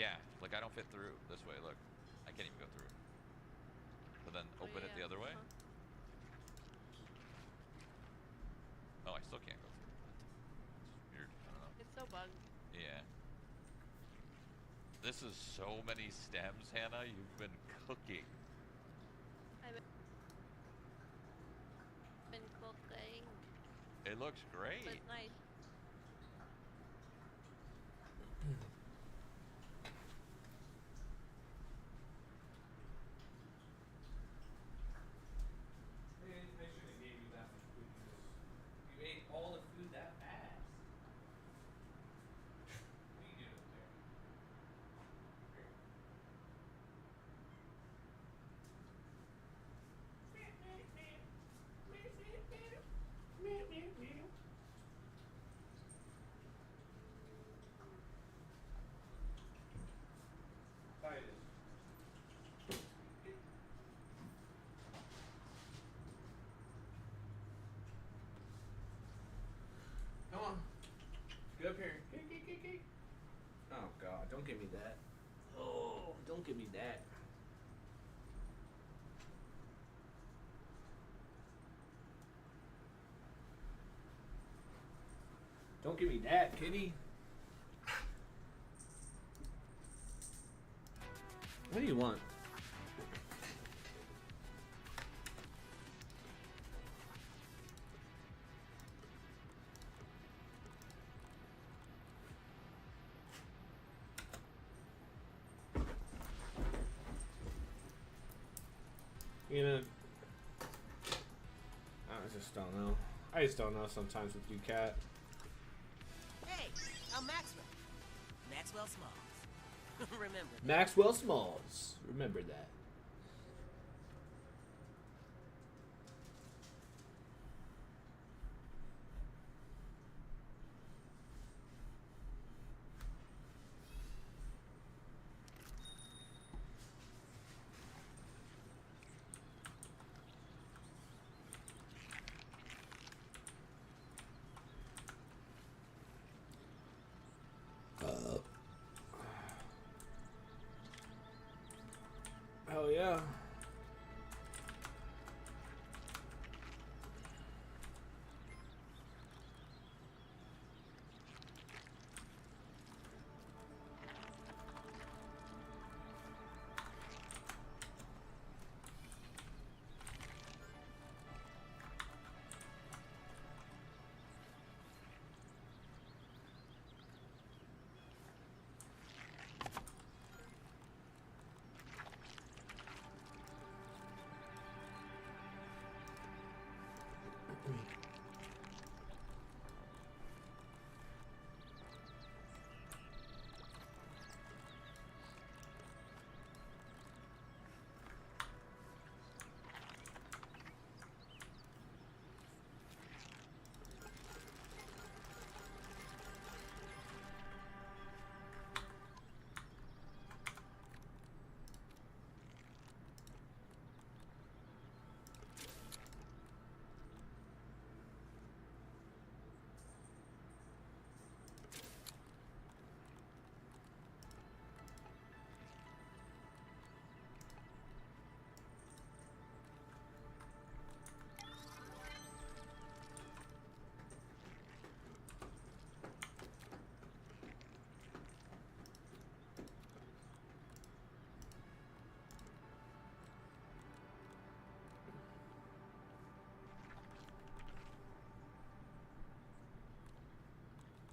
Yeah, like I don't fit through this way. Look, I can't even go through. But then Oh, open it the yeah. other way. Huh. Oh, I still can't go through. That's weird. I don't know. It's so bugged. Yeah. This is so many stems, Hannah. You've been cooking. I've been cooking, It looks but great. it's nice. I should have gave you that much food. You ate all the food that fast. What are you doing there? Titus. Come on. Get up here. Get. Oh God, don't give me that. Oh, don't give me that. Don't give me that, kitty. What do you want? You know, I just don't know. I just don't know sometimes with you, Cat. Hey, I'm Maxwell. Maxwell Smalls. Remember that. Maxwell Smalls. Remember that. Hell yeah.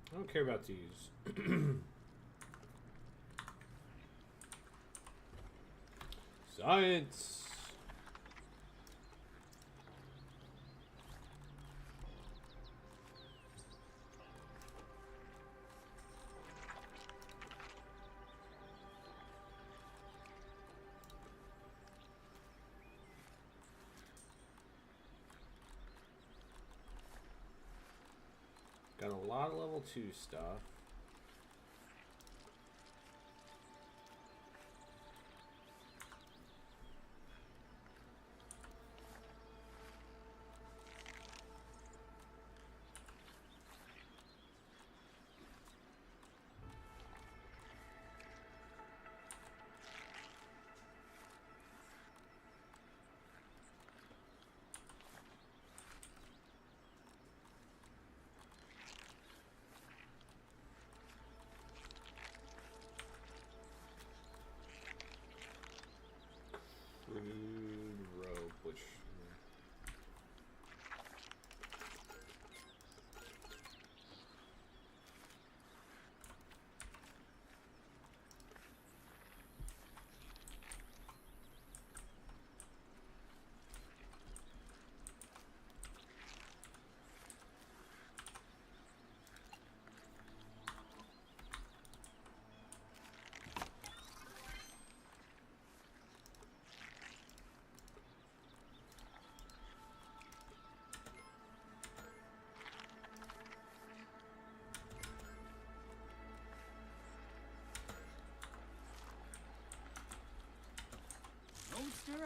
I don't care about these. Science. Got a lot of level 2 stuff.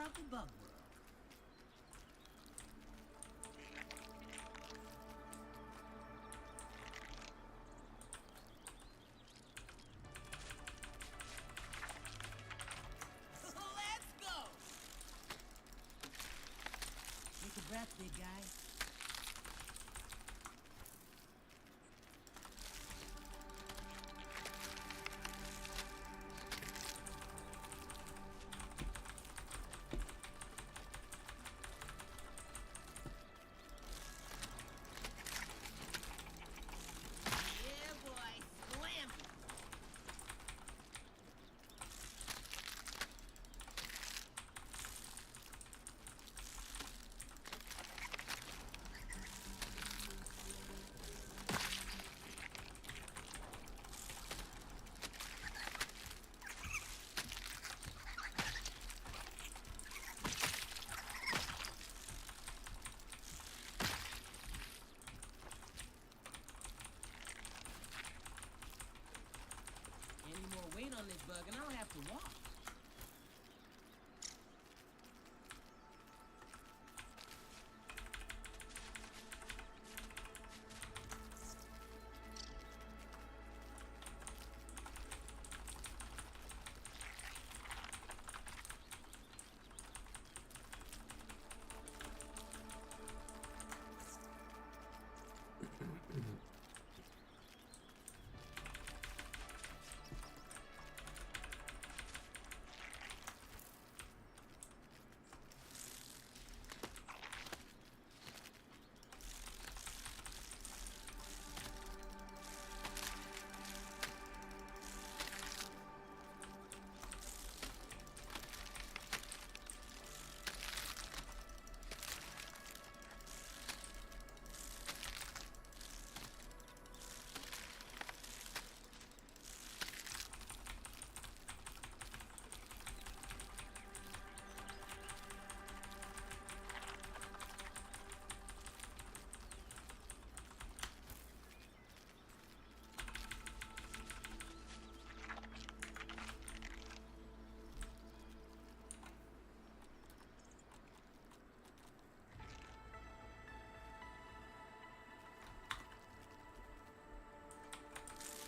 of the bug world. Let's go! Take a breath, big guy. Yeah, boy. Slam it. Any more weight on this bug and I'll have to walk.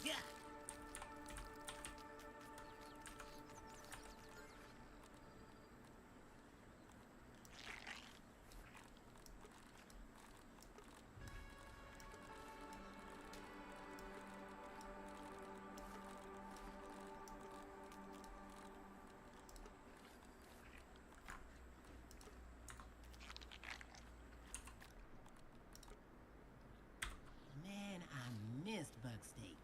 Yeah. Man, I missed bug steak.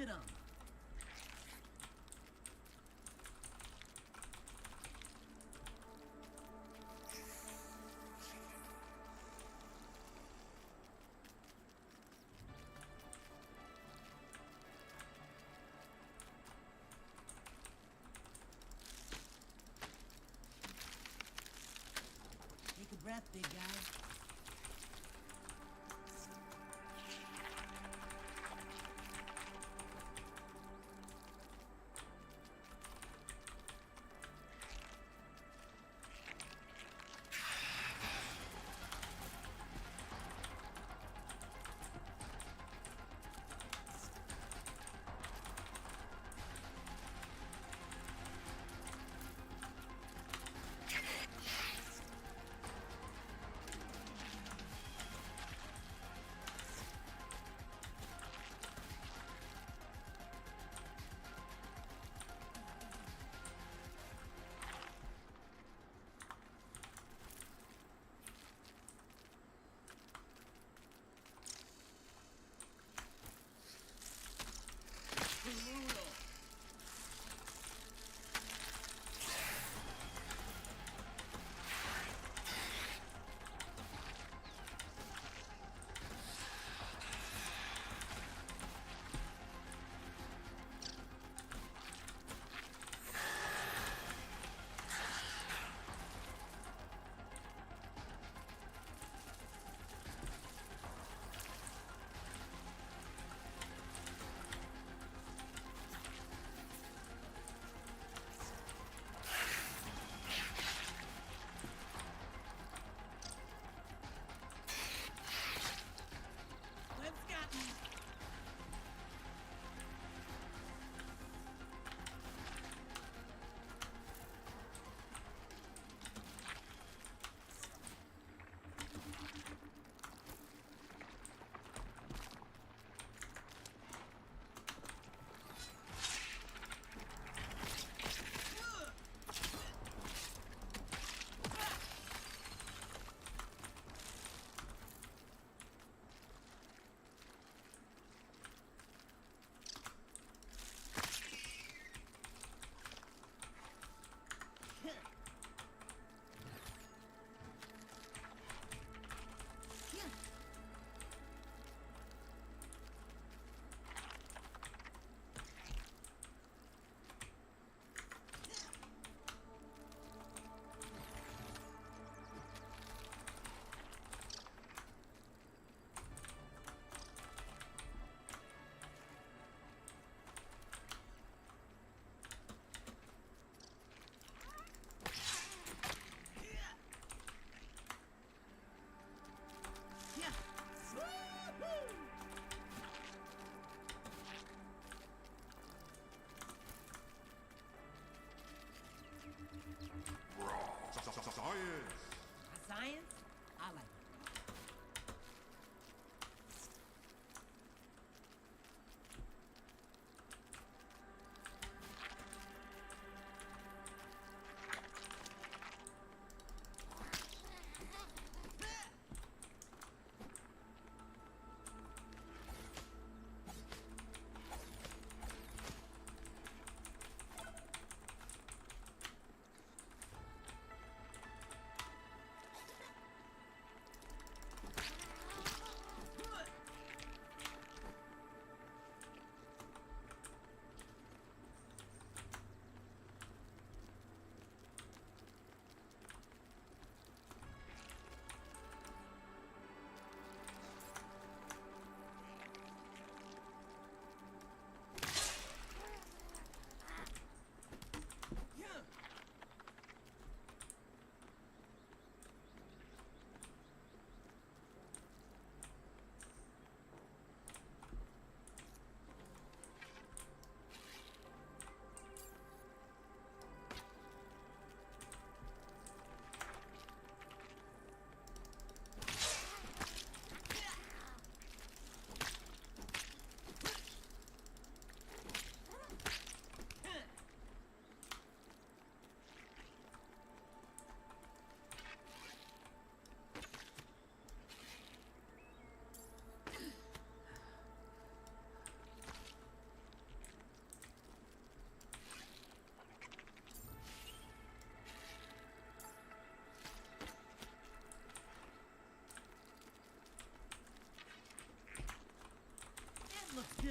to them. Take a breath, big guy. Science? I like it.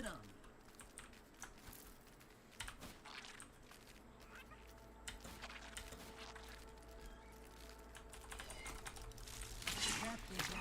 it on me. Trap this guy.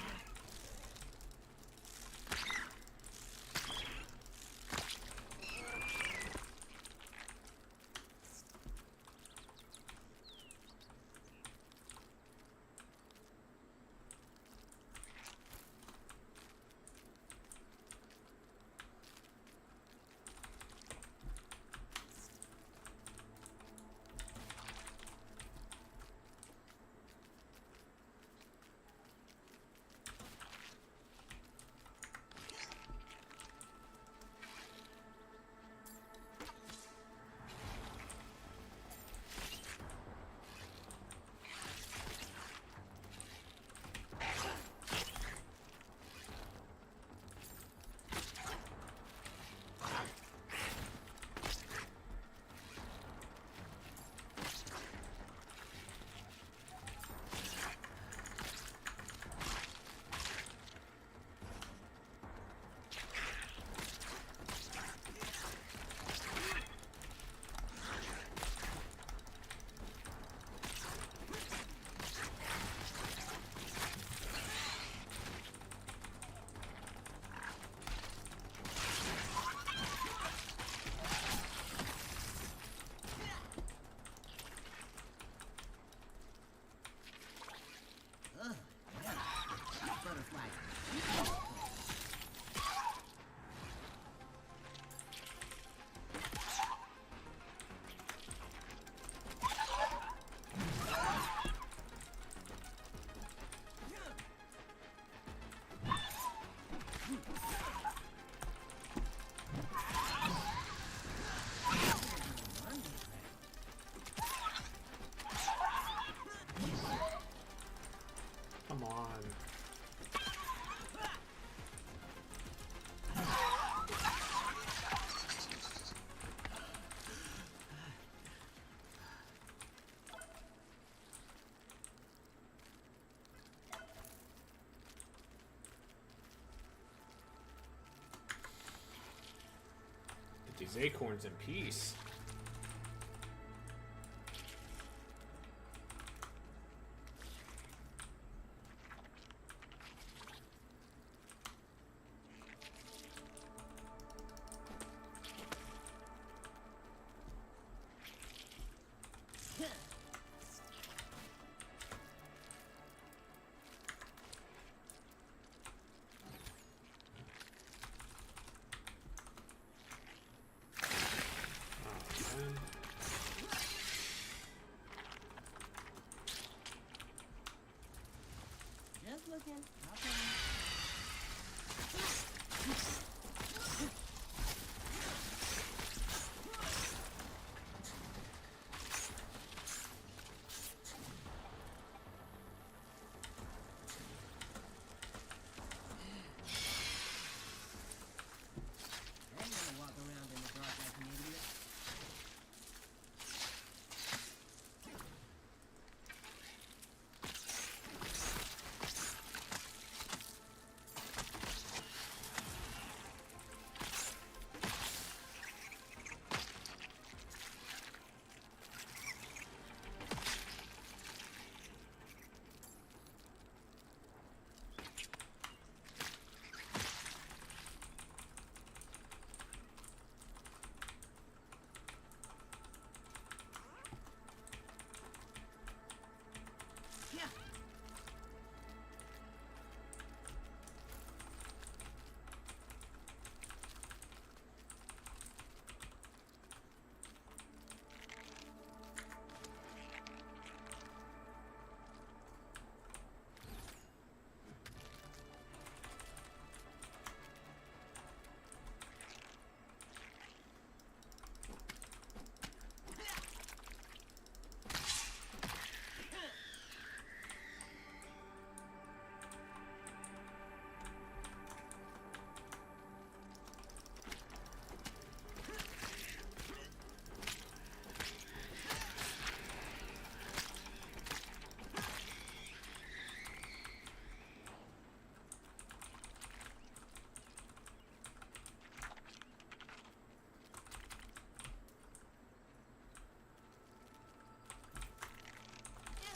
Come on. Get these acorns in peace. Just looking. Okay. I ain't gonna walk around in the dark like an idiot.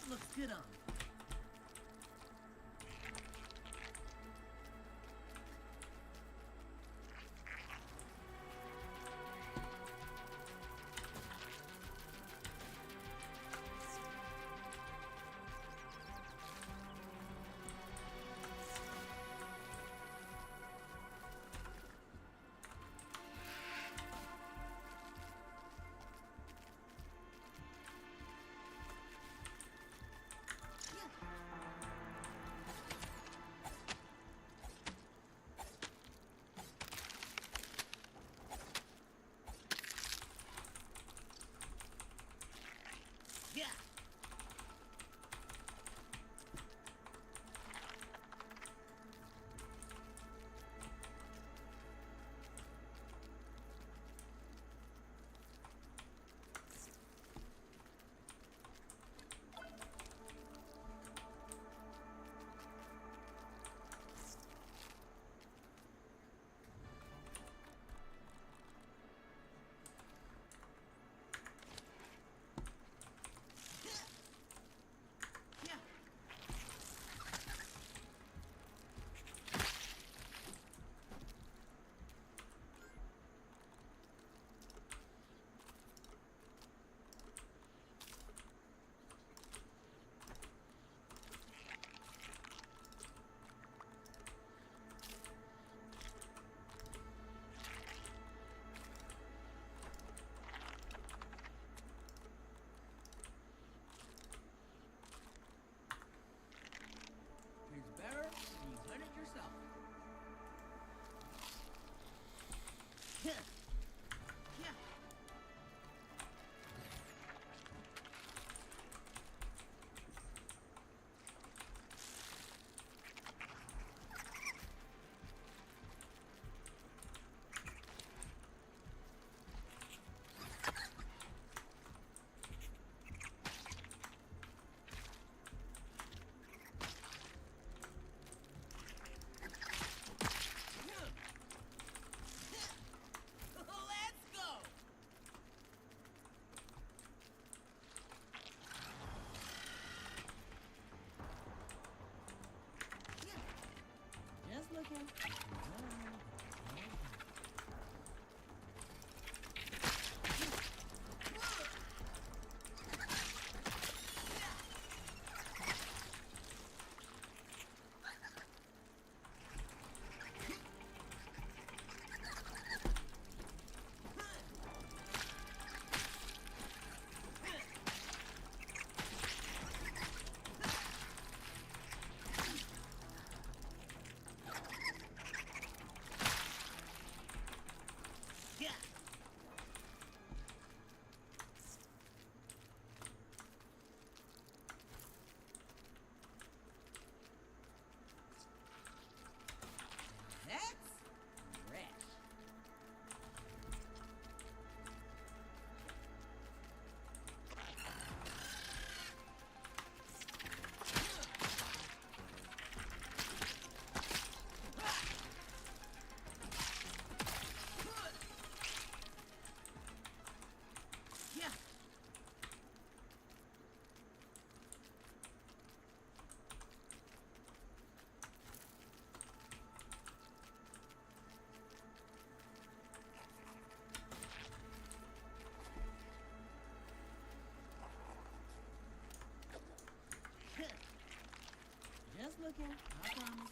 looks good on me. Yeah. It's better when you hunt it yourself. Yeah. Yeah. Let's go. Just looking. Yeah. That's fresh. Yeah. Just looking, I promise.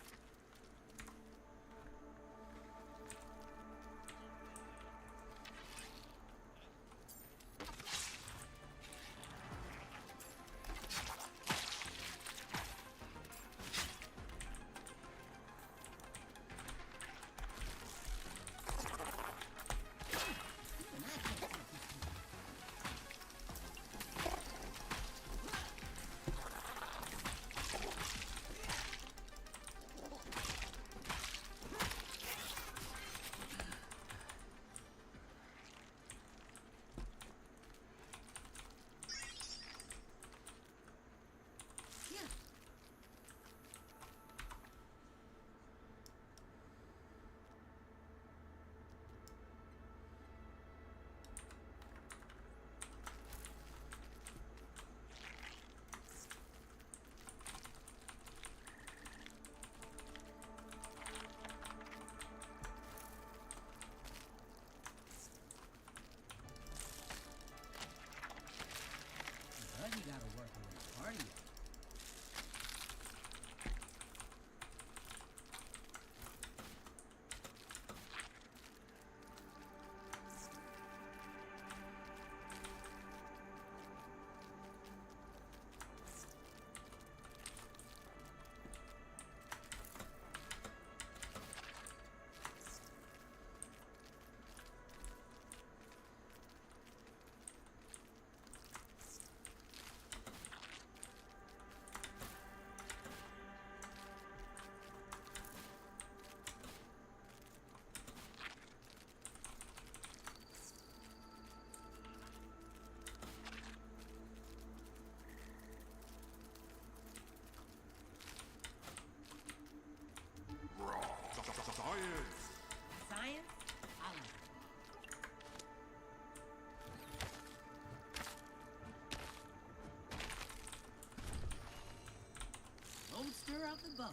master of the bubble.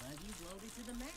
Buggy loaded to the max.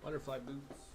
Butterfly boots.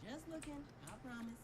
Just looking, I promise.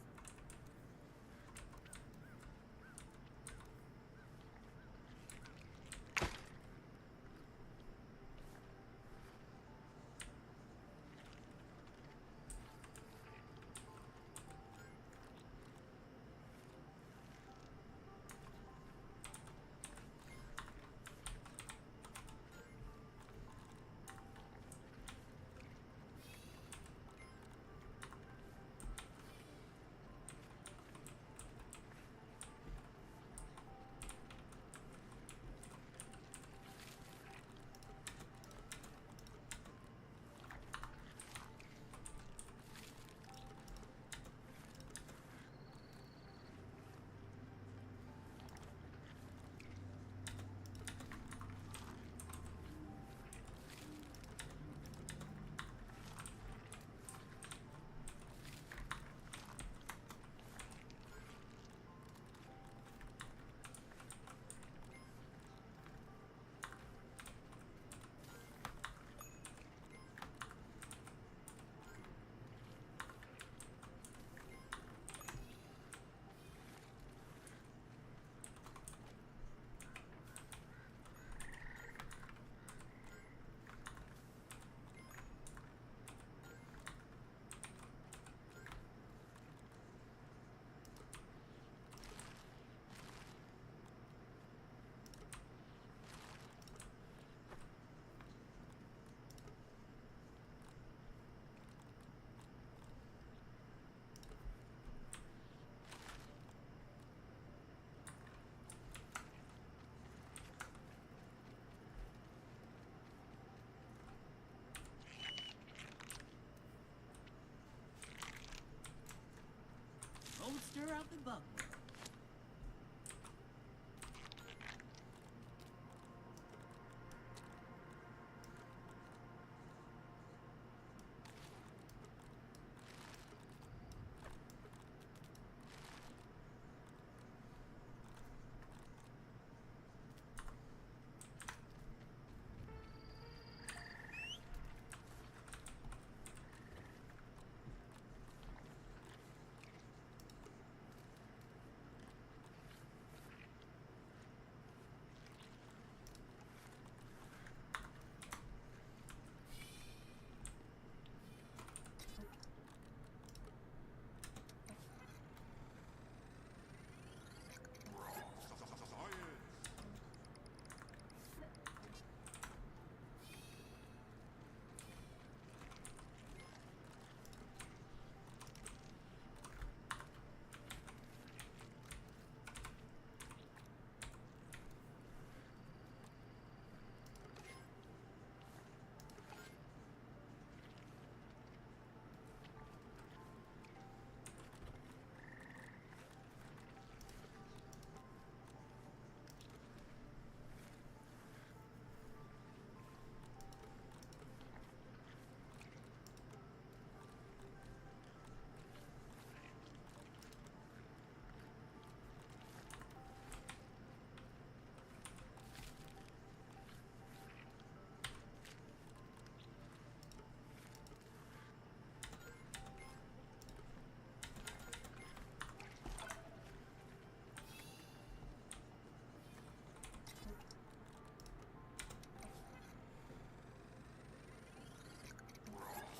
Master of the bug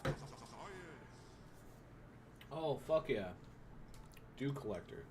world. Oh, fuck yeah. Dew collector.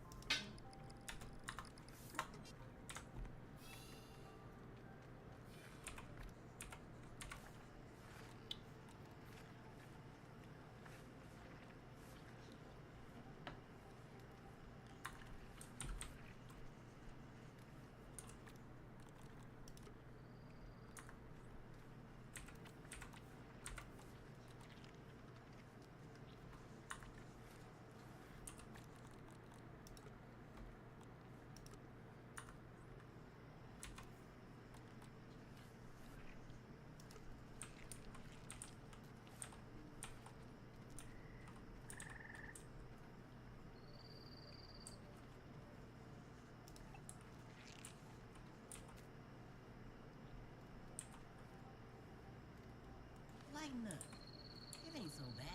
Lighten up. It ain't so bad.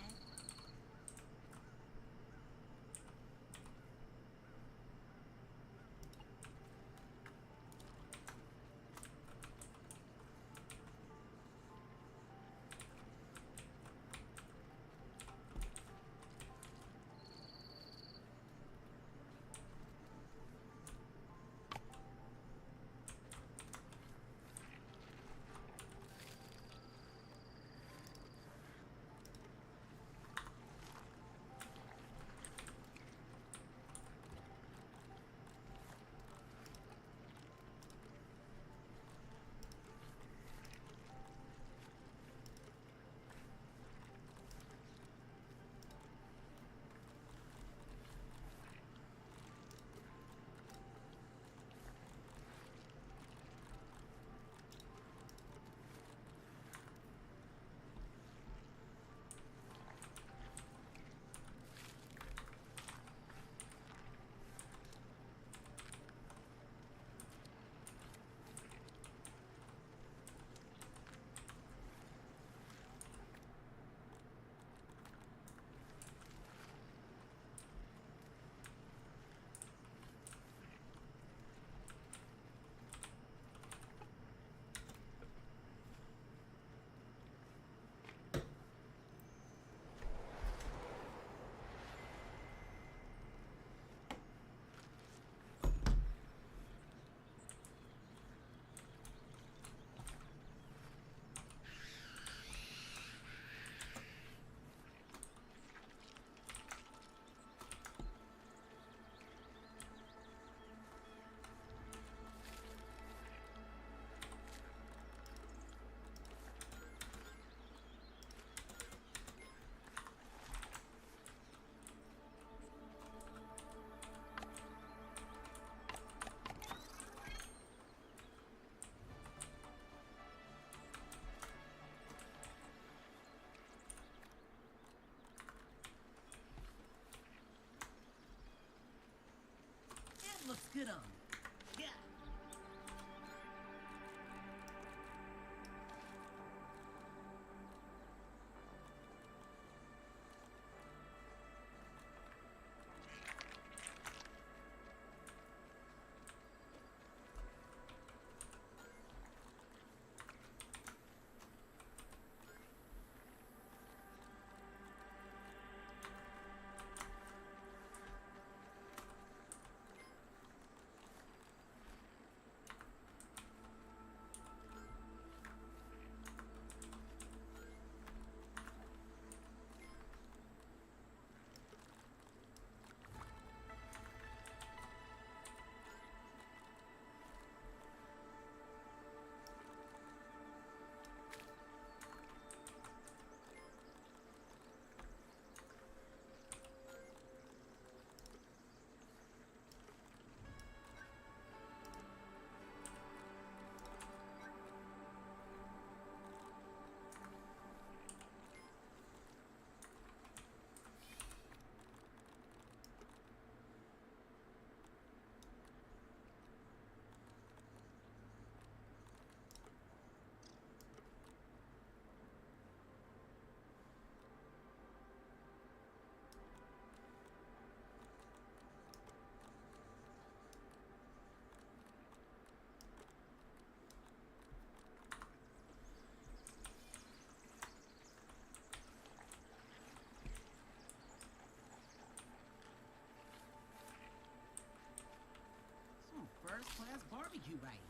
barbecue right here.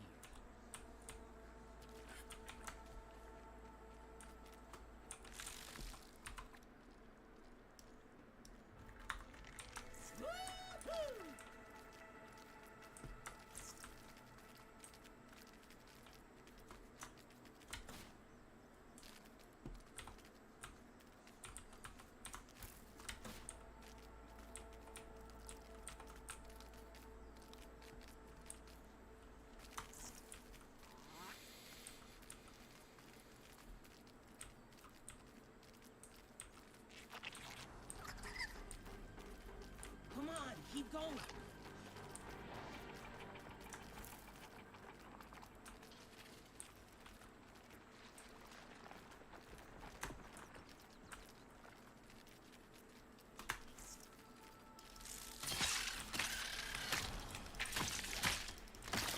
Woo-hoo! Come on, keep going.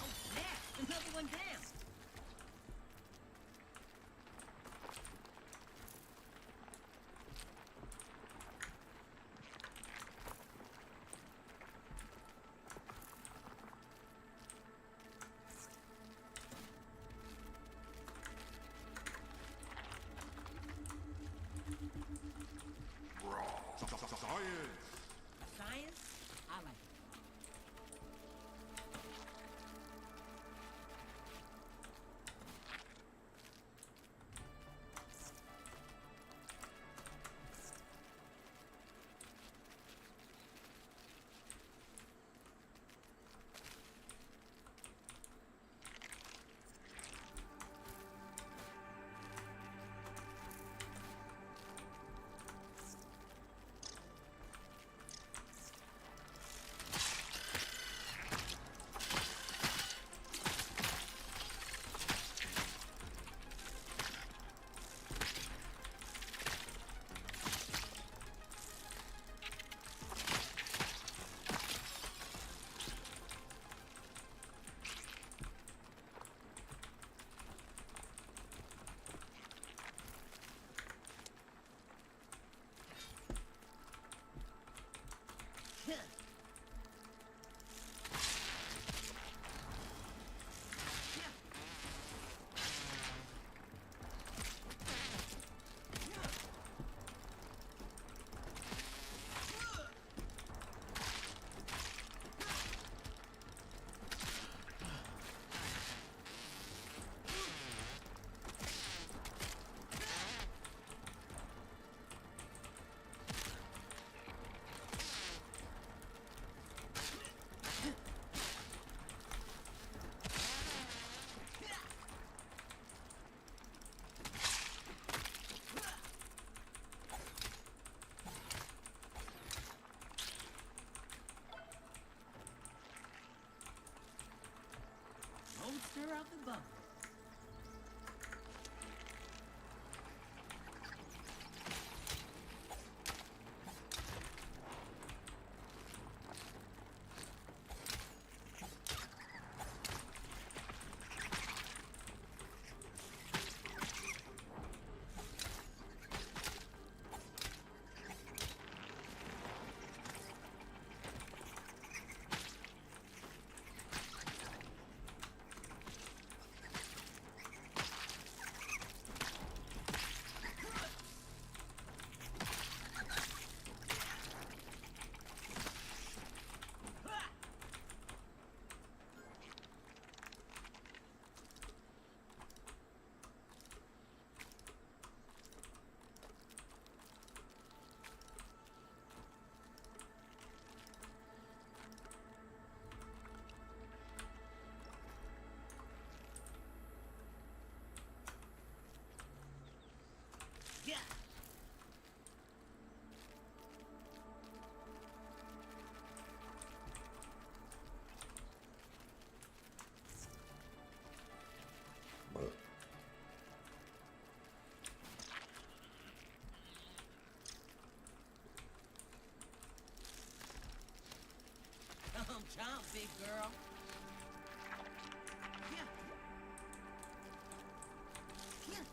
Oh, snap! Another one down. Science! Science? I like it. Huh. Don't stir out the bubble. Yeah. Chomp, big girl. Yeah. Yeah.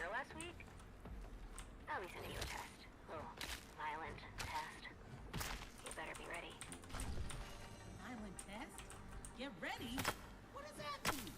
order last week? I'll be sending you a test. Little violent test. You better be ready. Island test? Get ready? What does that mean?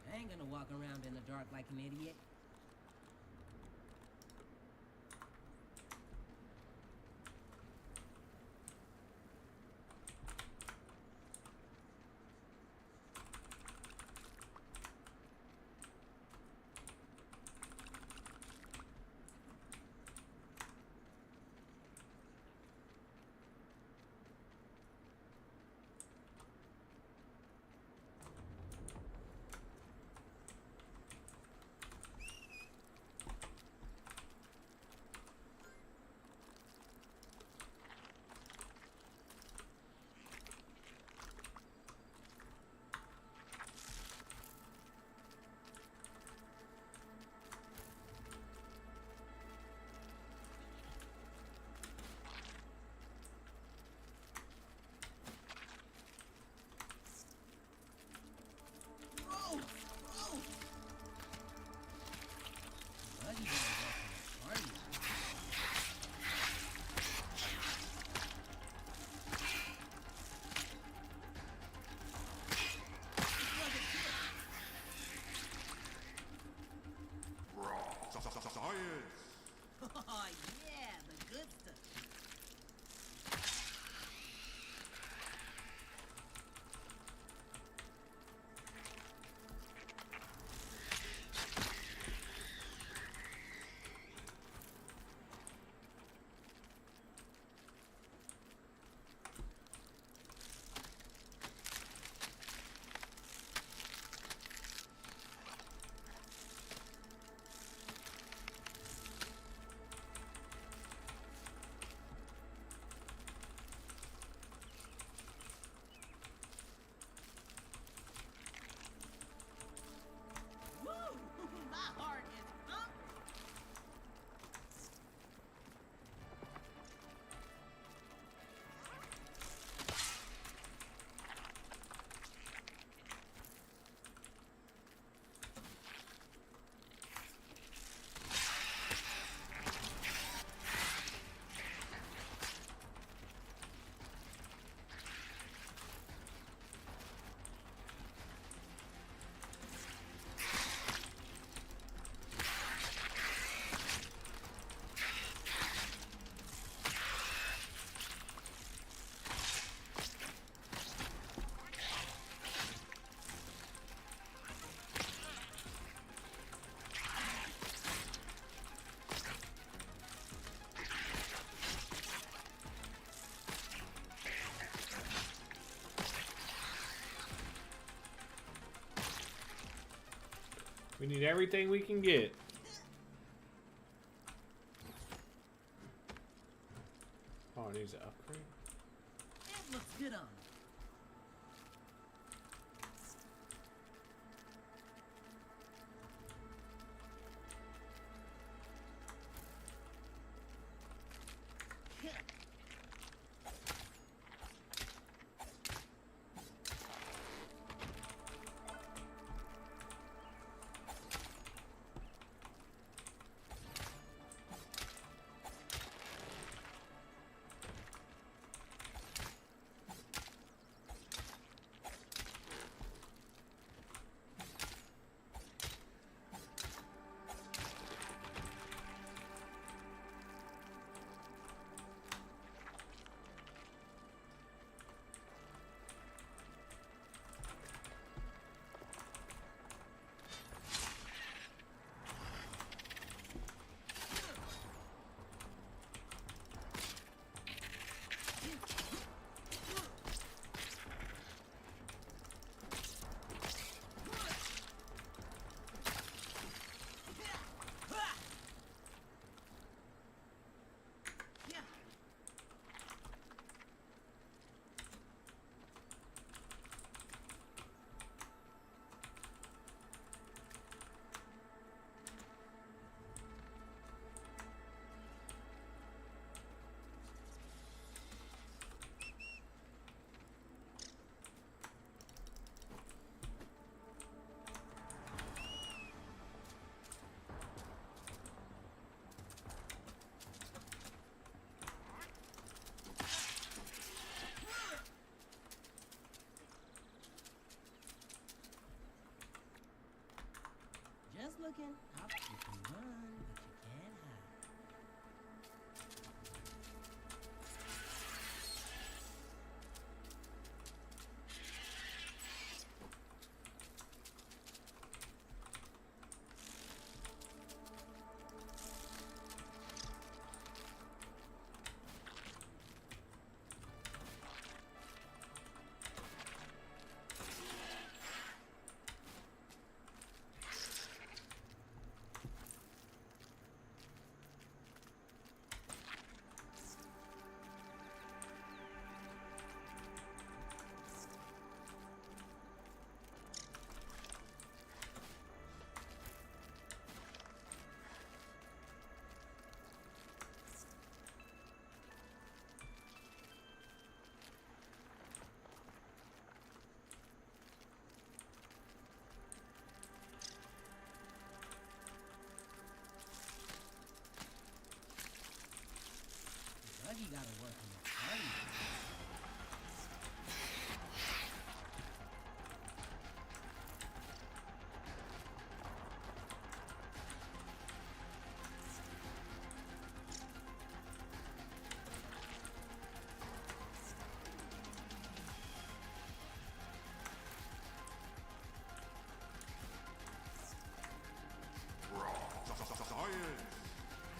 I ain't gonna walk around in the dark like an idiot. Whoa! Whoa! Bloody gonna go to the party. Science! Oh, yeah, the good stuff. Woo! My heart is pumping. We need everything we can get. Oh, it needs an upgrade. That looks good on me. Buggy gotta work on the funny.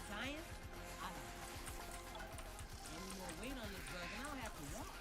Science? I don't know. Any more weight on this bug and I'll have to walk.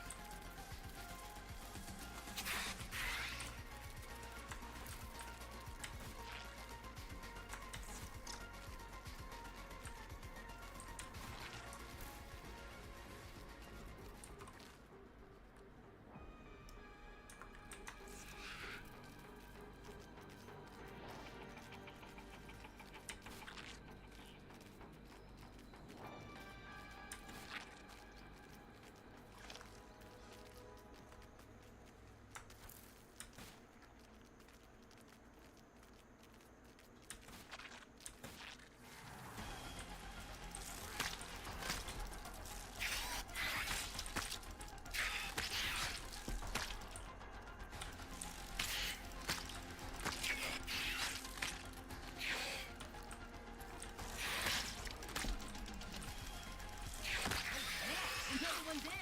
Another one down.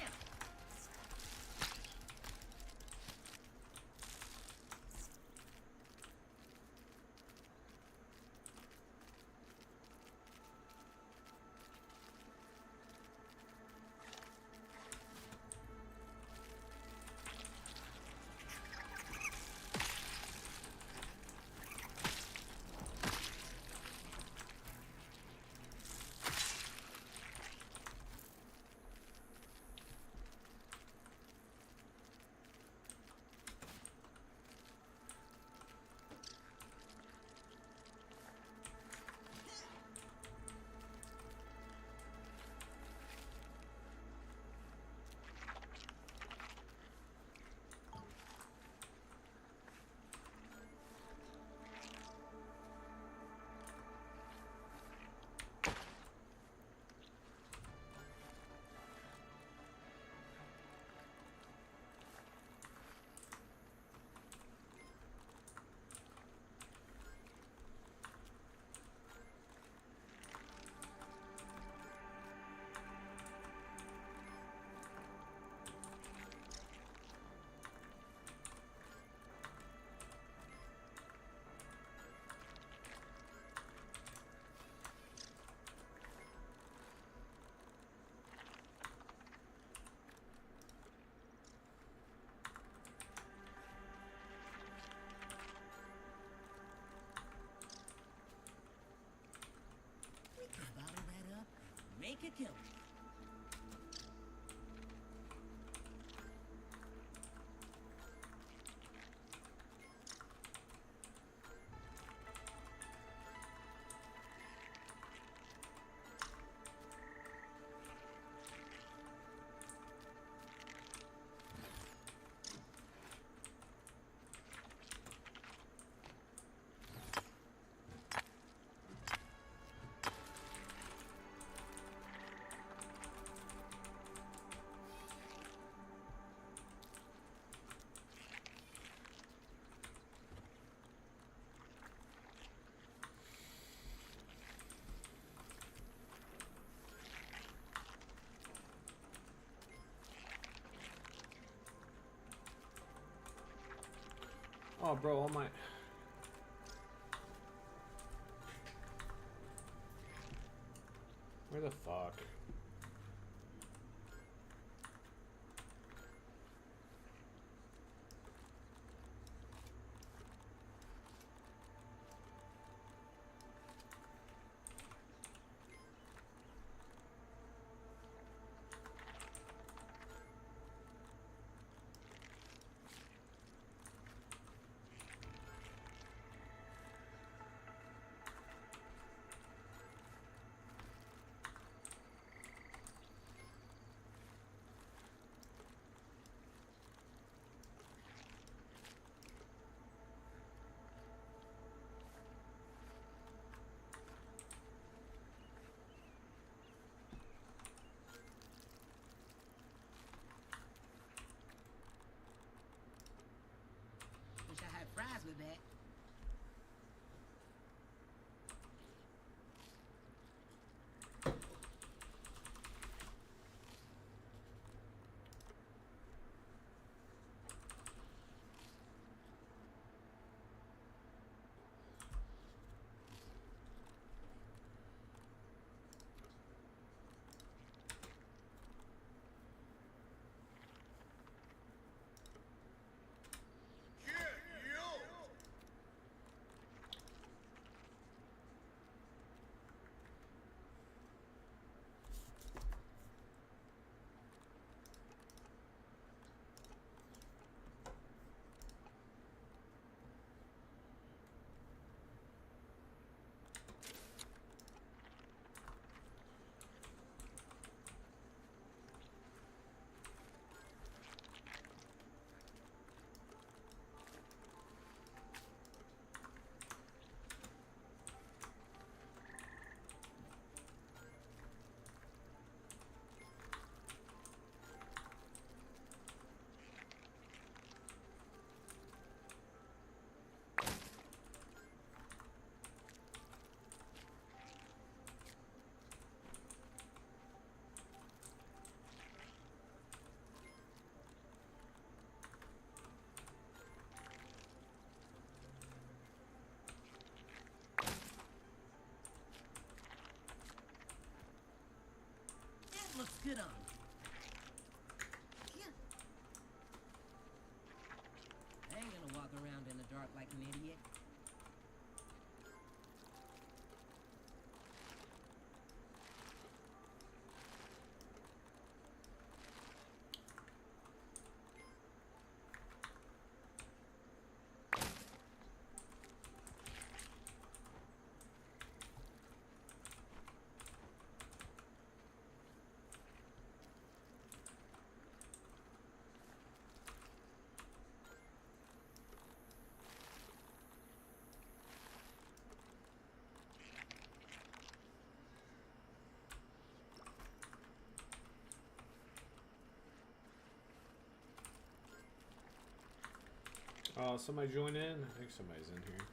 We can bottle that up and make a killing. Oh, bro, all my... Where the fuck? good on you. Yeah. I ain't gonna walk around in the dark like an idiot. Oh, somebody join in? I think somebody's in here.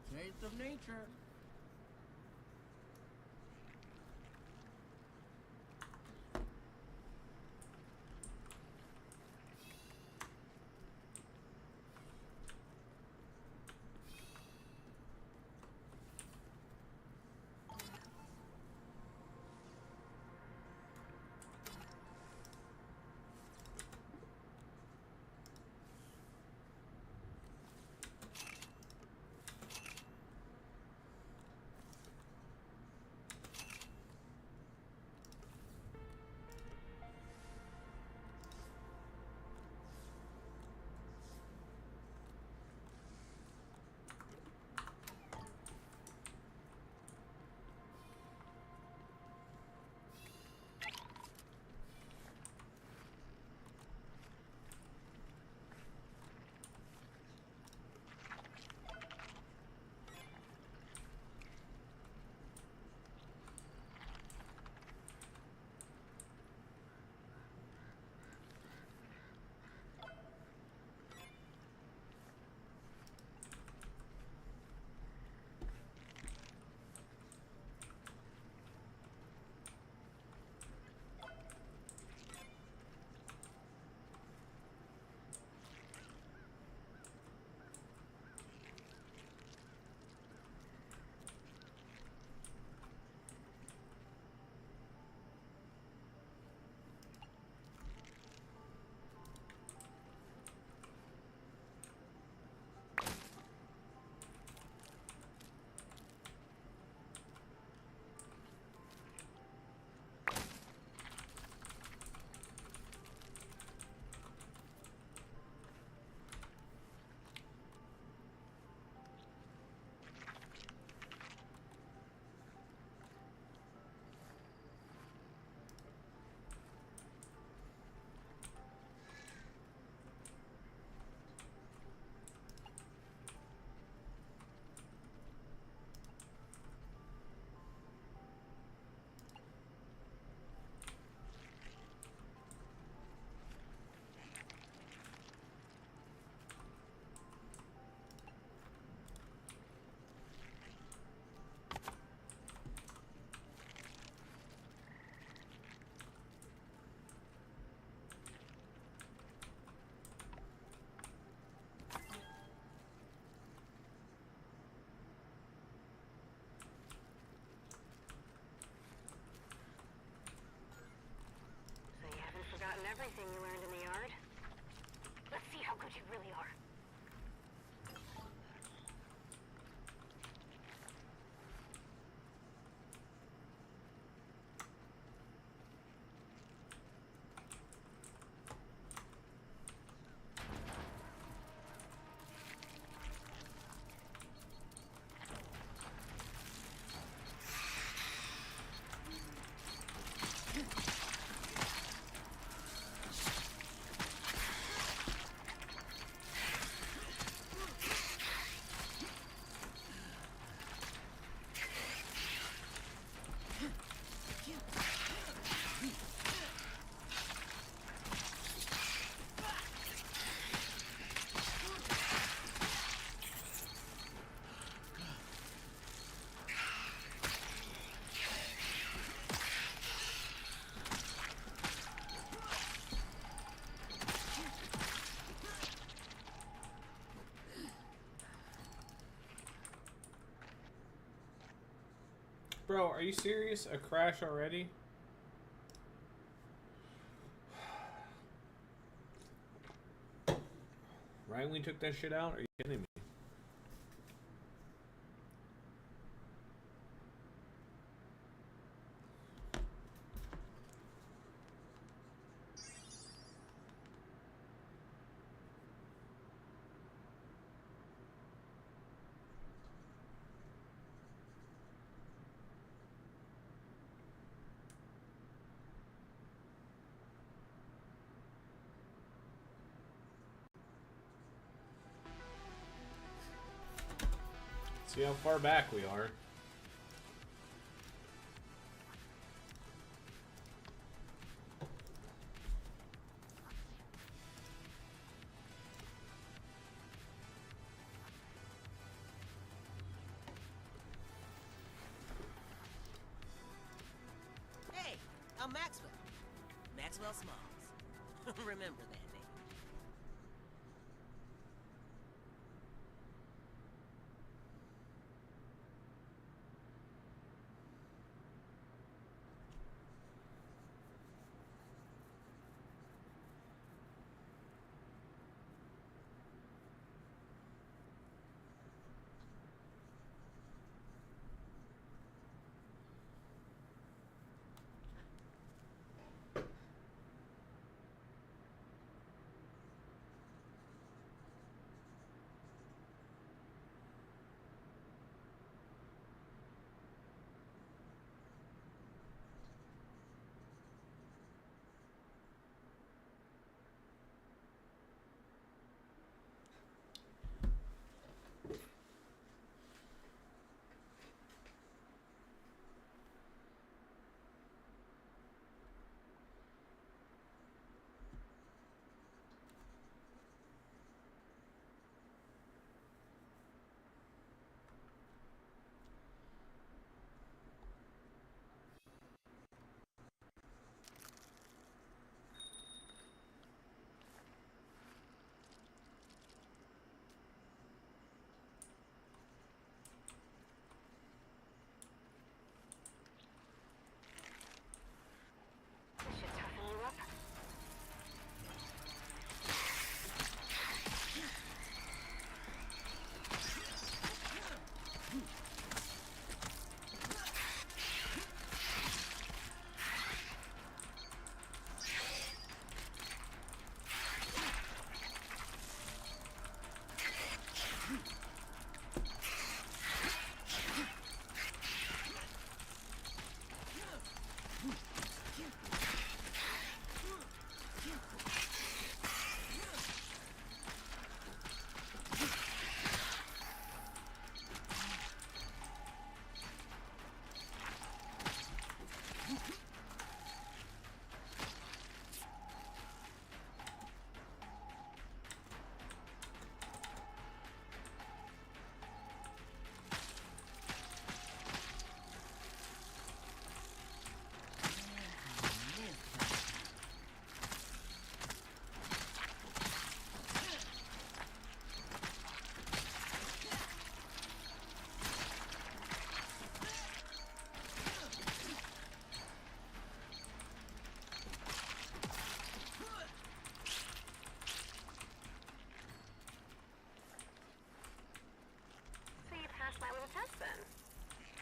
A taste of nature. everything you learned in the yard. Let's see how good you really are. Bro, are you serious? A crash already? Right when we took that shit out? Are you kidding me? See how far back we are. Hey, I'm Maxwell. Maxwell Smalls. Remember that name.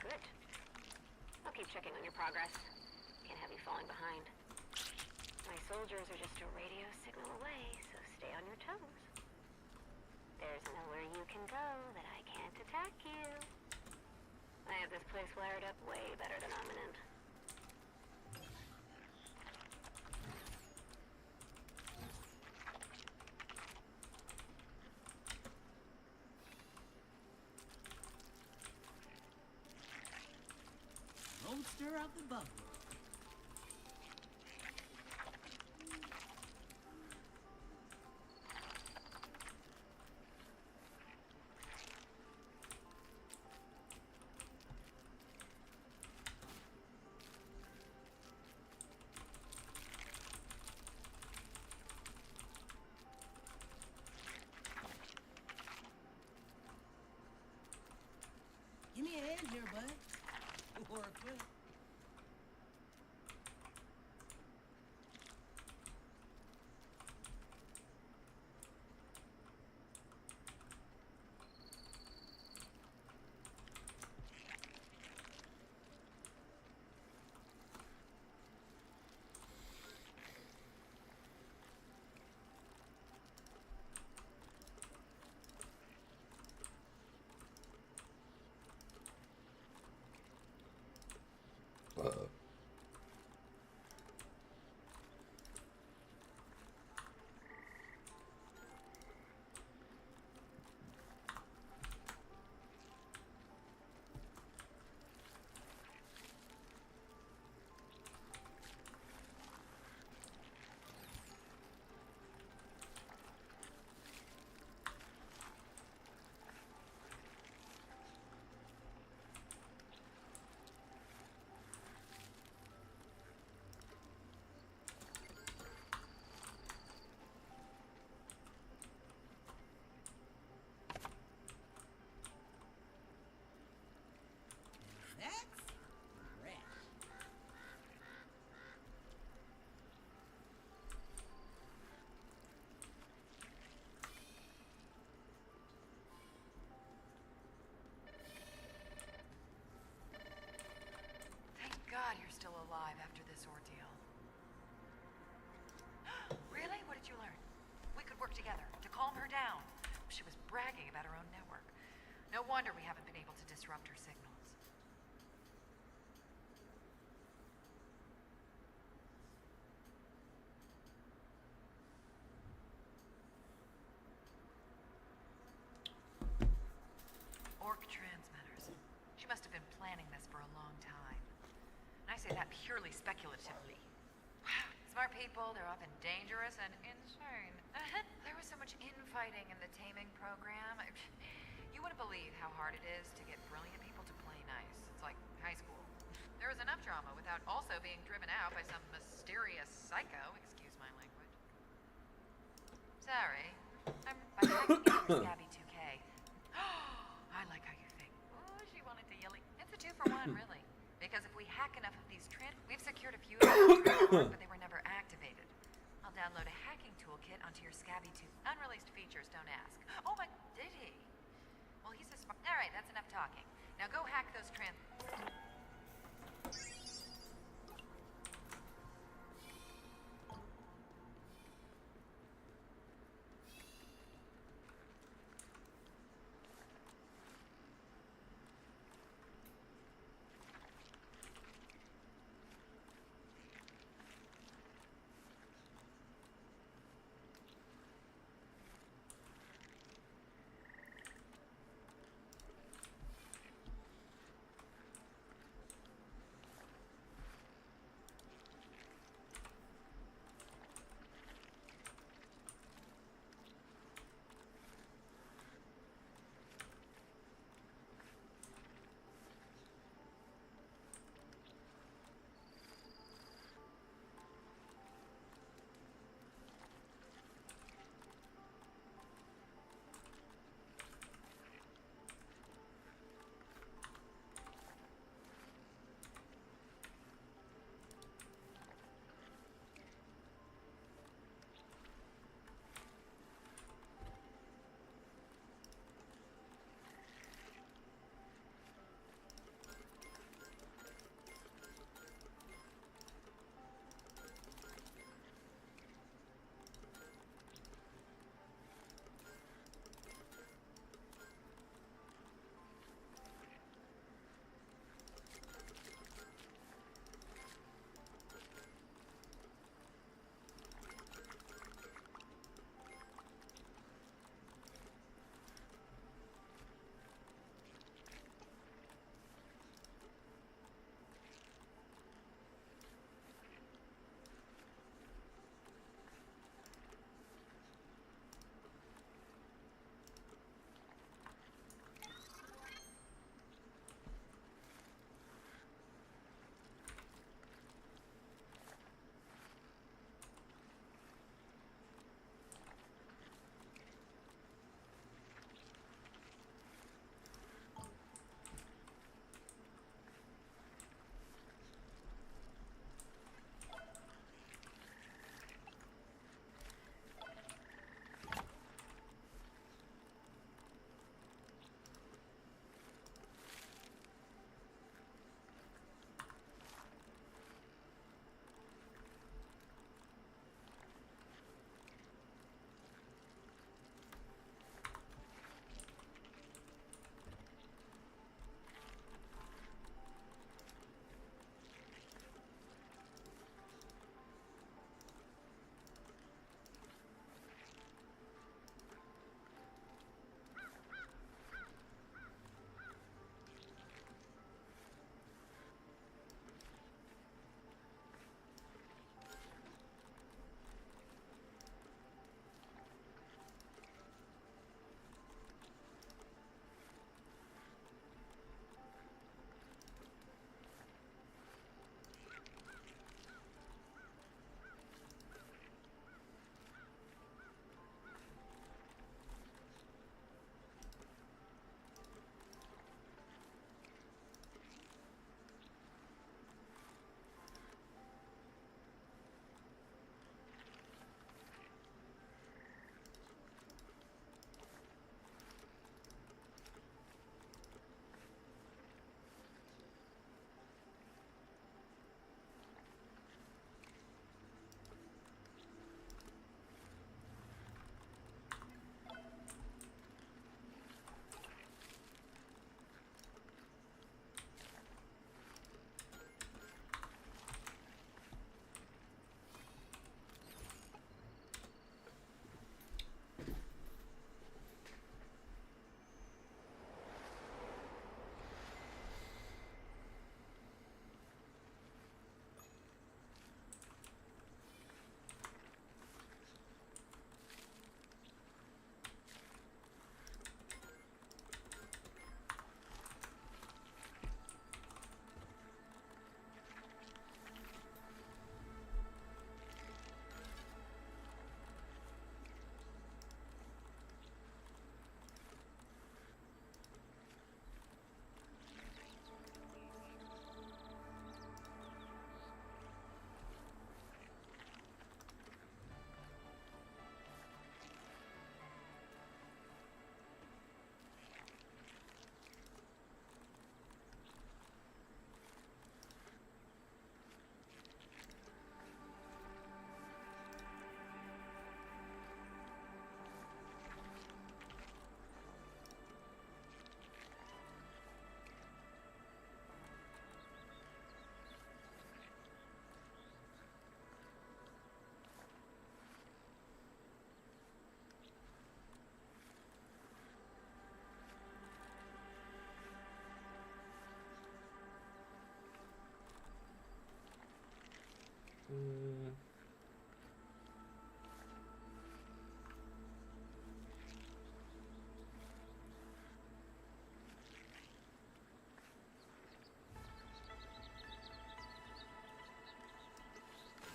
Good. I'll keep checking on your progress. Can't have you falling behind. My soldiers are just a radio signal away, so stay on your toes. There's nowhere you can go that I can't attack you. I have this place wired up way better than Ominent. Monster of the bubble. Give me a hand here, bud. Or a foot. That's fresh. Thank God you're still alive after this ordeal. Really? What did you learn? We could work together to calm her down. She was bragging about her own network. No wonder we haven't been able to disrupt her signals. Orc transmitters. She must have been planning this for a long time. And I say that purely speculatively. Smart people, they're often dangerous and insane. There was so much infighting in the taming program. You wouldn't believe how hard it is to get brilliant people to play nice. It's like high school. There was enough drama without also being driven out by some mysterious psycho. Excuse my language. Sorry. I'm by hacking into Scabby 2K. I like how you think. Oh, she wanted to yell. It's a 2-for-1, really. Because if we hack enough of these we've secured a few of them, but they were never activated. I'll download a hacking toolkit onto your Scabby 2. Unreleased features, don't ask. Oh my, did he? Well, he's a smart. All right, that's enough talking. Now go hack those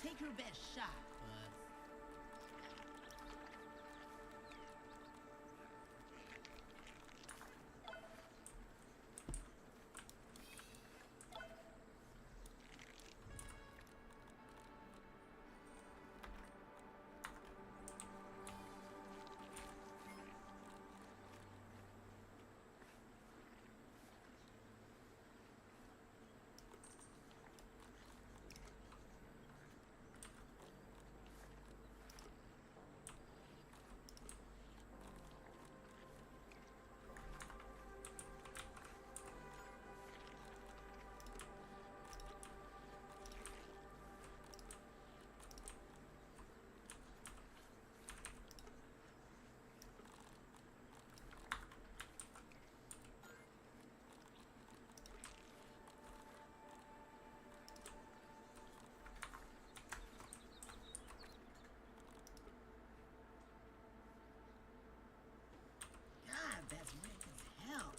Take your best shot, Buzz. God, that's wreck as hell.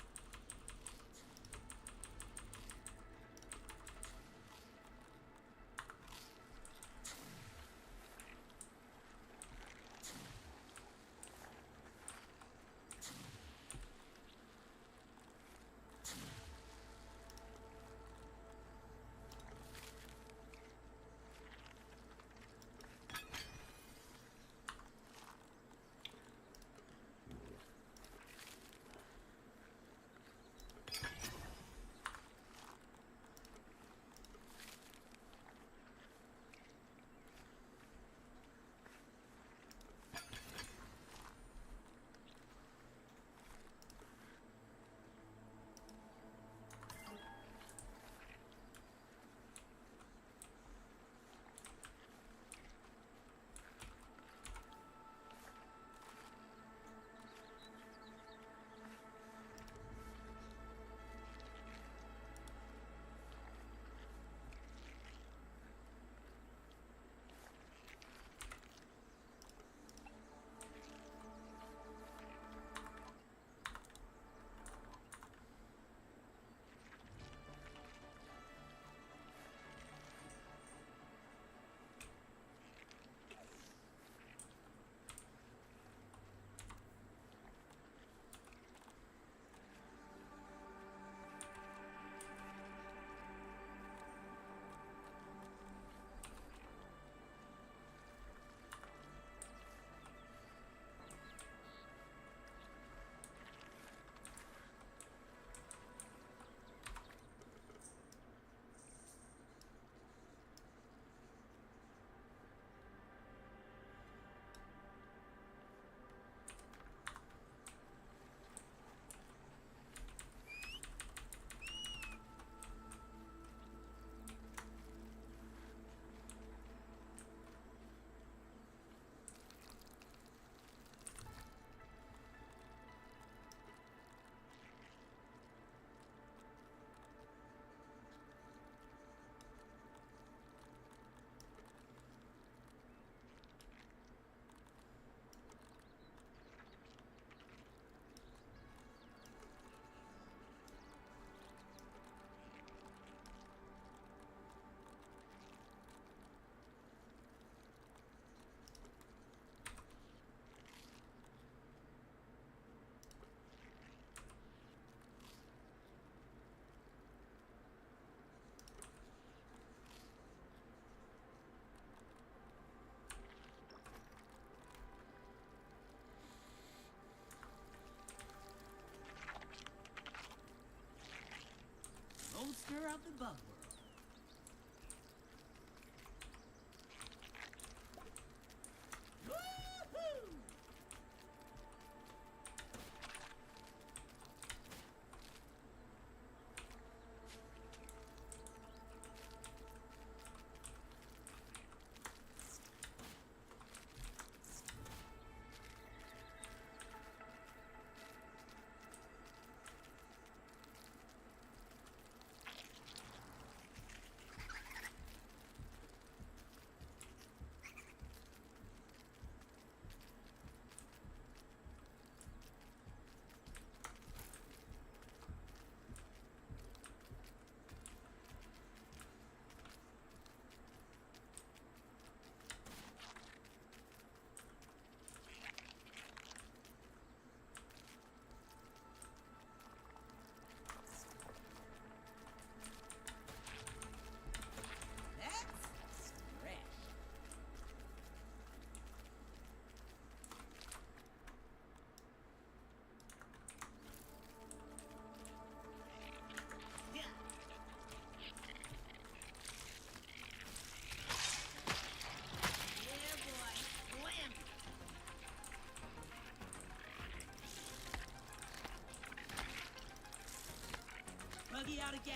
Monster of the bug world. Woohoo! Buggy out of gas.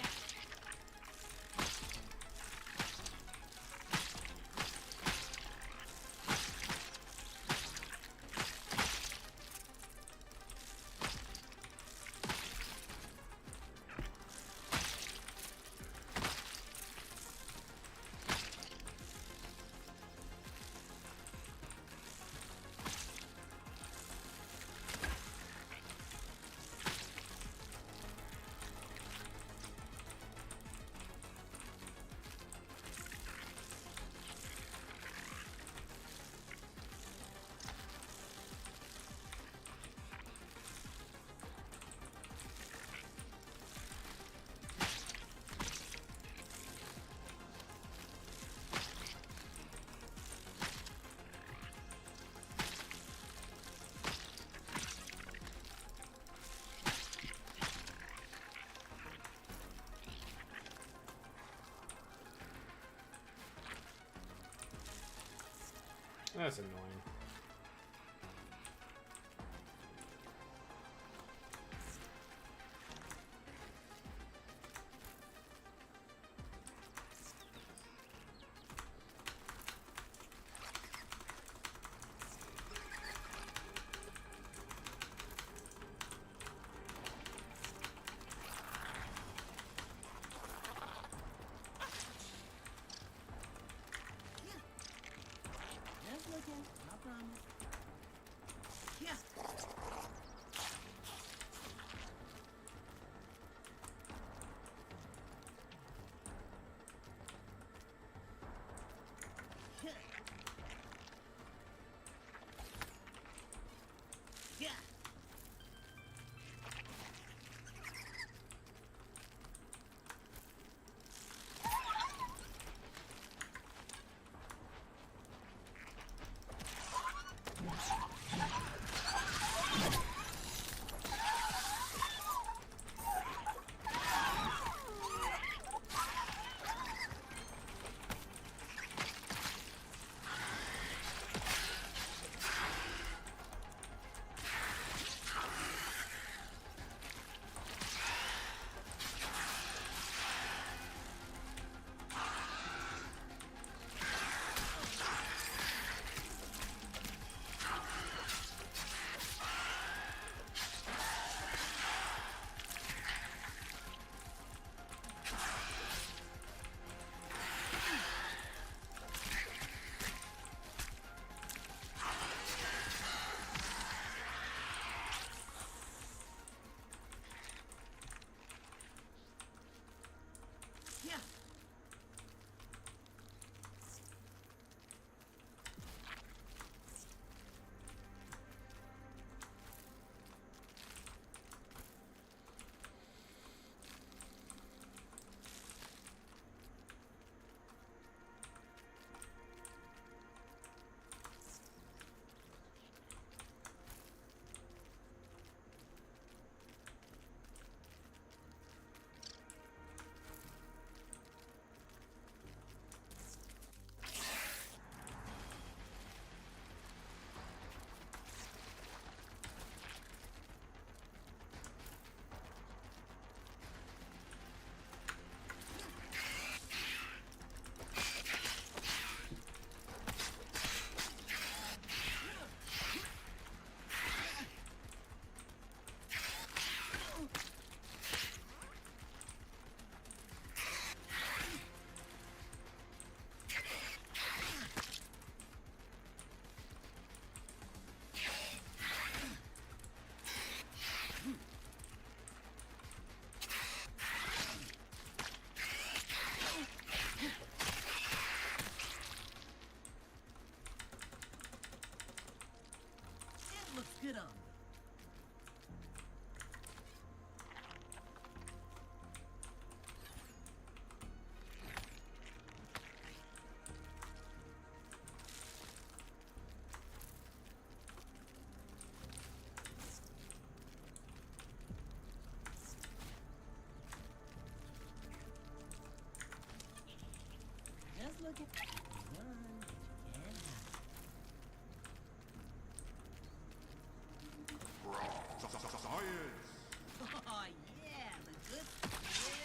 That's annoying. Just looking, I promise. Yeah. Yeah. Yeah. It looks good on me. Just looking. Run, but you can't hide. Science! Oh, yeah, the good. Yeah.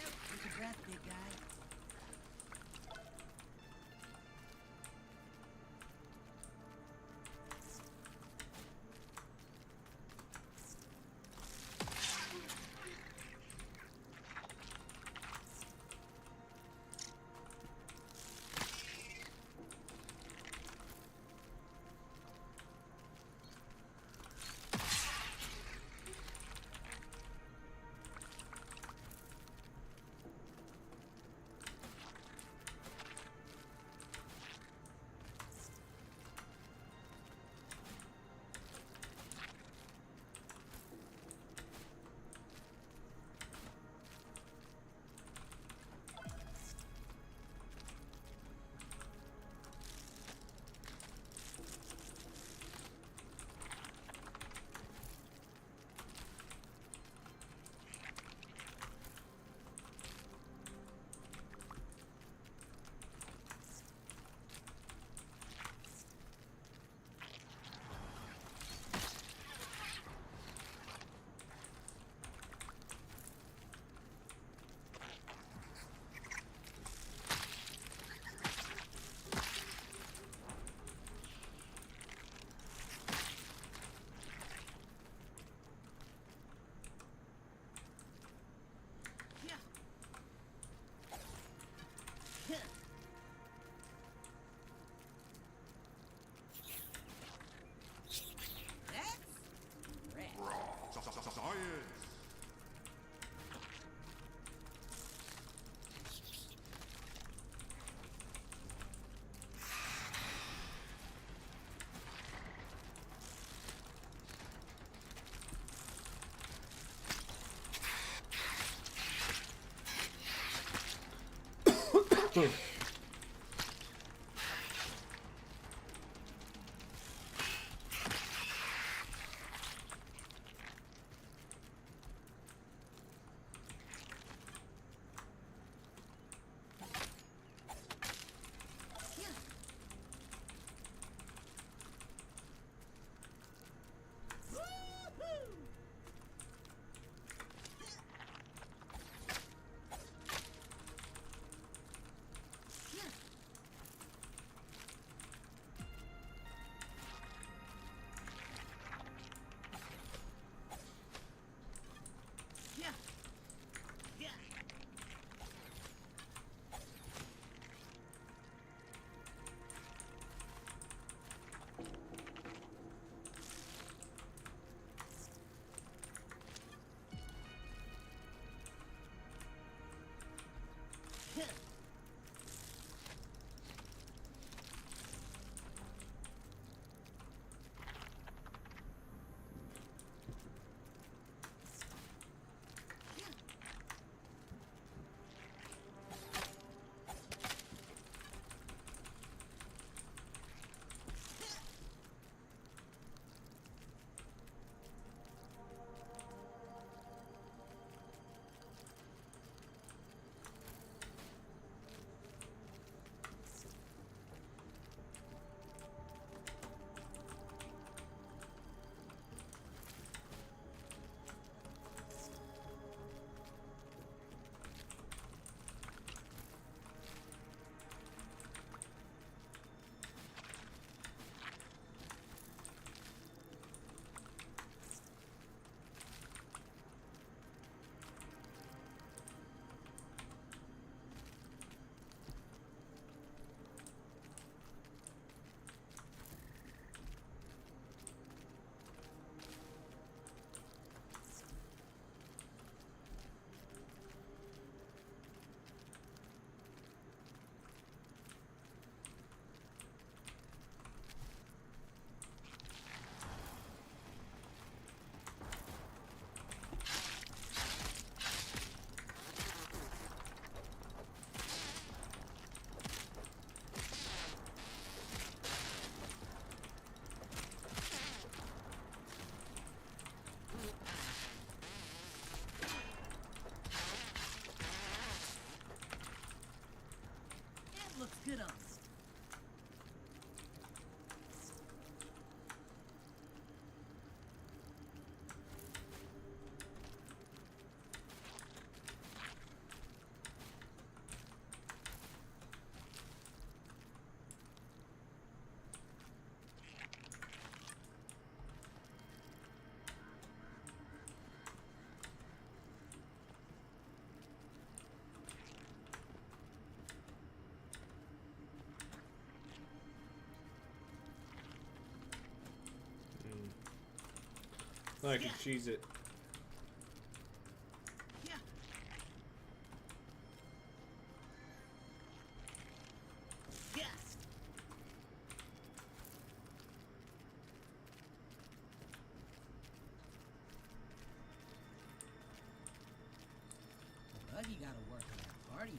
Looks good on. I can cheese it. Buggy gotta work on that party.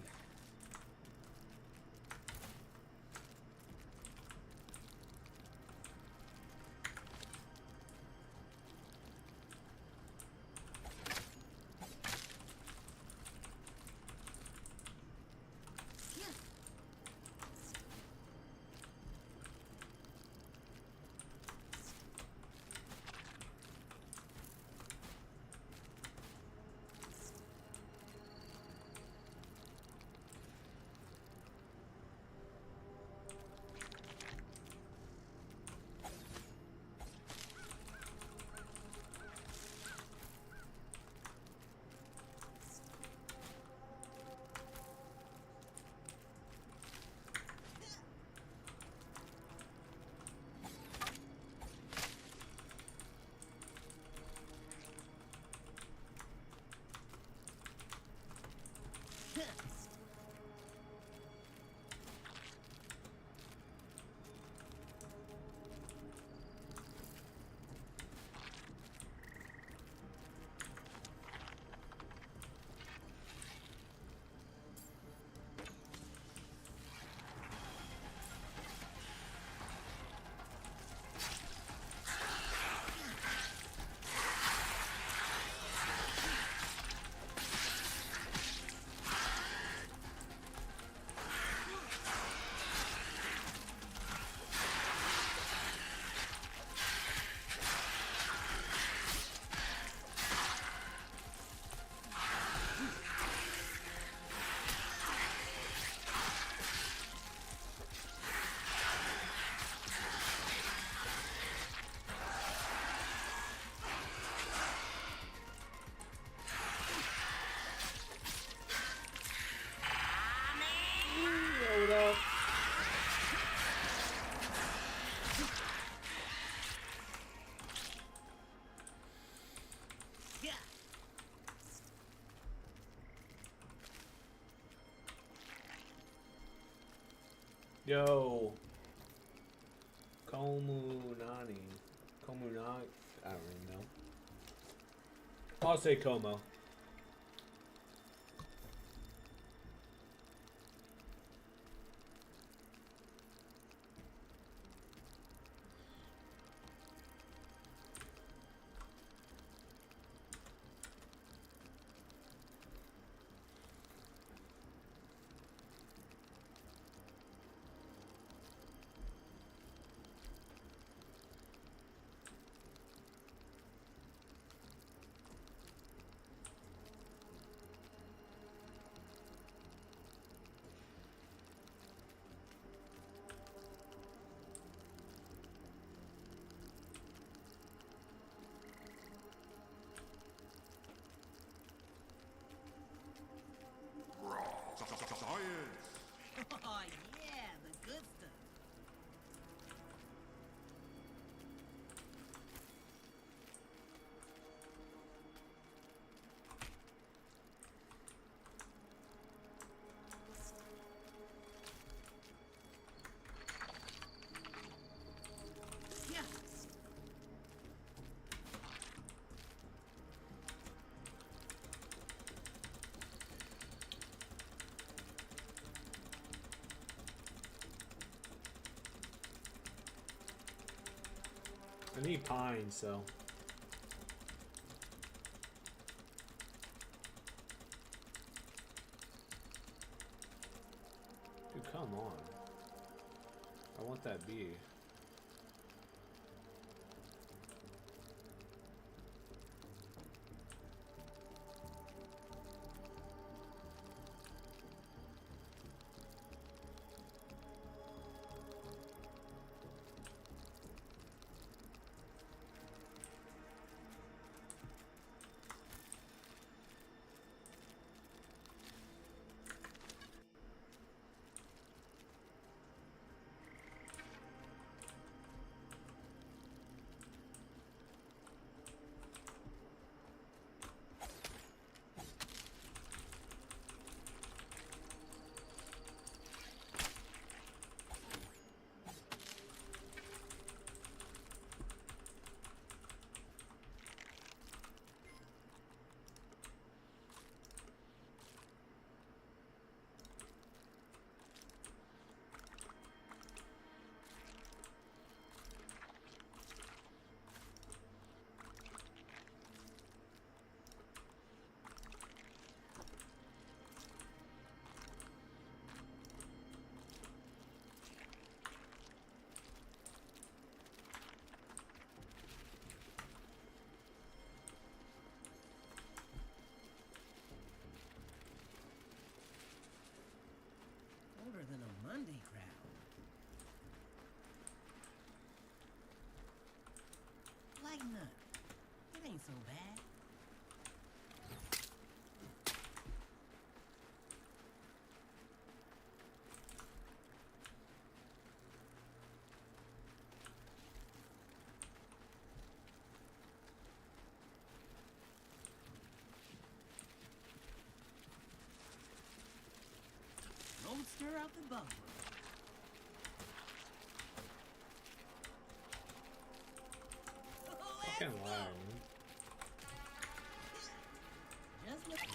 up. Yeah. Yo. Komunani. Komunani. I don't really know. I'll say Como. Oh yeah, the good stuff. Yeah. I need pine, so. Dude, come on. I want that bee. Older than a Monday crowd. Lighten up. It ain't so bad. Don't stir out the bubble. Fucking loud, man. Just look at the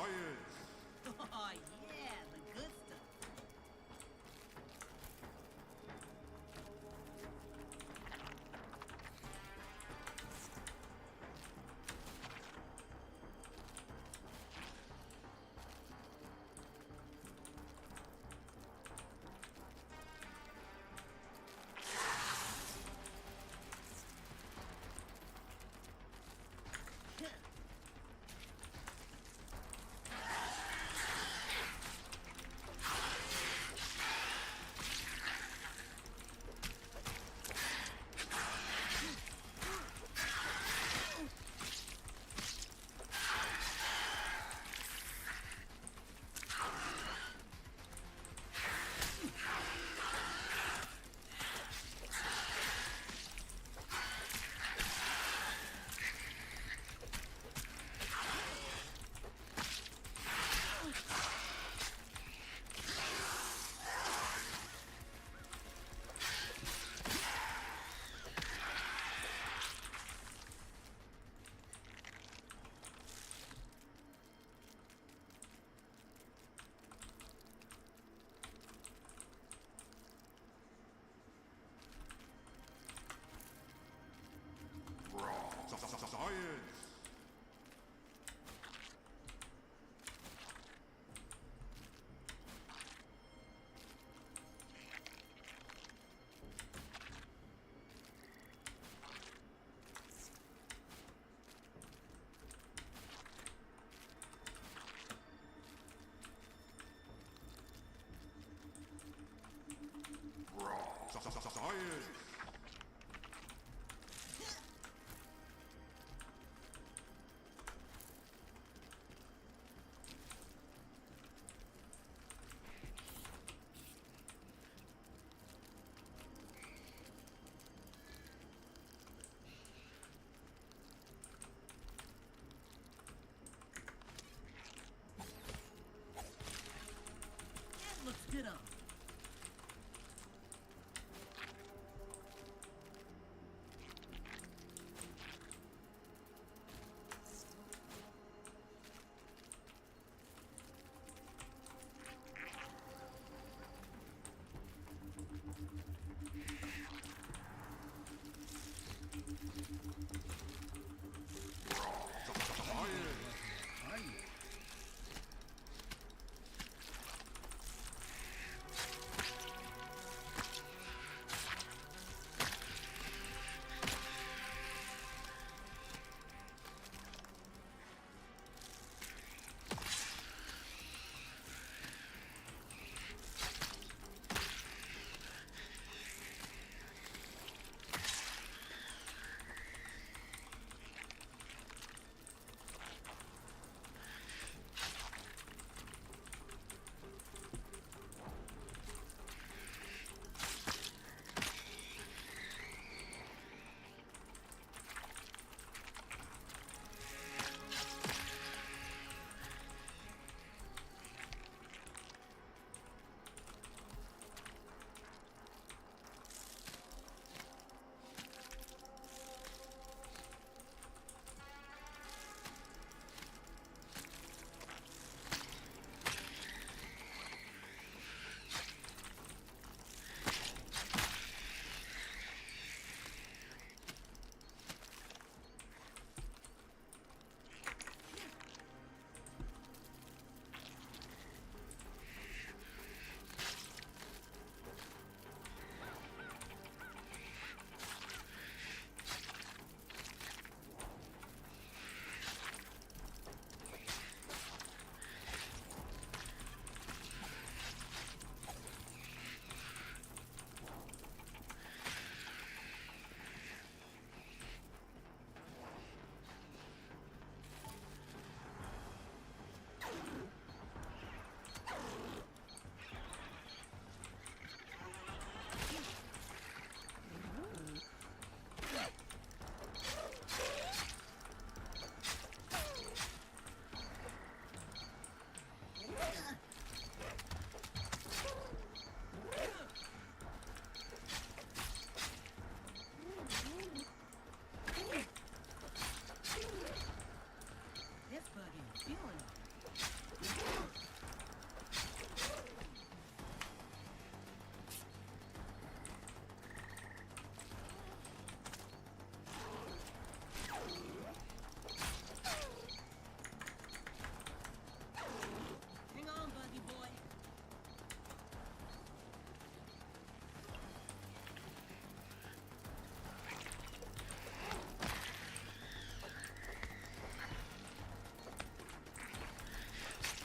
Oh, yeah, the good stuff. That looks good on.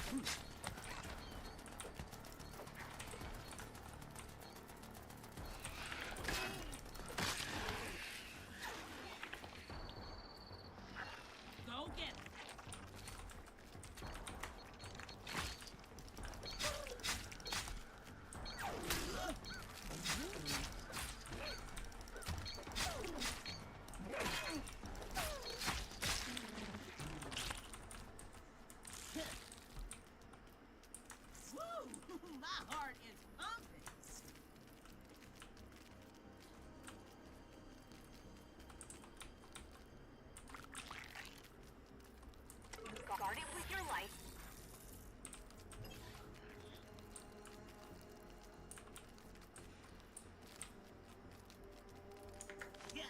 Go get it. Woo! My heart is pumping. Guard it with your life. Yeah.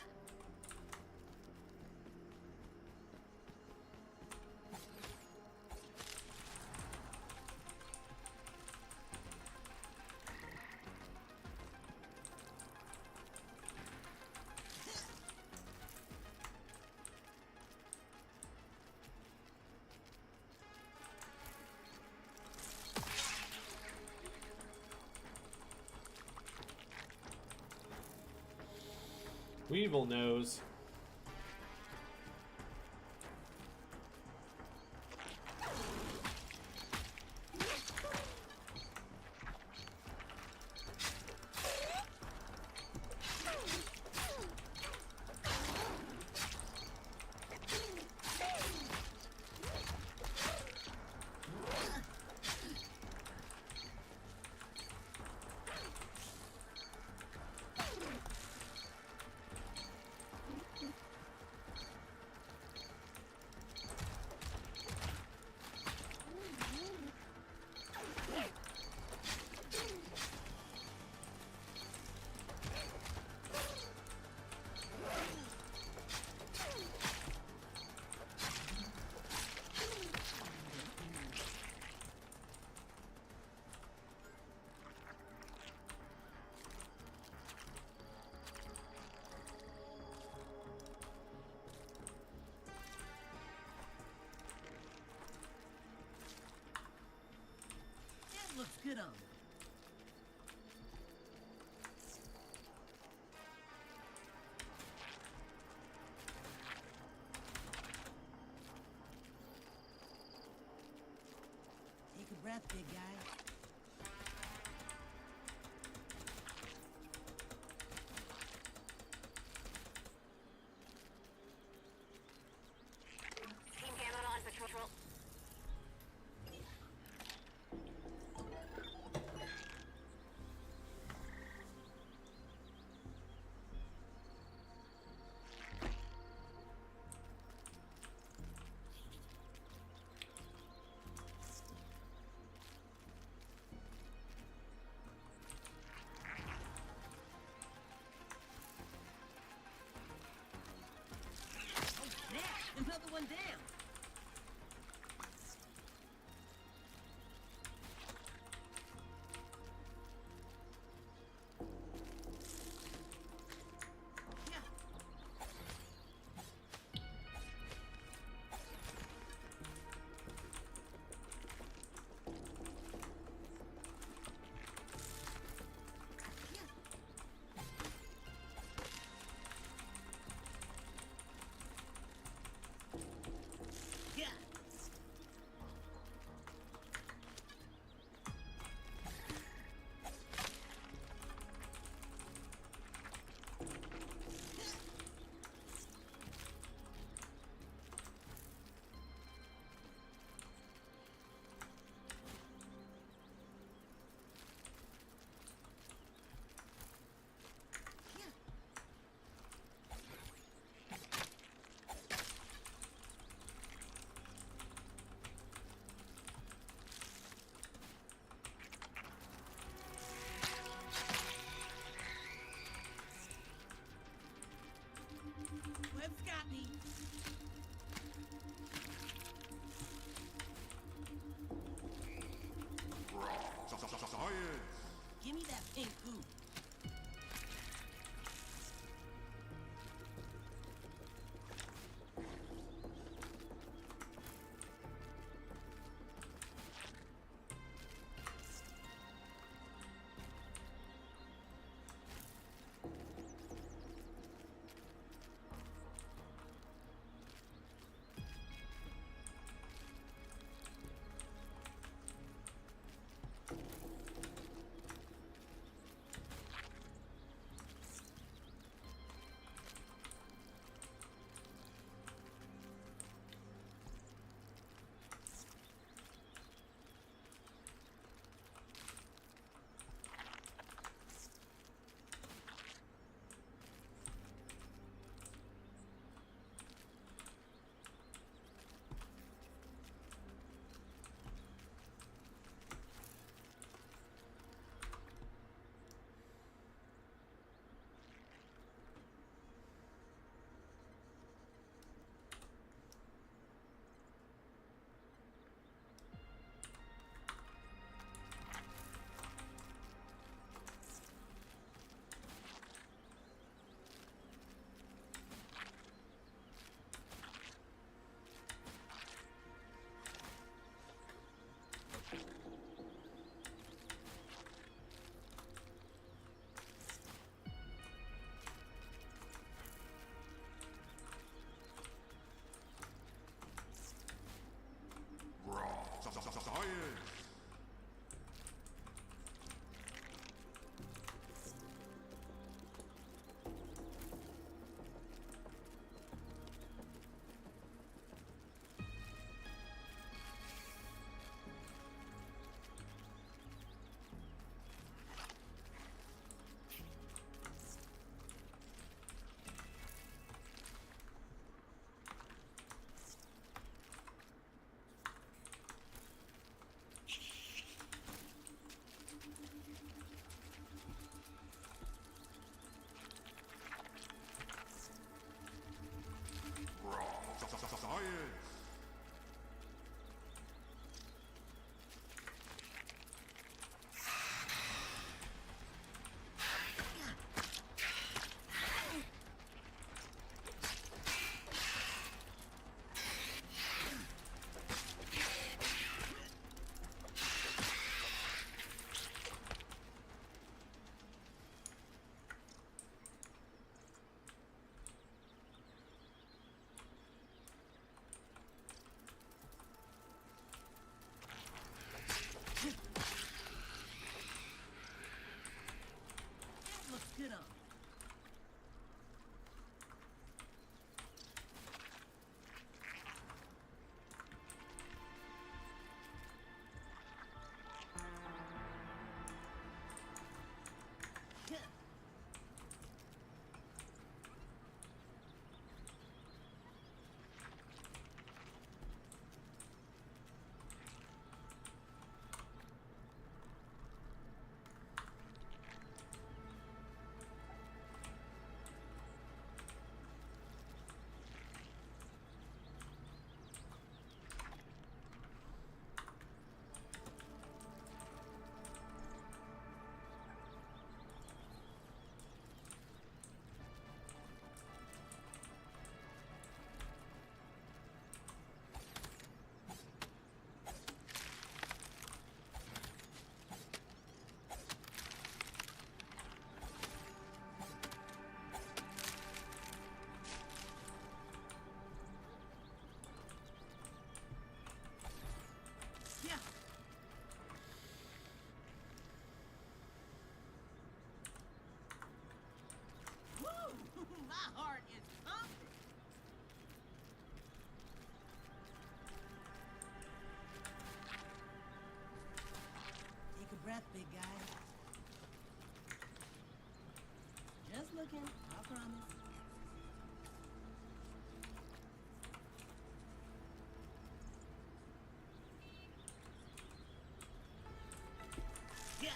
Weevil knows. That looks good on me. Take a breath, big guy. Team Gamma on patrol. breath, big guy. Just looking, I promise. Yeah.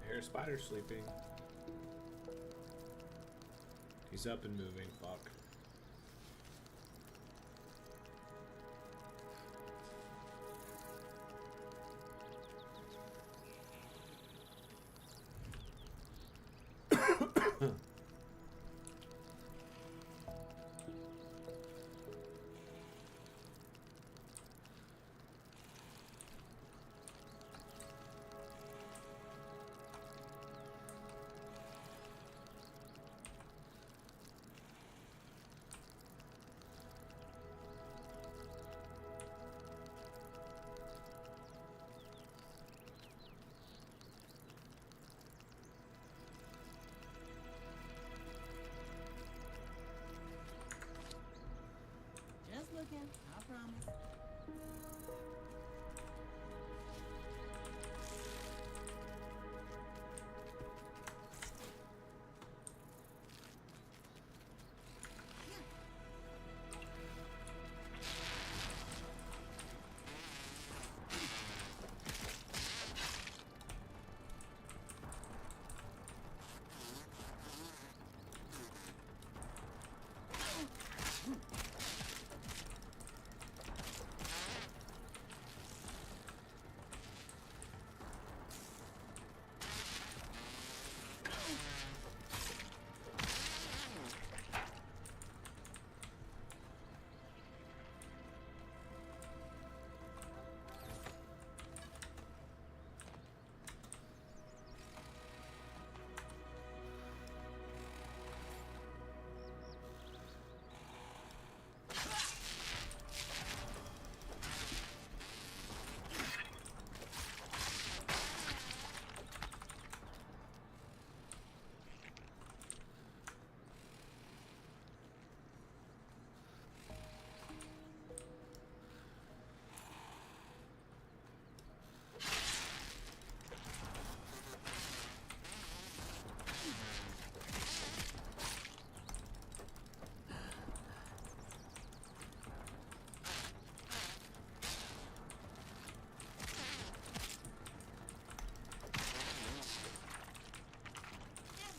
I hear a spider sleeping. He's up and moving. Fuck. Just looking, I promise.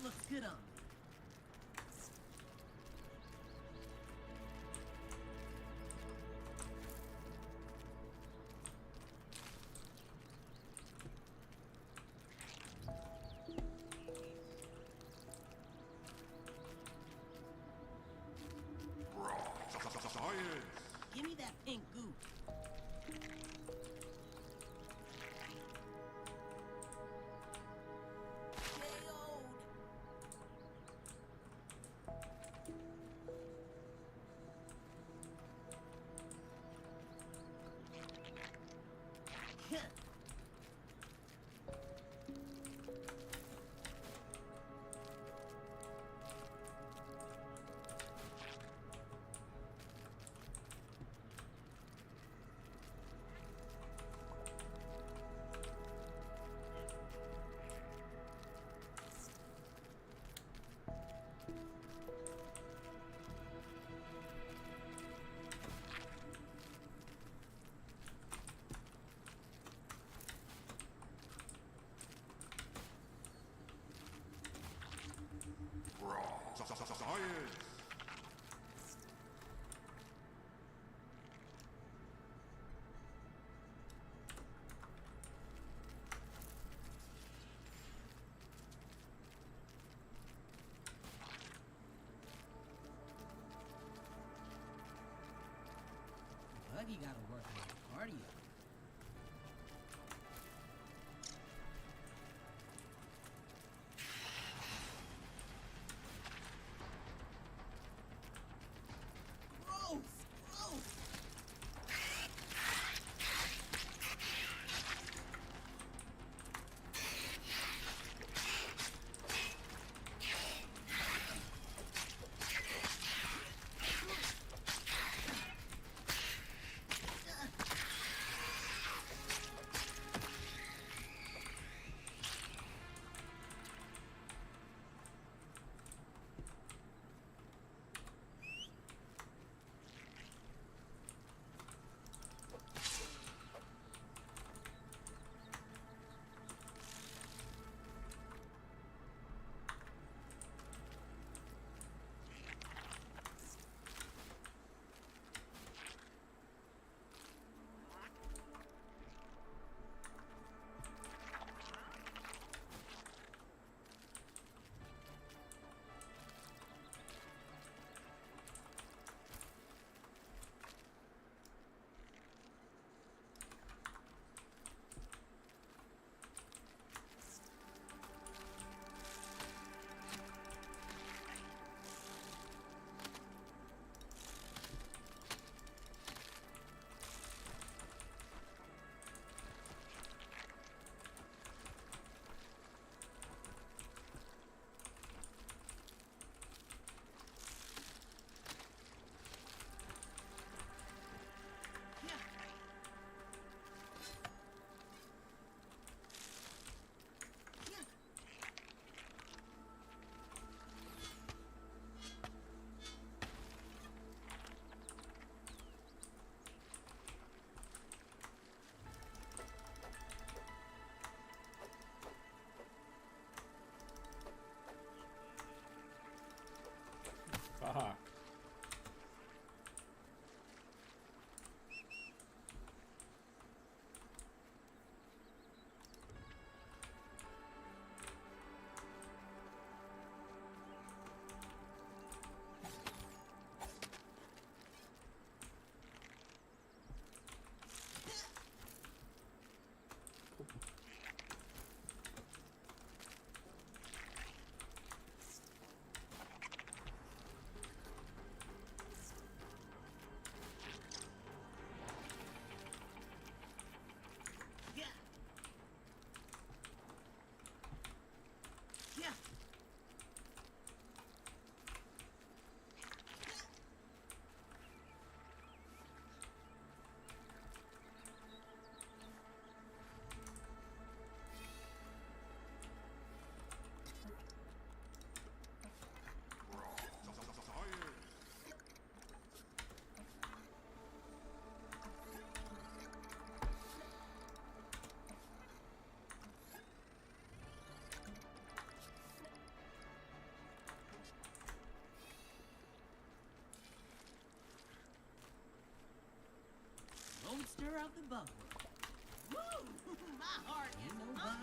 Looks good on me. Give me that pink goo. like you gotta work on your cardio. Gross! Gross! Fuck. Yeah. Yeah. Don't stir out the bug. Woo! My heart is no bug.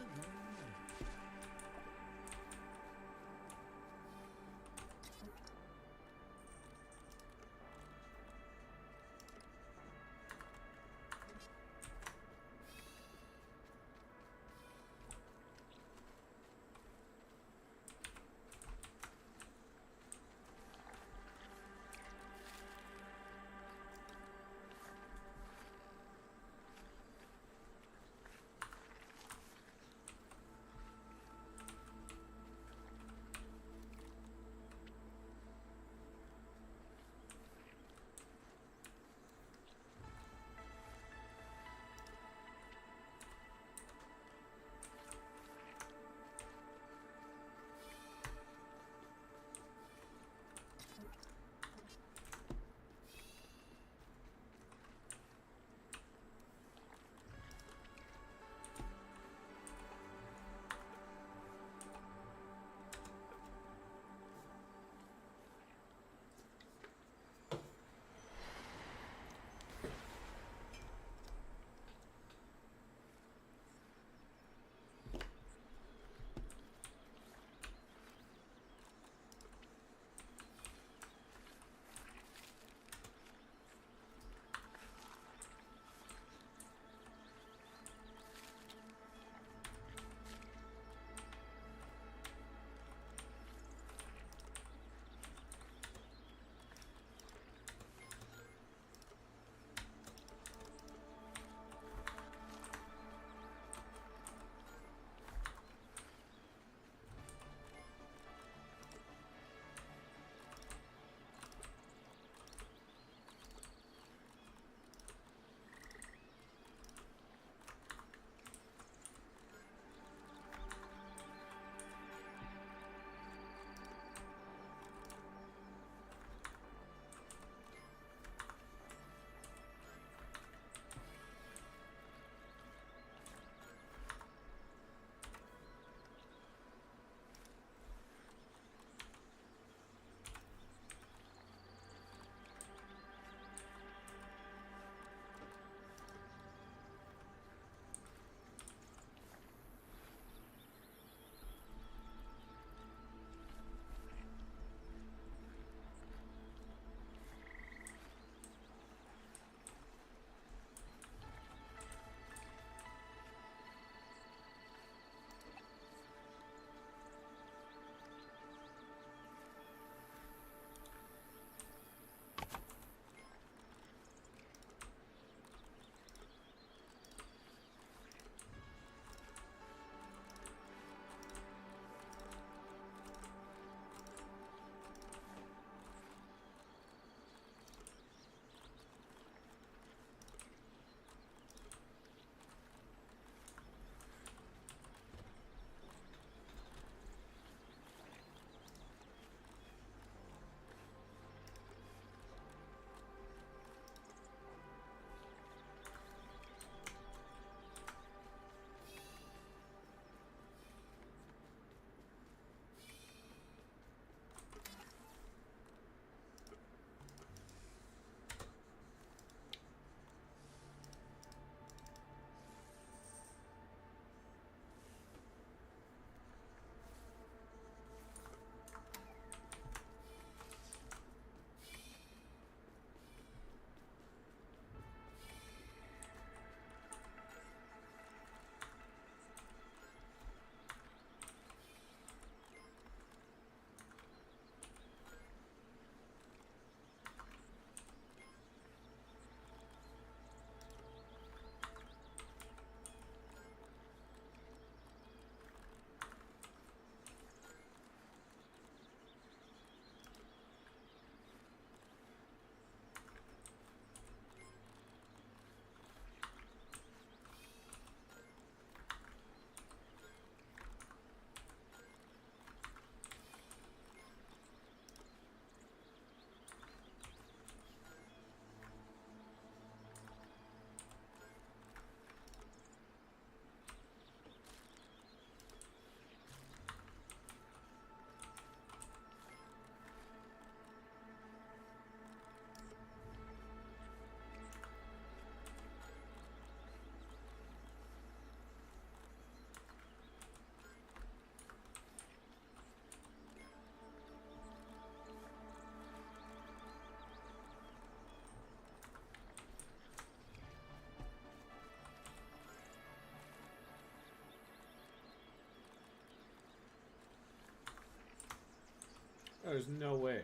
There's no way.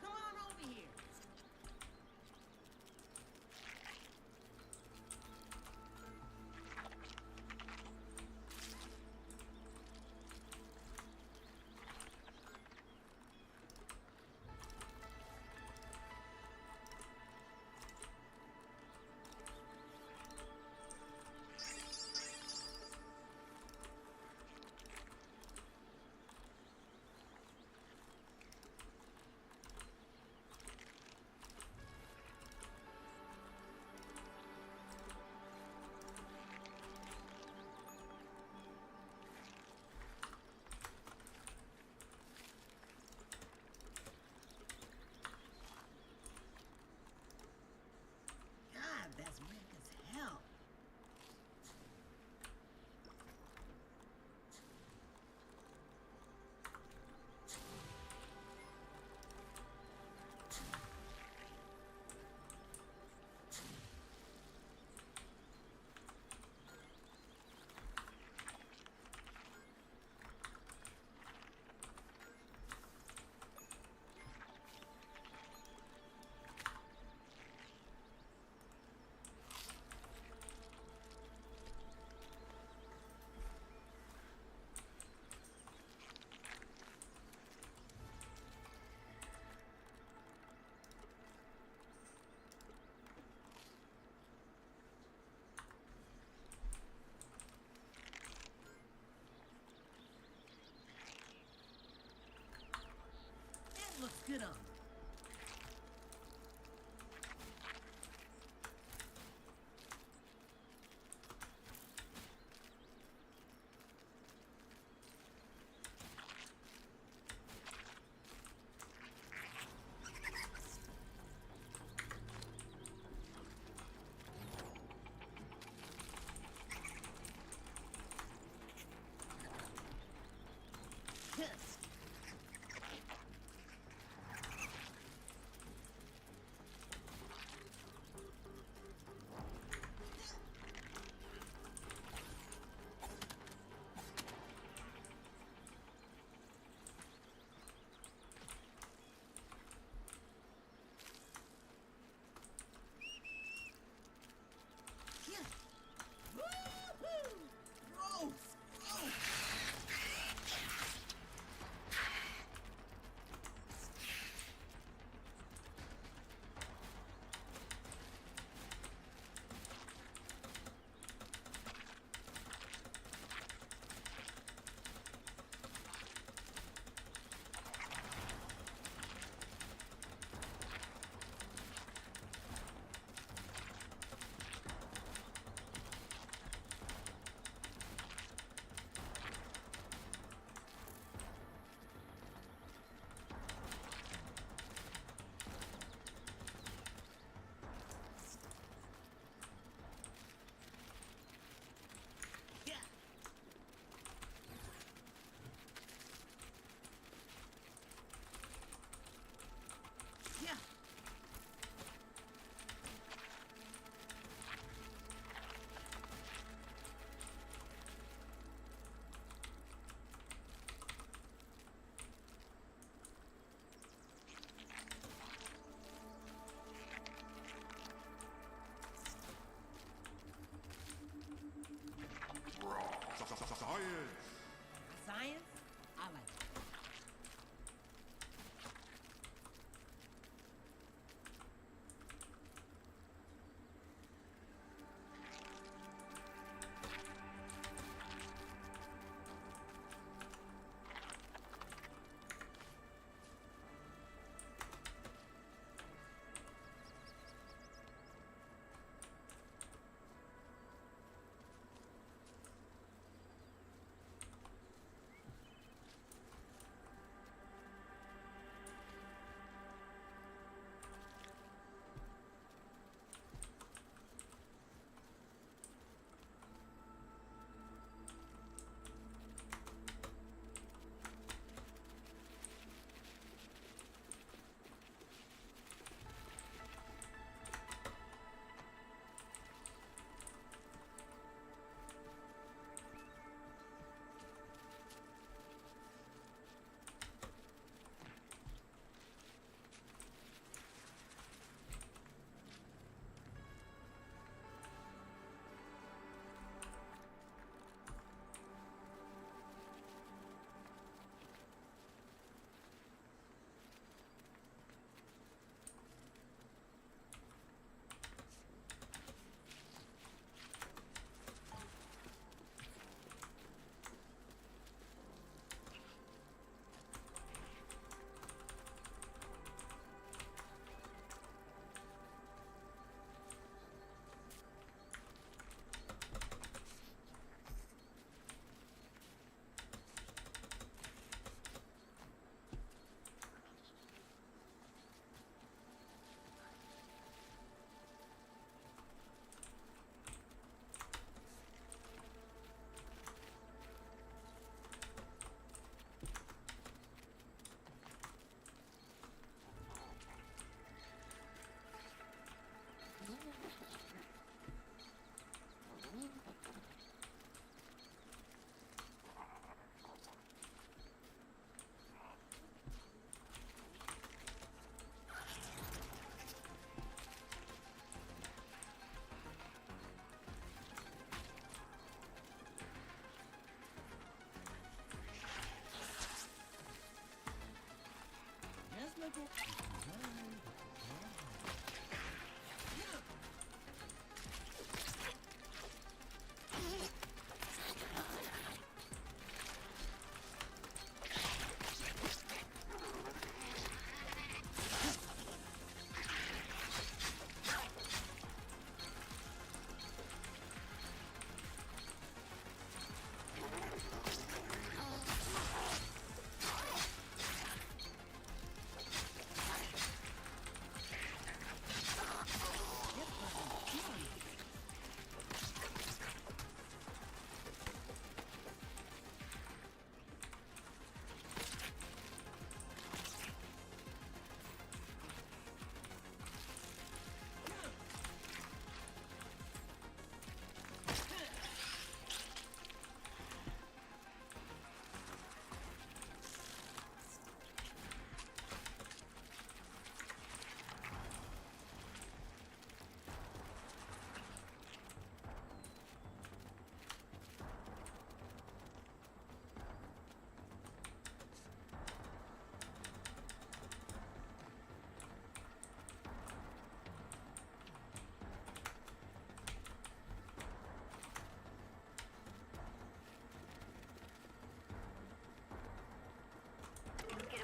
Come on,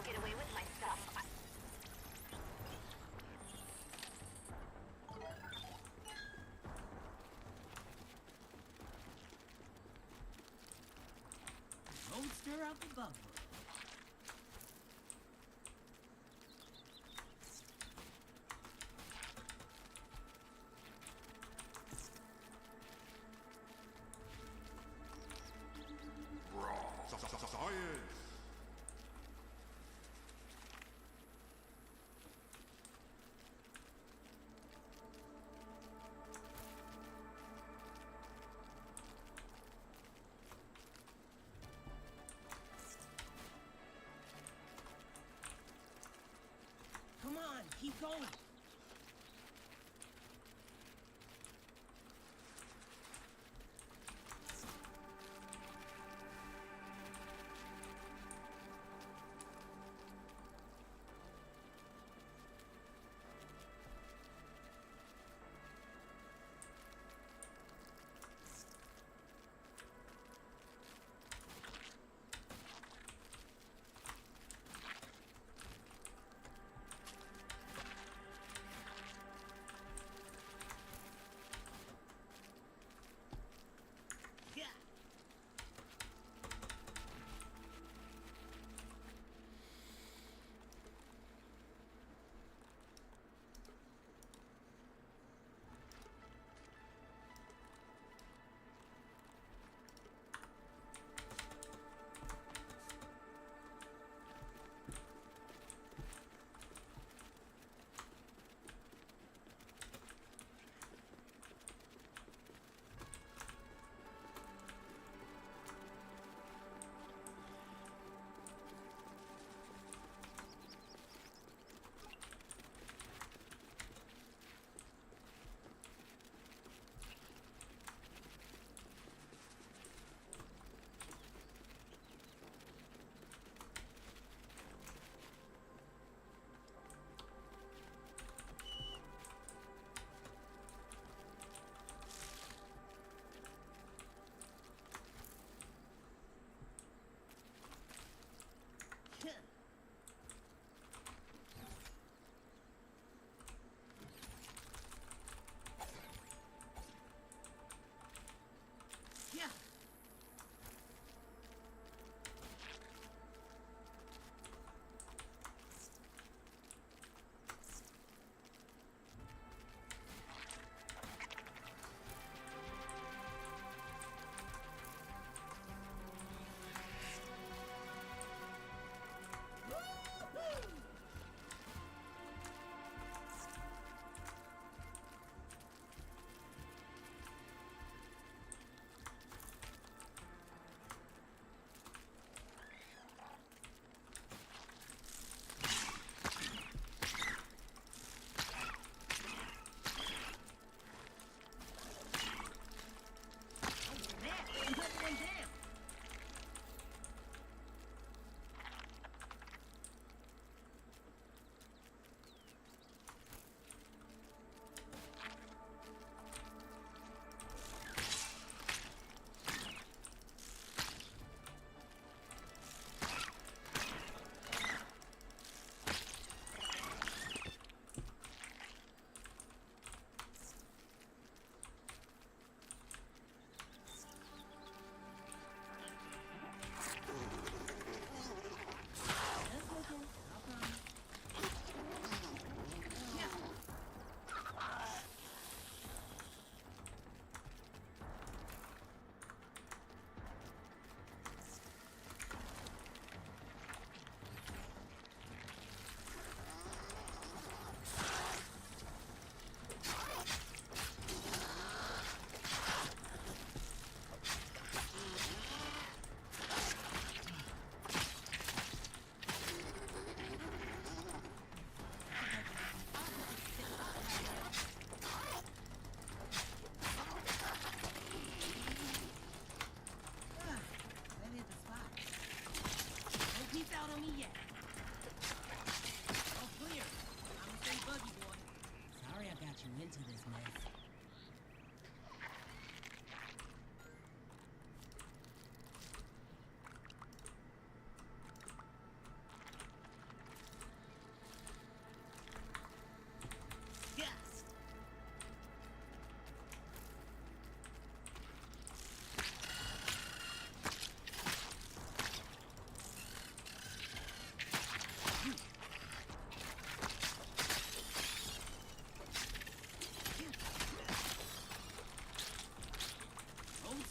Get away with my stuff. Don't stir out the bubble. Science! Come on, keep going.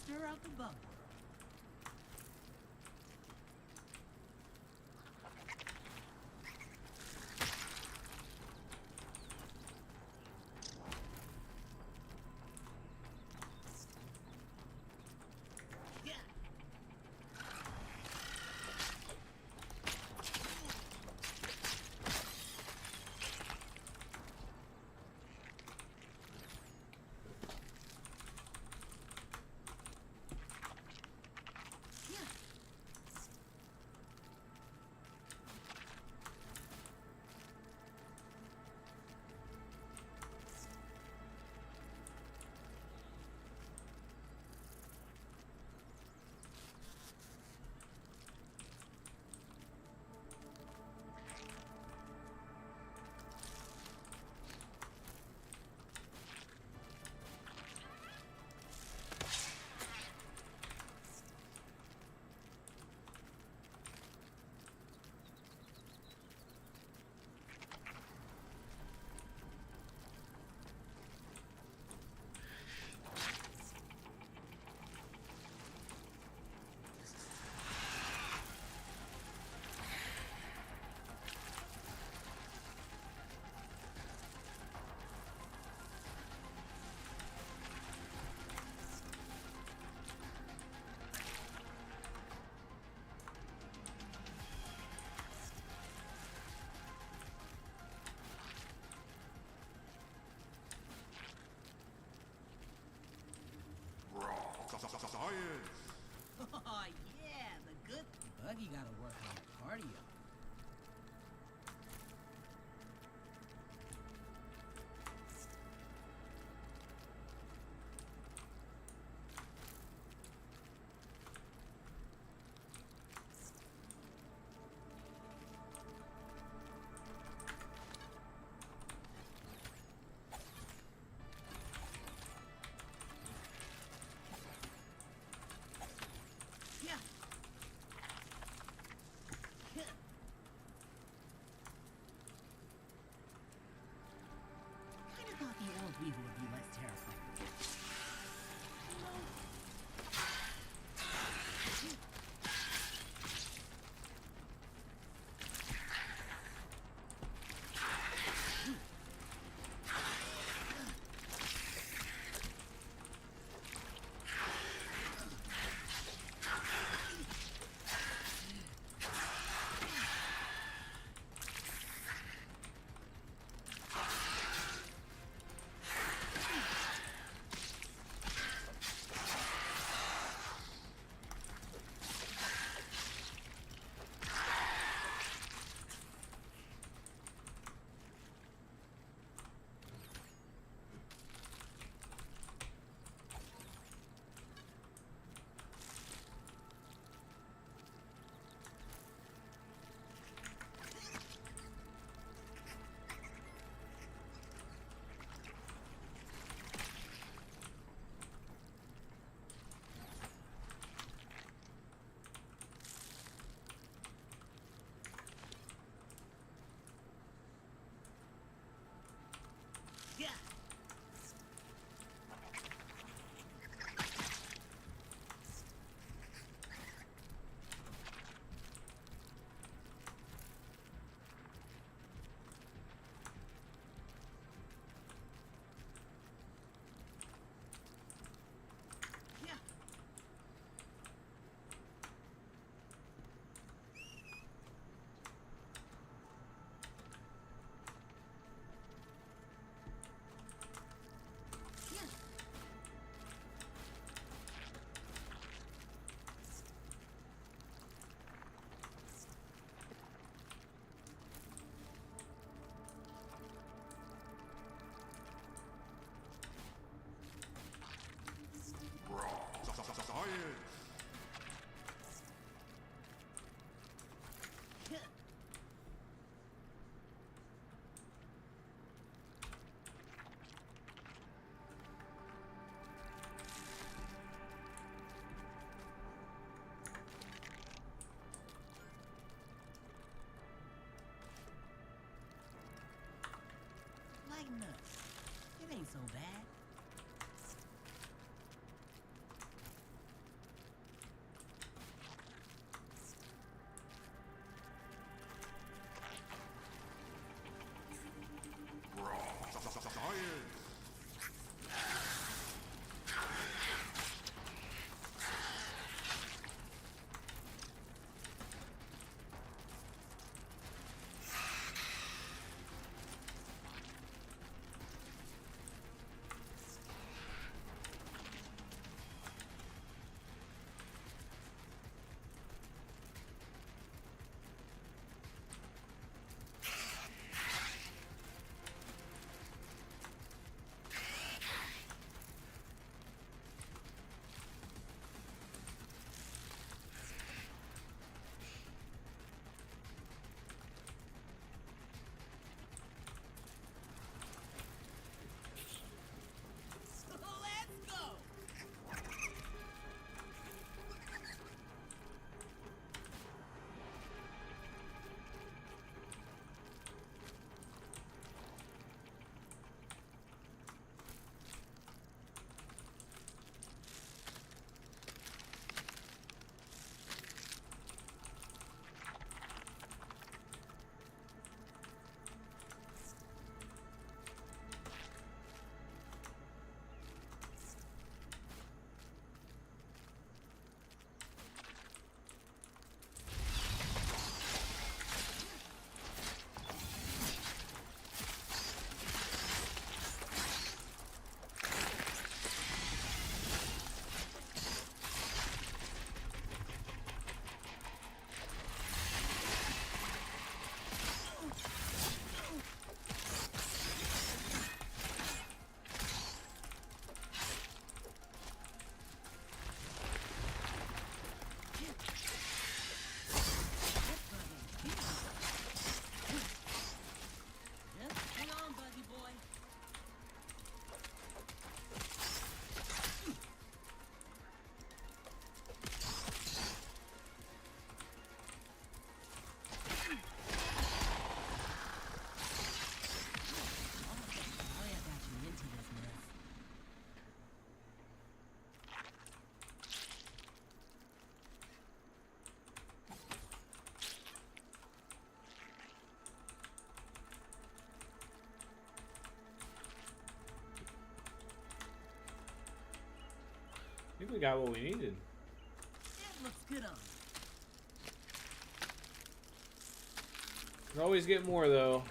master of the bug world. Oh, yeah, the good buggy gotta work on cardio. Yeah. I think we got what we needed. That looks good on me. Can always get more though.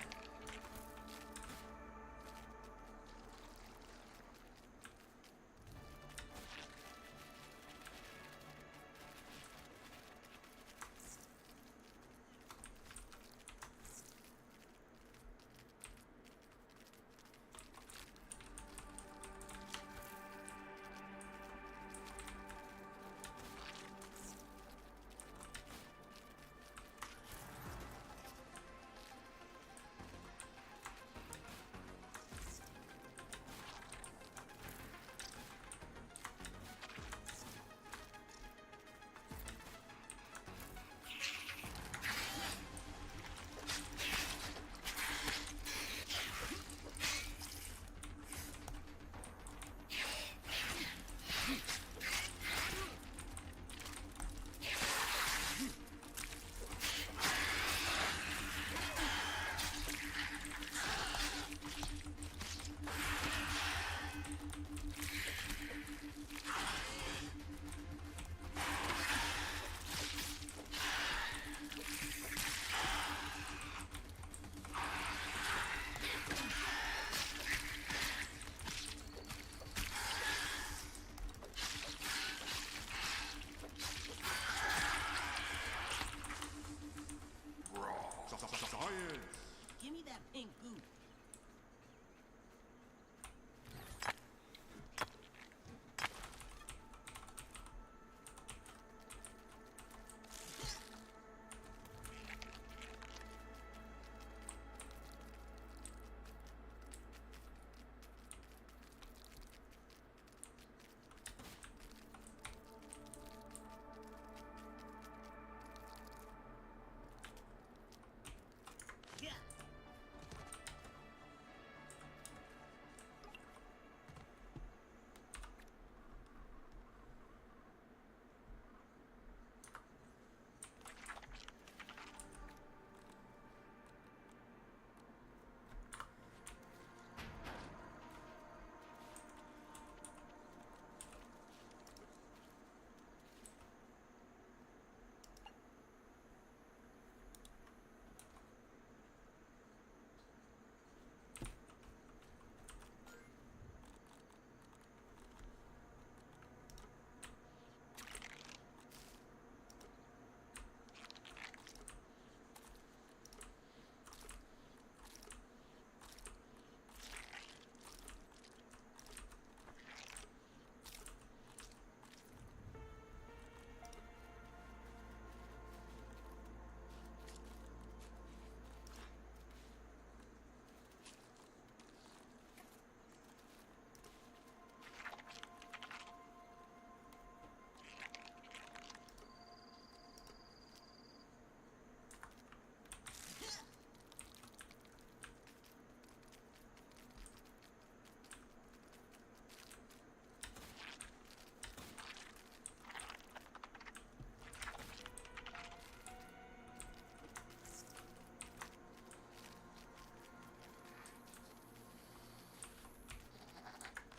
Give me that pink goo.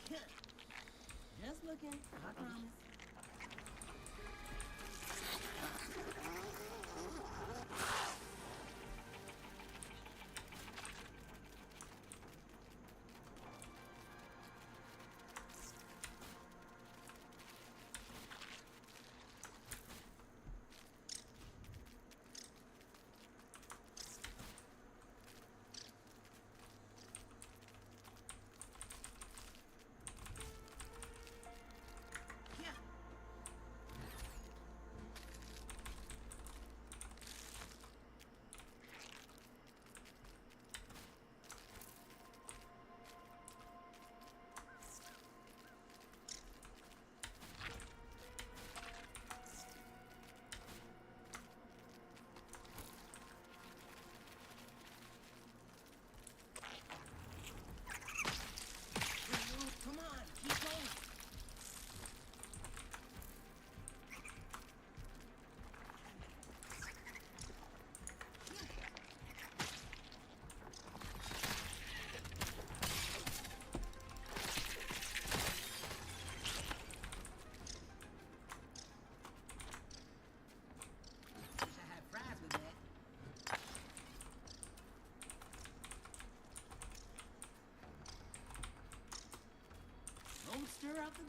Yeah. Just looking, I promise. Yeah.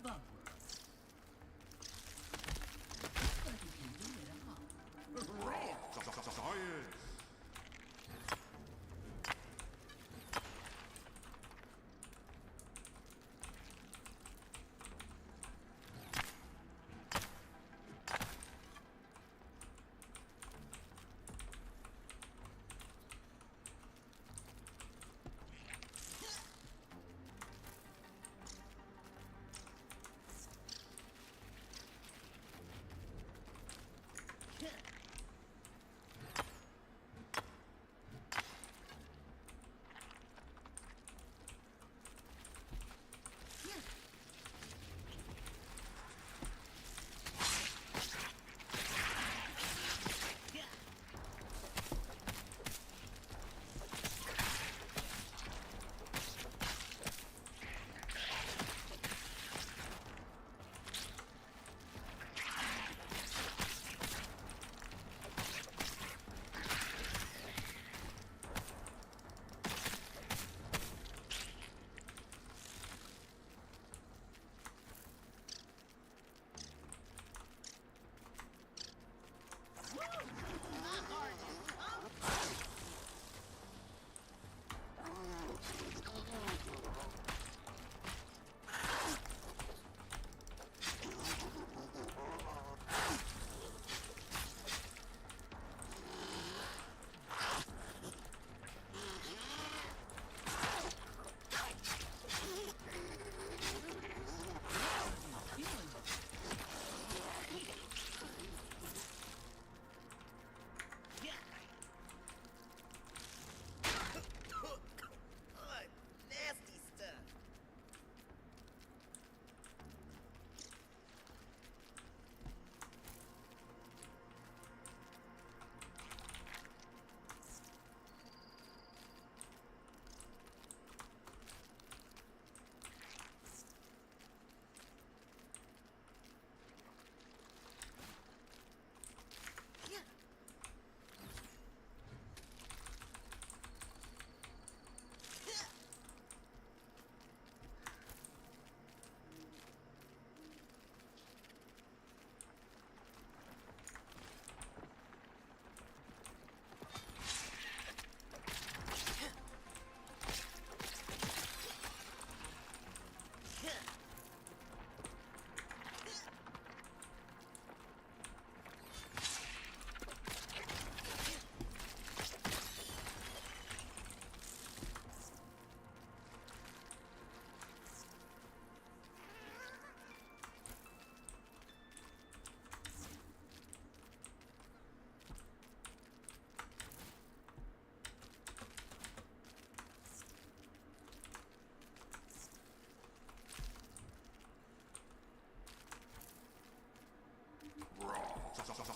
bug world. But you can do it at home. Rare. Science! Nasty stuff.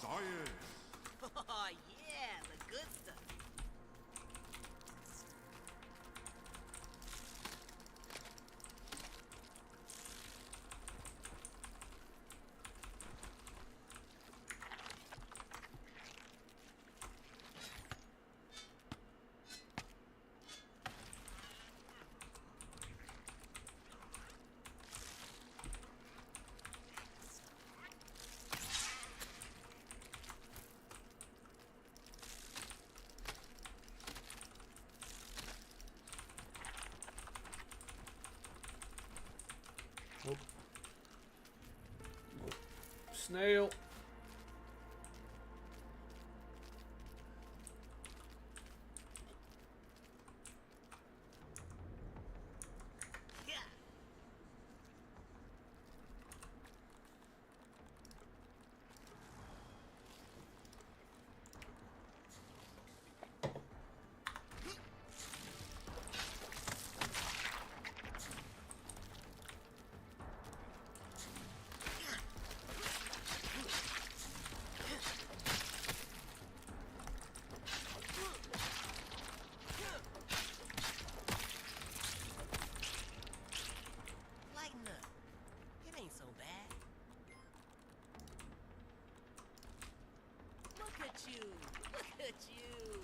Science! Oh, yeah, the good stuff. Nope. Nope. Snail. Lighten up. It ain't so bad. Look at you. Look at you.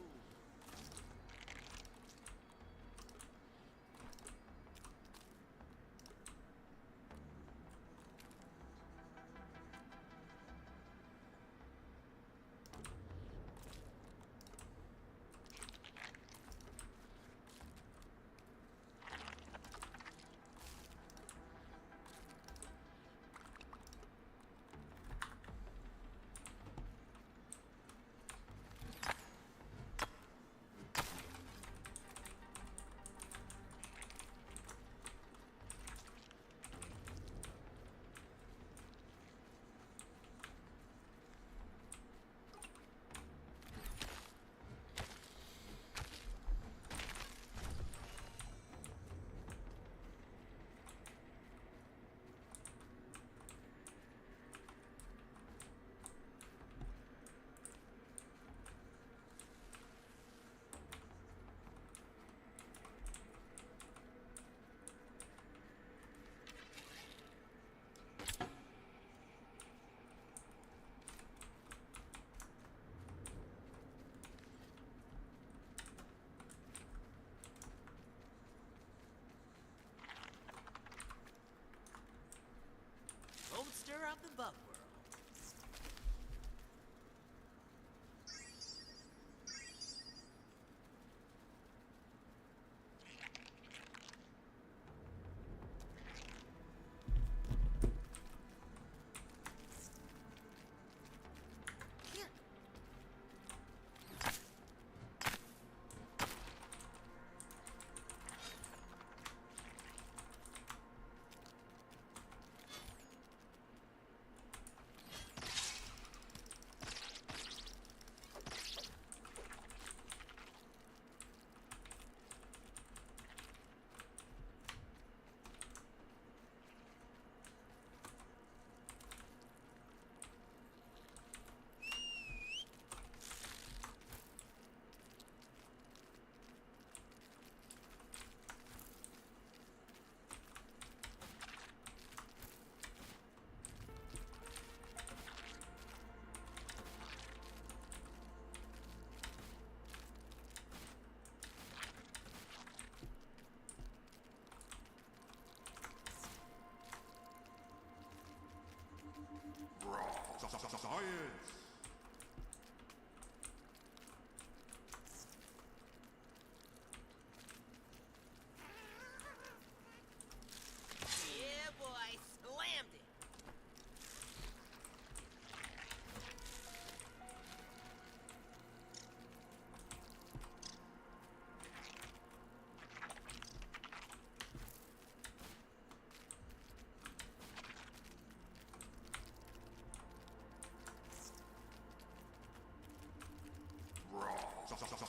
Butt World. Science! Yeah, boy, slammed it.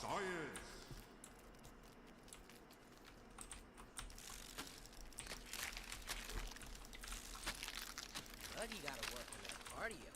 Science! Buggy gotta work on that cardio.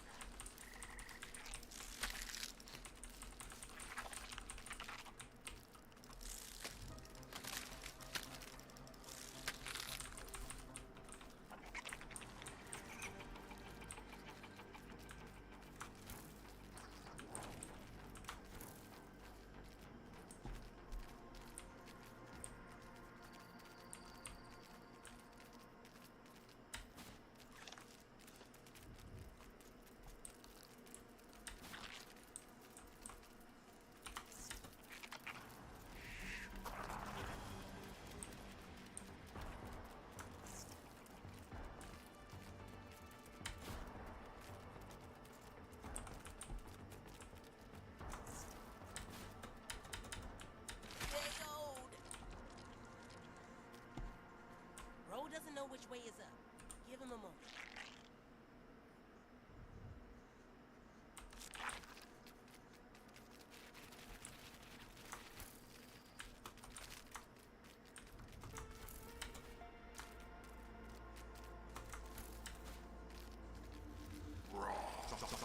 Bro doesn't know which way is up. Give him a moment.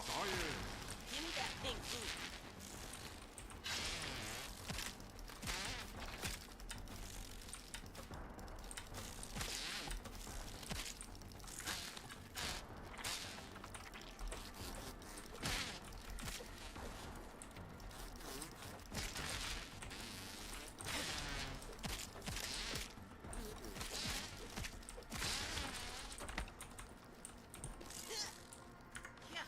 Science! Give me that pink food. Yeah.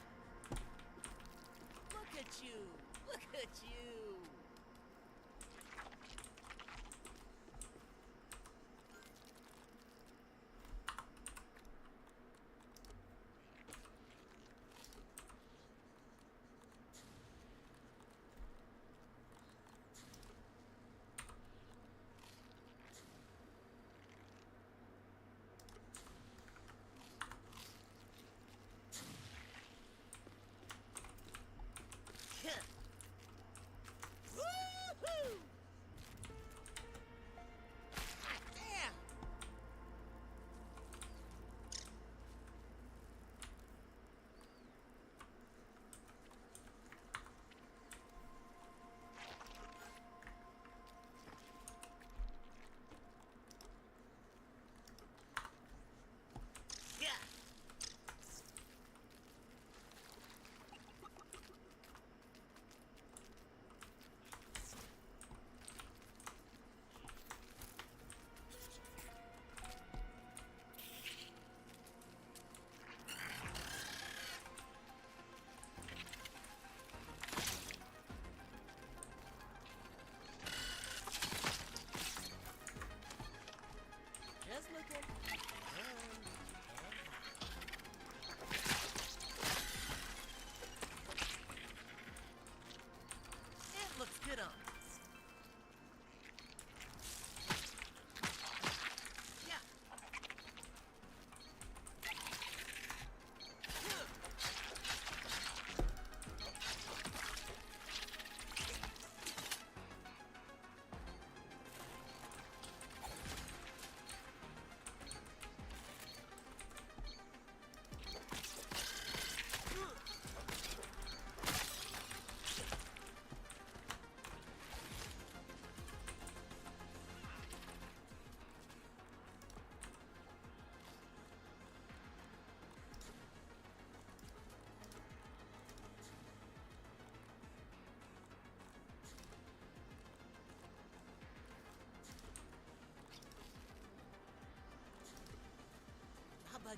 Look at you. Look at you. Yeah.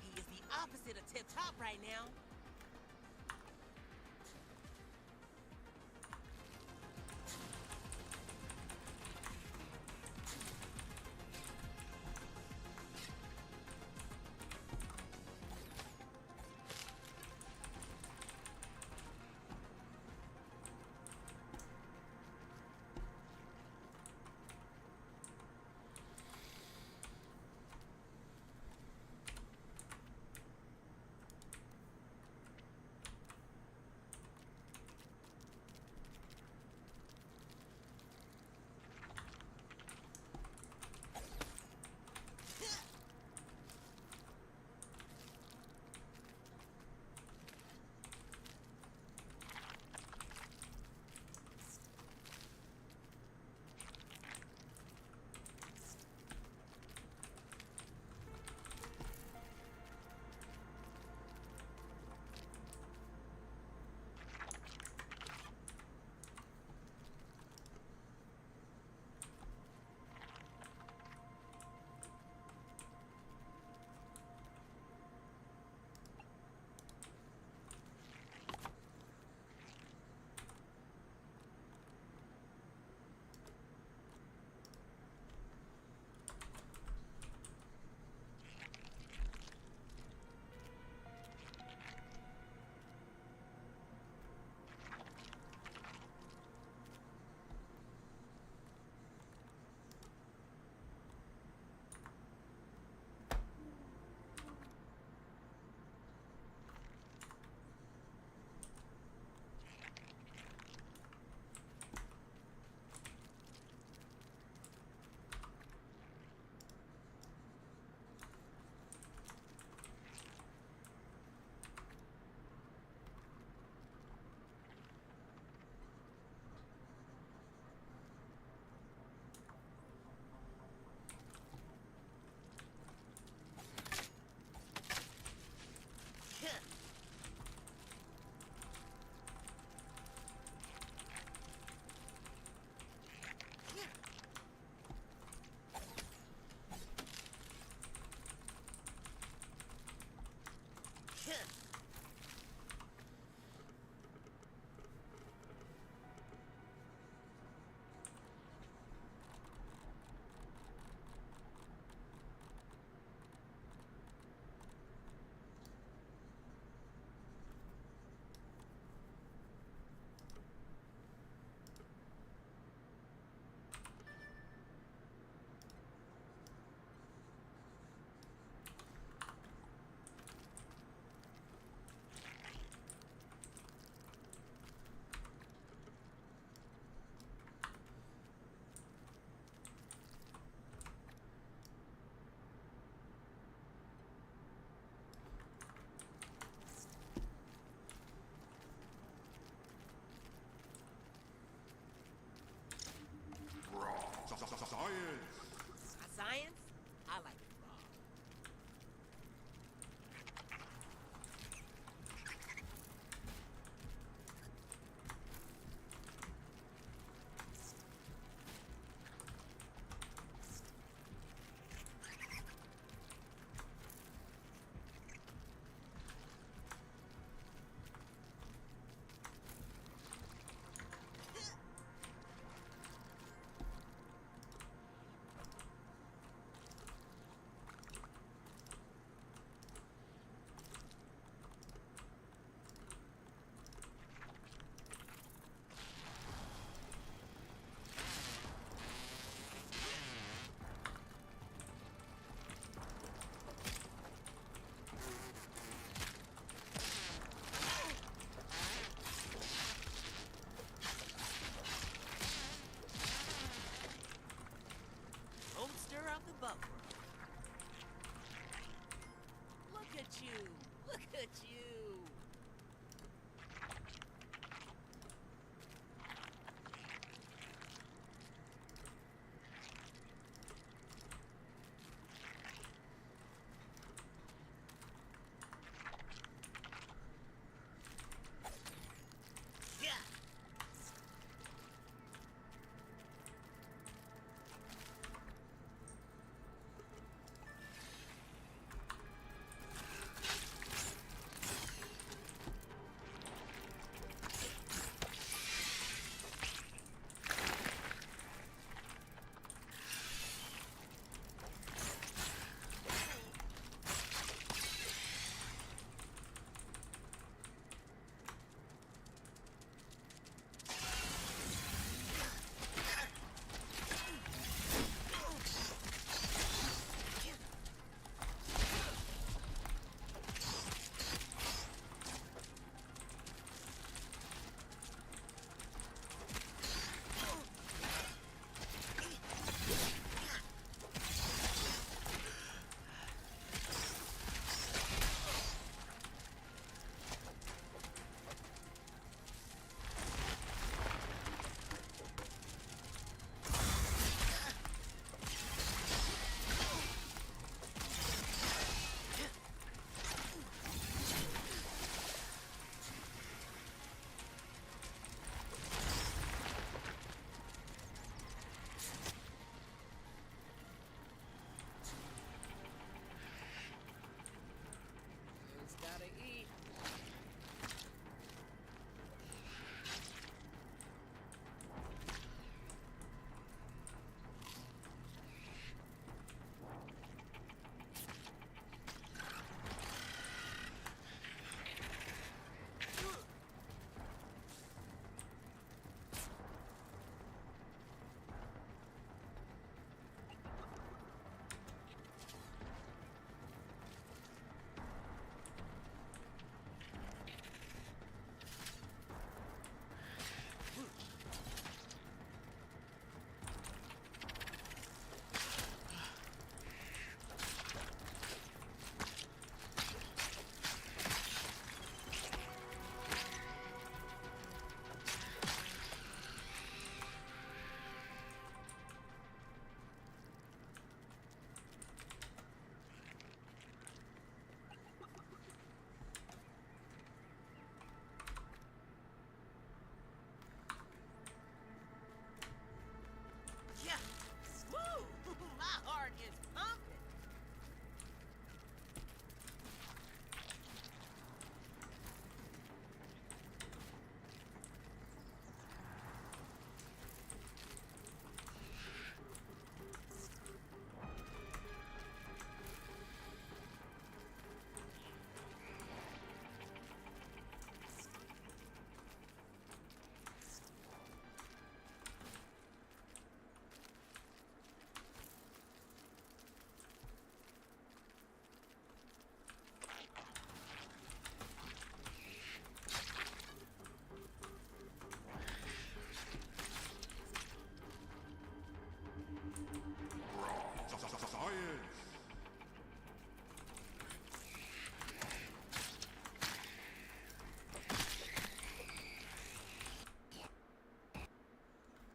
Boogie is the opposite of tip top right now.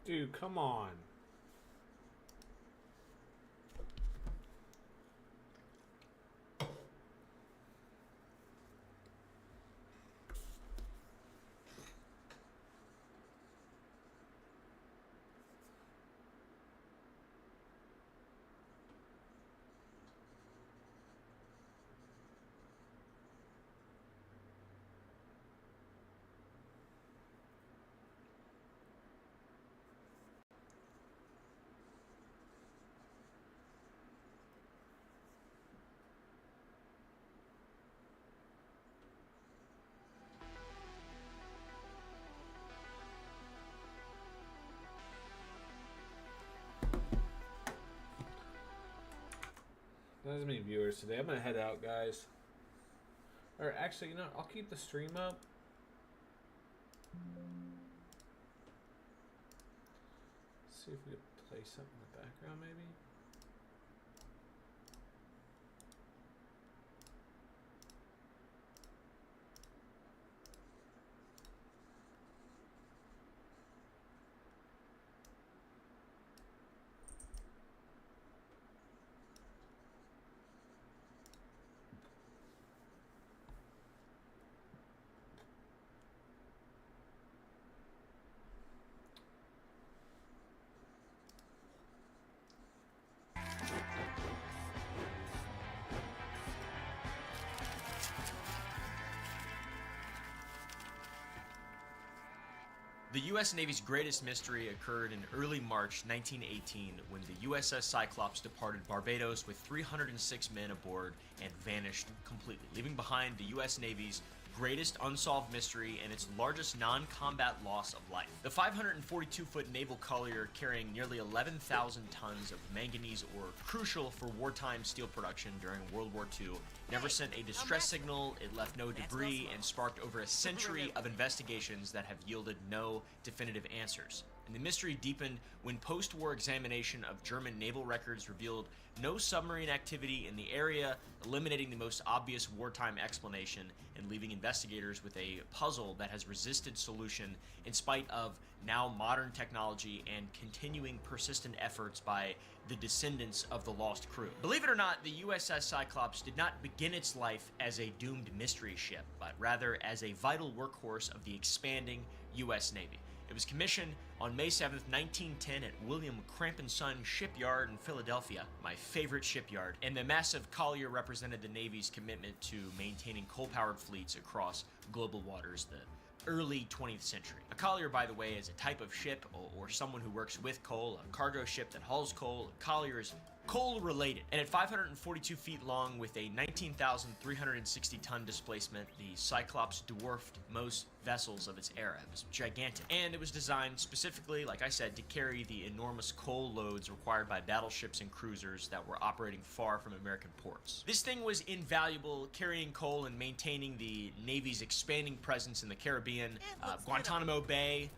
Dude, come on. Not as many viewers today. I'm gonna head out, guys. Or actually, you know, I'll keep the stream up. See if we can play something in the background, maybe. The U.S. Navy's greatest mystery occurred in early March 1918 when the USS Cyclops departed Barbados with 306 men aboard and vanished completely, leaving behind the U.S. Navy's greatest unsolved mystery and its largest non-combat loss of life. The 542-foot naval collier carrying nearly 11,000 tons of manganese ore, crucial for wartime steel production during World War II, never sent a distress signal, it left no debris, and sparked over a century of investigations that have yielded no definitive answers. And the mystery deepened when post-war examination of German naval records revealed no submarine activity in the area, eliminating the most obvious wartime explanation and leaving investigators with a puzzle that has resisted solution in spite of now modern technology and continuing persistent efforts by the descendants of the lost crew. Believe it or not, the USS Cyclops did not begin its life as a doomed mystery ship, but rather as a vital workhorse of the expanding US Navy. It was commissioned on May 7th, 1910 at William Cramp & Son Shipyard in Philadelphia, my favorite shipyard, and the massive collier represented the Navy's commitment to maintaining coal-powered fleets across global waters, the early 20th century. A collier, by the way, is a type of ship or someone who works with coal, a cargo ship that hauls coal. A collier is coal-related, and at 542 feet long with a 19,360-ton displacement, the Cyclops dwarfed most vessels of its era. It was gigantic, and it was designed specifically, like I said, to carry the enormous coal loads required by battleships and cruisers that were operating far from American ports. This thing was invaluable, carrying coal and maintaining the Navy's expanding presence in the Caribbean, Guantanamo Bay,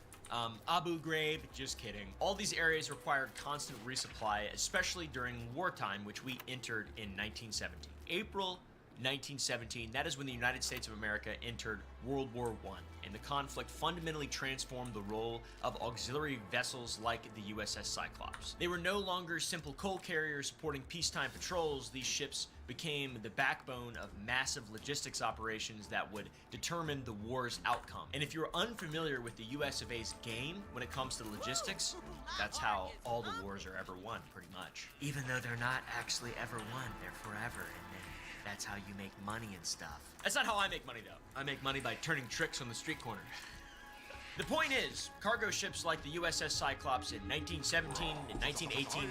Abu Ghraib, just kidding. All these areas required constant resupply, especially during wartime, which we entered in 1917. April 1917, that is when the United States of America entered World War I, and the conflict fundamentally transformed the role of auxiliary vessels like the USS Cyclops. They were no longer simple coal carriers supporting peacetime patrols. These ships became the backbone of massive logistics operations that would determine the war's outcome. And if you're unfamiliar with the US of A's game when it comes to logistics, that's how all the wars are ever won, pretty much. Even though they're not actually ever won, they're forever, and then that's how you make money and stuff. That's not how I make money, though. I make money by turning tricks on the street corner. The point is, cargo ships like the USS Cyclops in 1917 and 1918,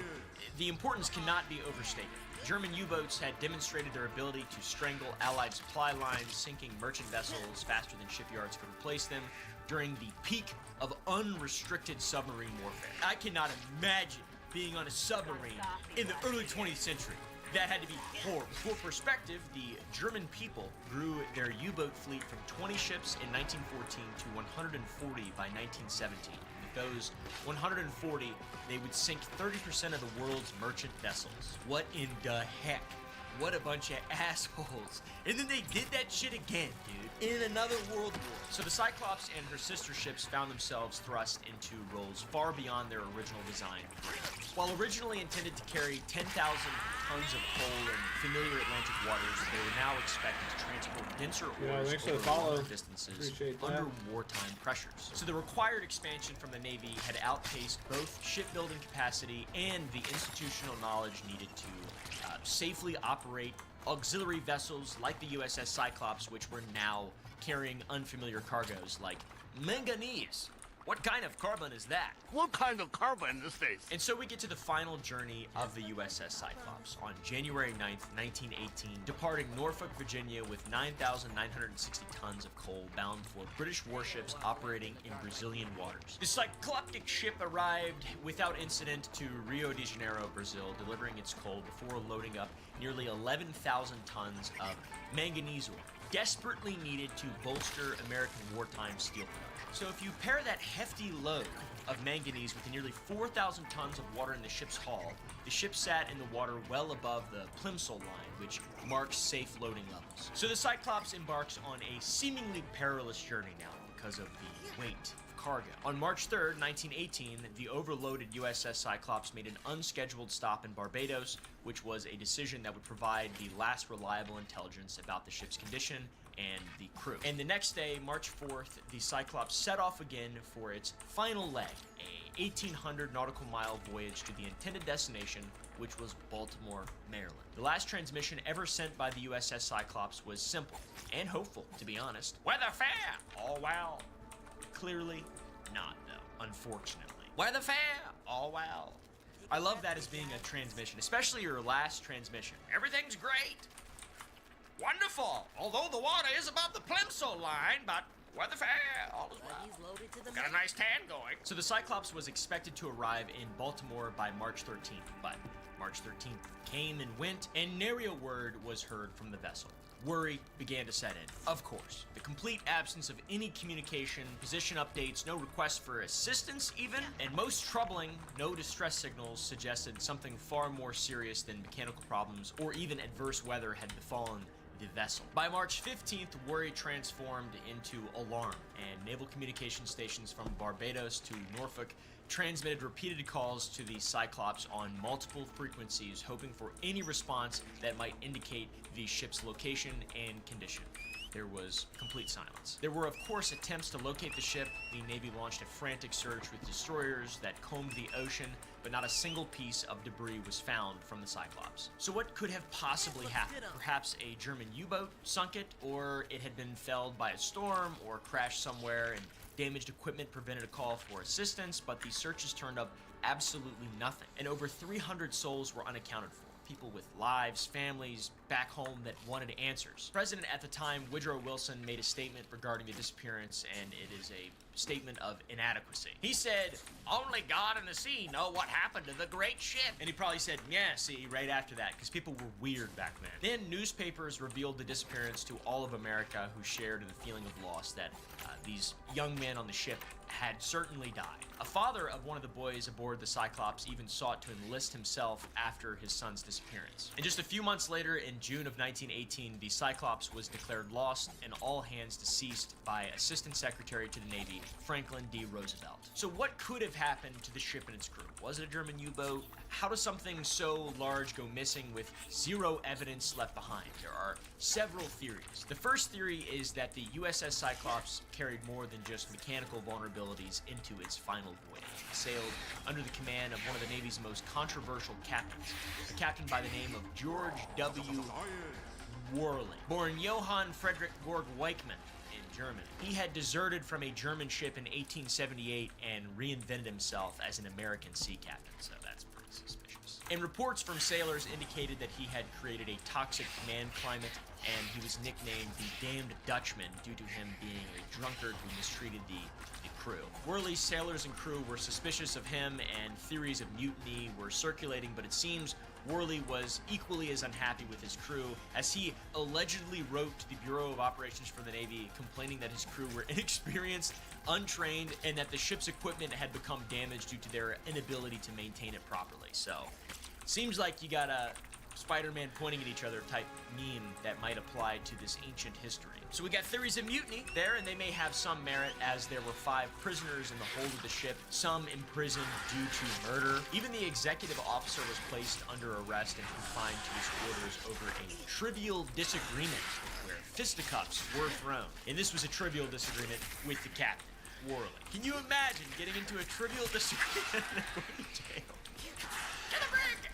the importance cannot be overstated. German U-boats had demonstrated their ability to strangle Allied supply lines, sinking merchant vessels faster than shipyards could replace them during the peak of unrestricted submarine warfare. I cannot imagine being on a submarine in the early 20th century. That had to be horrible. For perspective, the German people grew their U-boat fleet from 20 ships in 1914 to 140 by 1917. With those 140, they would sink 30% of the world's merchant vessels. What in the heck what a bunch of assholes. And then they did that shit again, dude, in another world war. So the Cyclops and her sister ships found themselves thrust into roles far beyond their original design. While originally intended to carry 10,000 tons of coal in familiar Atlantic waters, they were now expected to transport denser ores thanks for the over follow. longer distances Appreciate that. under wartime pressures. So the required expansion from the Navy had outpaced both shipbuilding capacity and the institutional knowledge needed to safely operate auxiliary vessels like the USS Cyclops, which were now carrying unfamiliar cargoes like manganese. What kind of carbon is that? What kind of carbon is this? And so we get to the final journey of the USS Cyclops on January 9th, 1918, departing Norfolk, Virginia with 9,960 tons of coal bound for British warships operating in Brazilian waters. The cycloptic ship arrived without incident to Rio de Janeiro, Brazil, delivering its coal before loading up nearly 11,000 tons of manganese ore, desperately needed to bolster American wartime steel production. So if you pair that hefty load of manganese with the nearly 4,000 tons of water in the ship's hull, the ship sat in the water well above the Plimsoll line, which marks safe loading levels. So the Cyclops embarks on a seemingly perilous journey now because of the weight of cargo. On March 3rd, 1918, the overloaded USS Cyclops made an unscheduled stop in Barbados, which was a decision that would provide the last reliable intelligence about the ship's condition and the crew. And the next day, March 4th, the Cyclops set off again for its final leg, a 1,800 nautical mile voyage to the intended destination, which was Baltimore, Maryland. The last transmission ever sent by the USS Cyclops was simple and hopeful, to be honest. Weather fair! All well. Clearly not, though, unfortunately. Weather fair! All well. I love that as being a transmission, especially your last transmission. Everything's great. Wonderful! Although the water is above the Plimsoll line, but weather fair, all is well. He's loaded to the Got a nice tan going. So the Cyclops was expected to arrive in Baltimore by March 13th, but March 13th came and went, and nary a word was heard from the vessel. Worry began to set in. Of course, the complete absence of any communication, position updates, no requests for assistance even, and most troubling, no distress signals suggested something far more serious than mechanical problems or even adverse weather had befallen the vessel. By March 15th, worry transformed into alarm, and naval communication stations from Barbados to Norfolk transmitted repeated calls to the Cyclops on multiple frequencies, hoping for any response that might indicate the ship's location and condition. There was complete silence. There were, of course, attempts to locate the ship. The Navy launched a frantic search with destroyers that combed the ocean, but not a single piece of debris was found from the Cyclops. So what could have possibly happened? Perhaps a German U-boat sunk it, or it had been felled by a storm, or crashed somewhere and damaged equipment prevented a call for assistance, but the searches turned up absolutely nothing, and over 300 souls were unaccounted for. People with lives, families back home that wanted answers. President at the time, Woodrow Wilson, made a statement regarding the disappearance, and it is a statement of inadequacy. He said, "Only God and the sea know what happened to the great ship." And he probably said, "Yeah, see," right after that, because people were weird back then. Then newspapers revealed the disappearance to all of America, who shared in the feeling of loss that these young men on the ship had certainly died. A father of one of the boys aboard the Cyclops even sought to enlist himself after his son's disappearance. And just a few months later, in June of 1918, the Cyclops was declared lost and all hands deceased by Assistant Secretary to the Navy, Franklin D. Roosevelt. So what could have happened to the ship and its crew? Was it a German U-boat? How does something so large go missing with zero evidence left behind? There are several theories. The first theory is that the USS Cyclops carried more than just mechanical vulnerabilities into its final voyage. It sailed under the command of one of the Navy's most controversial captains, a captain by the name of George W. Worley, born Johann Friedrich Georg Weichmann in Germany. He had deserted from a German ship in 1878 and reinvented himself as an American sea captain, so that's pretty suspicious. And reports from sailors indicated that he had created a toxic command climate, and he was nicknamed the Damned Dutchman due to him being a drunkard who mistreated the crew. Worley's sailors and crew were suspicious of him, and theories of mutiny were circulating, but it seems Worley was equally as unhappy with his crew, as he allegedly wrote to the Bureau of Operations for the Navy complaining that his crew were inexperienced, untrained, and that the ship's equipment had become damaged due to their inability to maintain it properly. So, seems like you gotta Spider-Man pointing at each other type meme that might apply to this ancient history. So we got theories of mutiny there, and they may have some merit, as there were 5 prisoners in the hold of the ship, some imprisoned due to murder. Even the executive officer was placed under arrest and confined to his quarters over a trivial disagreement where fisticuffs were thrown. And this was a trivial disagreement with the captain, Worley. Can you imagine getting into a trivial disagreement and going to jail?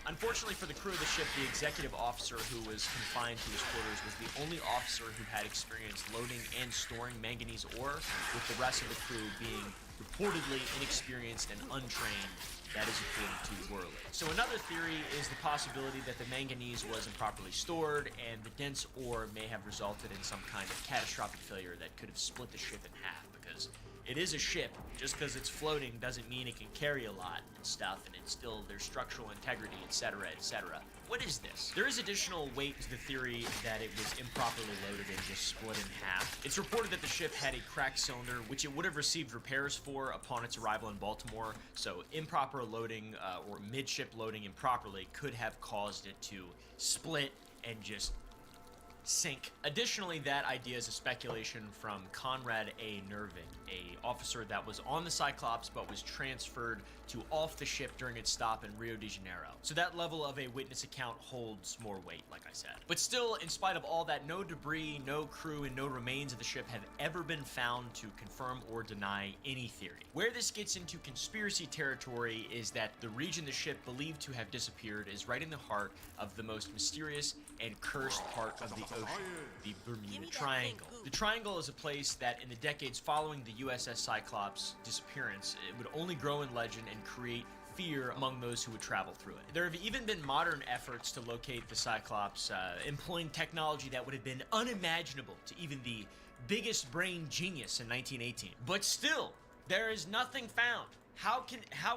Unfortunately for the crew of the ship, the executive officer who was confined to his quarters was the only officer who had experience loading and storing manganese ore, with the rest of the crew being reportedly inexperienced and untrained. That is according to Worley. So another theory is the possibility that the manganese was improperly stored, and the dense ore may have resulted in some kind of catastrophic failure that could have split the ship in half, because it is a ship. Just because it's floating doesn't mean it can carry a lot and stuff, and it's still, there's structural integrity, etc., etc. What is this? There is additional weight to the theory that it was improperly loaded and just split in half. It's reported that the ship had a cracked cylinder, which it would have received repairs for upon its arrival in Baltimore, so improper loading or midship loading improperly could have caused it to split and just sink. Additionally, that idea is a speculation from Conrad A. Nervin, a officer that was on the Cyclops but was transferred to off the ship during its stop in Rio de Janeiro. So that level of a witness account holds more weight, like I said. But still, in spite of all that, no debris, no crew, and no remains of the ship have ever been found to confirm or deny any theory. Where this gets into conspiracy territory is that the region the ship believed to have disappeared is right in the heart of the most mysterious and cursed part of the ocean, the Bermuda Triangle. The Triangle is a place that in the decades following the USS Cyclops' disappearance, it would only grow in legend and create fear among those who would travel through it. There have even been modern efforts to locate the Cyclops, employing technology that would have been unimaginable to even the biggest brain genius in 1918. But still, there is nothing found. How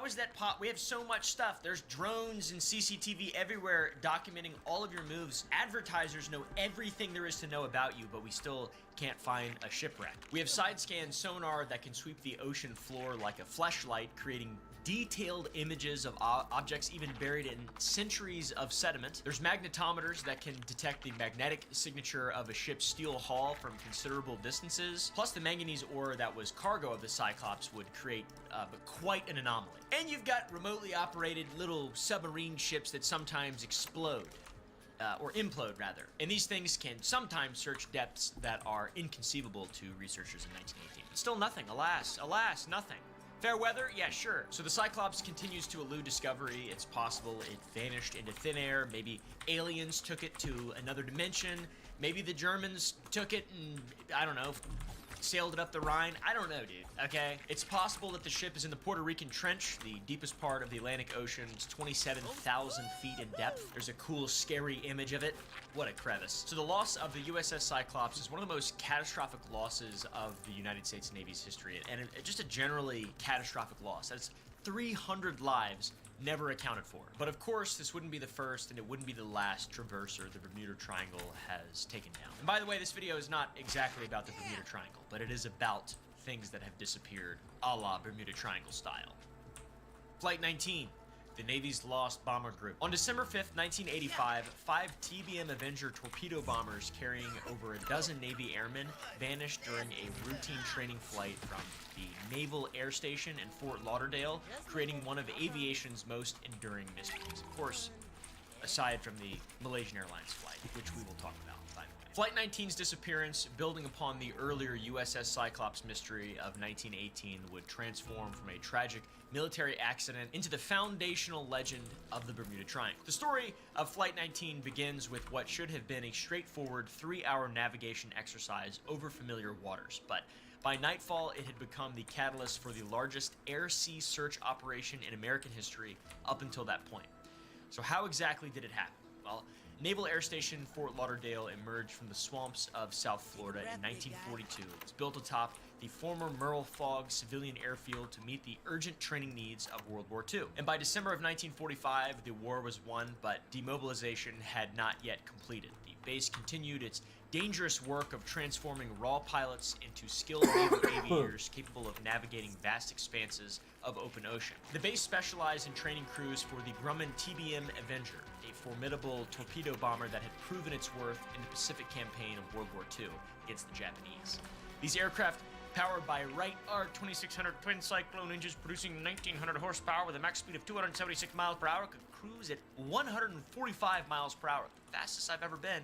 is that we have so much stuff. There's drones and CCTV everywhere documenting all of your moves. Advertisers know everything there is to know about you, but we still can't find a shipwreck. We have side-scan sonar that can sweep the ocean floor like a fleshlight, creating detailed images of objects even buried in centuries of sediment. There's magnetometers that can detect the magnetic signature of a ship's steel hull from considerable distances. Plus, the manganese ore that was cargo of the Cyclops would create quite an anomaly. And you've got remotely operated little submarine ships that sometimes explode. Or implode, rather. And these things can sometimes search depths that are inconceivable to researchers in 1918. But still nothing. Alas, nothing. Fair weather? Yeah, sure. So the Cyclops continues to elude discovery. It's possible it vanished into thin air. Maybe aliens took it to another dimension. Maybe the Germans took it and, I don't know, sailed it up the Rhine. I don't know, dude, okay? It's possible that the ship is in the Puerto Rican Trench, the deepest part of the Atlantic Ocean. It's 27,000 feet in depth. There's a cool, scary image of it. What a crevice. So the loss of the USS Cyclops is one of the most catastrophic losses of the United States Navy's history, and just a generally catastrophic loss. That's 300 lives never accounted for. But of course, this wouldn't be the first and it wouldn't be the last traverser the Bermuda Triangle has taken down. And by the way, this video is not exactly about the Bermuda Triangle, but it is about things that have disappeared a la Bermuda Triangle style. Flight 19, the Navy's lost bomber group. On December 5th, 1985, 5 TBM Avenger torpedo bombers carrying over a dozen Navy airmen vanished during a routine training flight from the Naval Air Station in Fort Lauderdale, creating one of aviation's most enduring mysteries. Of course, aside from the Malaysian Airlines flight, which we will talk about, by the way. Flight 19's disappearance, building upon the earlier USS Cyclops mystery of 1918, would transform from a tragic military accident into the foundational legend of the Bermuda Triangle. The story of Flight 19 begins with what should have been a straightforward 3-hour navigation exercise over familiar waters, but by nightfall, it had become the catalyst for the largest air-sea search operation in American history up until that point. So how exactly did it happen? Well, Naval Air Station Fort Lauderdale emerged from the swamps of South Florida in 1942. It was built atop the former Merle Fogg civilian airfield to meet the urgent training needs of World War II. And by December of 1945, the war was won, but demobilization had not yet completed. The base continued its dangerous work of transforming raw pilots into skilled naval aviators capable of navigating vast expanses of open ocean. The base specialized in training crews for the Grumman TBM Avenger, a formidable torpedo bomber that had proven its worth in the Pacific campaign of World War II against the Japanese. These aircraft, powered by Wright R2600 twin cyclone engines producing 1900 horsepower with a max speed of 276 miles per hour, could cruise at 145 miles per hour, the fastest I've ever been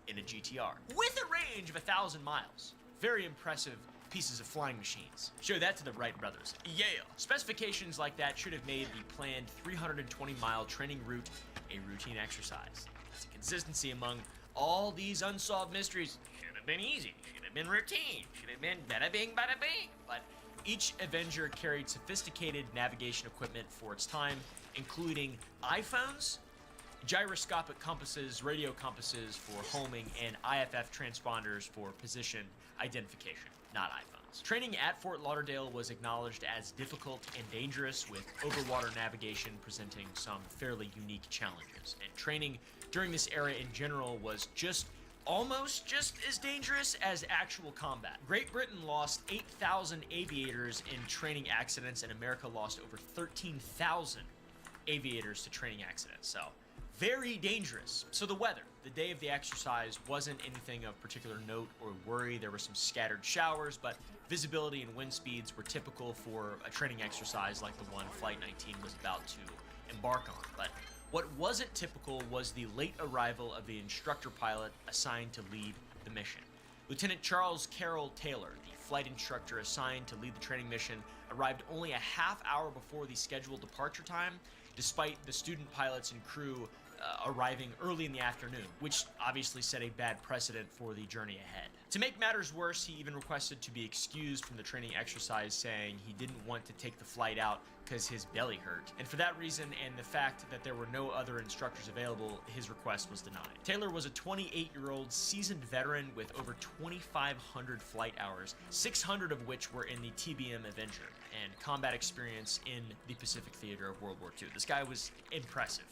in a GTR, with a range of 1,000 miles. Very impressive pieces of flying machines. Show that to the Wright brothers. Yeah! Specifications like that should have made the planned 320-mile training route a routine exercise. It's a consistency among all these unsolved mysteries. Should have been easy, should have been routine, should have been bada bing, bada bing. But each Avenger carried sophisticated navigation equipment for its time, including iPhones, gyroscopic compasses, radio compasses for homing, and IFF transponders for position identification, not iPhones. Training at Fort Lauderdale was acknowledged as difficult and dangerous, with overwater navigation presenting some fairly unique challenges. And training during this era in general was almost just as dangerous as actual combat. Great Britain lost 8,000 aviators in training accidents, and America lost over 13,000 aviators to training accidents. So, very dangerous. So the weather, the day of the exercise, wasn't anything of particular note or worry. There were some scattered showers, but visibility and wind speeds were typical for a training exercise like the one Flight 19 was about to embark on. But what wasn't typical was the late arrival of the instructor pilot assigned to lead the mission. Lieutenant Charles Carroll Taylor, the flight instructor assigned to lead the training mission, arrived only a half hour before the scheduled departure time, despite the student pilots and crew arriving early in the afternoon, which obviously set a bad precedent for the journey ahead. To make matters worse, he even requested to be excused from the training exercise, saying he didn't want to take the flight out because his belly hurt. And for that reason, and the fact that there were no other instructors available, his request was denied. Taylor was a 28-year-old seasoned veteran with over 2,500 flight hours, 600 of which were in the TBM Avenger, and combat experience in the Pacific theater of World War II. This guy was impressive.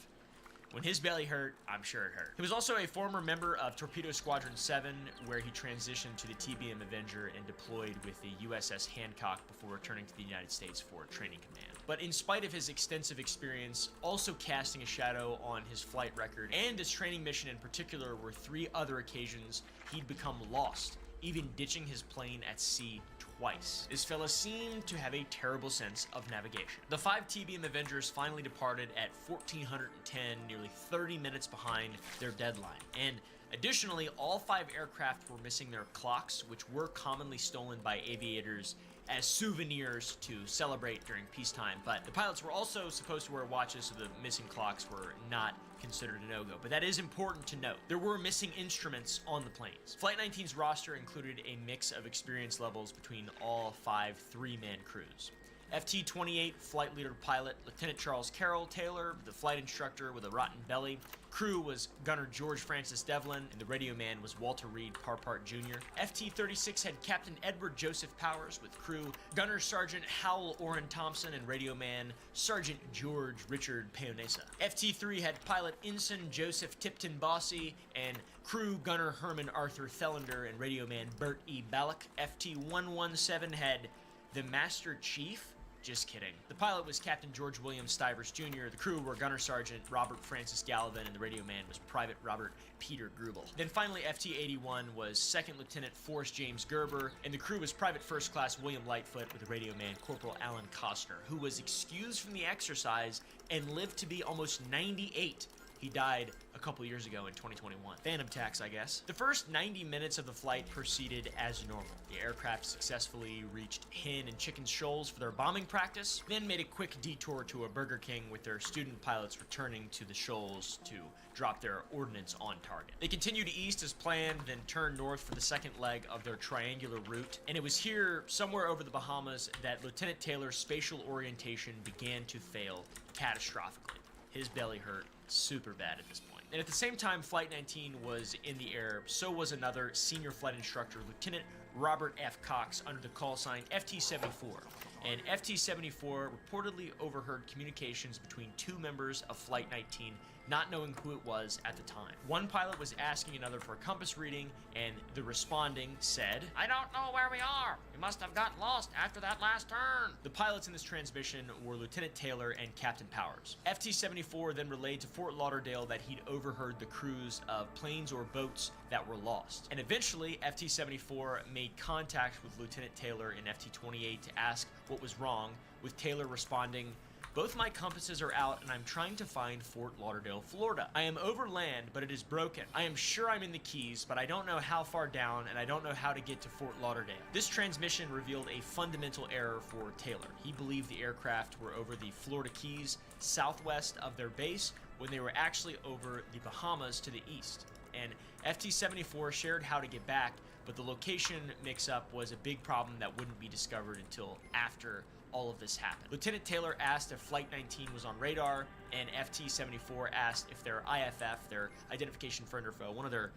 When his belly hurt, I'm sure it hurt. He was also a former member of Torpedo Squadron 7, where he transitioned to the TBM Avenger and deployed with the USS Hancock before returning to the United States for training command. But in spite of his extensive experience, also casting a shadow on his flight record and his training mission in particular were 3 other occasions he'd become lost, even ditching his plane at sea twice. This fella seemed to have a terrible sense of navigation. The 5 TBM Avengers finally departed at 1410, nearly 30 minutes behind their deadline. And additionally, all 5 aircraft were missing their clocks, which were commonly stolen by aviators as souvenirs to celebrate during peacetime. But the pilots were also supposed to wear watches, so the missing clocks were not considered a no-go. But that is important to note. There were missing instruments on the planes. Flight 19's roster included a mix of experience levels between all 5 3-man crews. FT-28 flight leader pilot Lieutenant Charles Carroll Taylor, the flight instructor with a rotten belly. Crew was gunner George Francis Devlin, and the radio man was Walter Reed Parpart Jr. FT-36 had Captain Edward Joseph Powers, with crew gunner Sergeant Howell Orrin Thompson and radio man Sergeant George Richard Peonesa. FT-3 had pilot Ensign Joseph Tipton Bossy and crew gunner Herman Arthur Thelander and radio man Bert E. Ballack. FT-117 had the Master Chief. Just kidding. The pilot was Captain George William Stivers Jr., the crew were Gunner Sergeant Robert Francis Gallivan, and the radio man was Private Robert Peter Grubel. Then finally, FT-81 was Second Lieutenant Forrest James Gerber, and the crew was Private First Class William Lightfoot with the radio man Corporal Alan Costner, who was excused from the exercise and lived to be almost 98. He died a couple years ago in 2021. Phantom tax, I guess. The first 90 minutes of the flight proceeded as normal. The aircraft successfully reached Hen and Chicken Shoals for their bombing practice, then made a quick detour to a Burger King with their student pilots returning to the shoals to drop their ordnance on target. They continued east as planned, then turned north for the second leg of their triangular route, and it was here, somewhere over the Bahamas, that Lieutenant Taylor's spatial orientation began to fail catastrophically. His belly hurt super bad at this point. And at the same time Flight 19 was in the air, so was another senior flight instructor, Lieutenant Robert F. Cox, under the call sign FT-74. And FT-74 reportedly overheard communications between 2 members of Flight 19 not knowing who it was at the time. One pilot was asking another for a compass reading, and the responding said, "I don't know where we are. We must have gotten lost after that last turn." The pilots in this transmission were Lieutenant Taylor and Captain Powers. FT-74 then relayed to Fort Lauderdale that he'd overheard the crews of planes or boats that were lost. And eventually, FT-74 made contact with Lieutenant Taylor in FT-28 to ask what was wrong, with Taylor responding, "Both my compasses are out and I'm trying to find Fort Lauderdale, Florida. I am over land, but it is broken. I am sure I'm in the Keys, but I don't know how far down and I don't know how to get to Fort Lauderdale." This transmission revealed a fundamental error for Taylor. He believed the aircraft were over the Florida Keys, southwest of their base, when they were actually over the Bahamas to the east. And FT-74 shared how to get back, but the location mix-up was a big problem that wouldn't be discovered until after all of this happened. Lieutenant Taylor asked if Flight 19 was on radar, and FT-74 asked if their IFF, their Identification Friend or Foe, one of their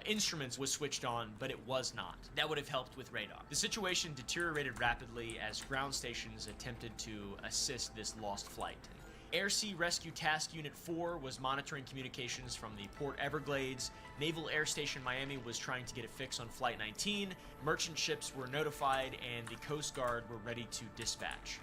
instruments was switched on, but it was not. That would have helped with radar. The situation deteriorated rapidly as ground stations attempted to assist this lost flight. Air Sea Rescue Task Unit 4 was monitoring communications from the Port Everglades. Naval Air Station Miami was trying to get a fix on Flight 19. Merchant ships were notified, and the Coast Guard were ready to dispatch.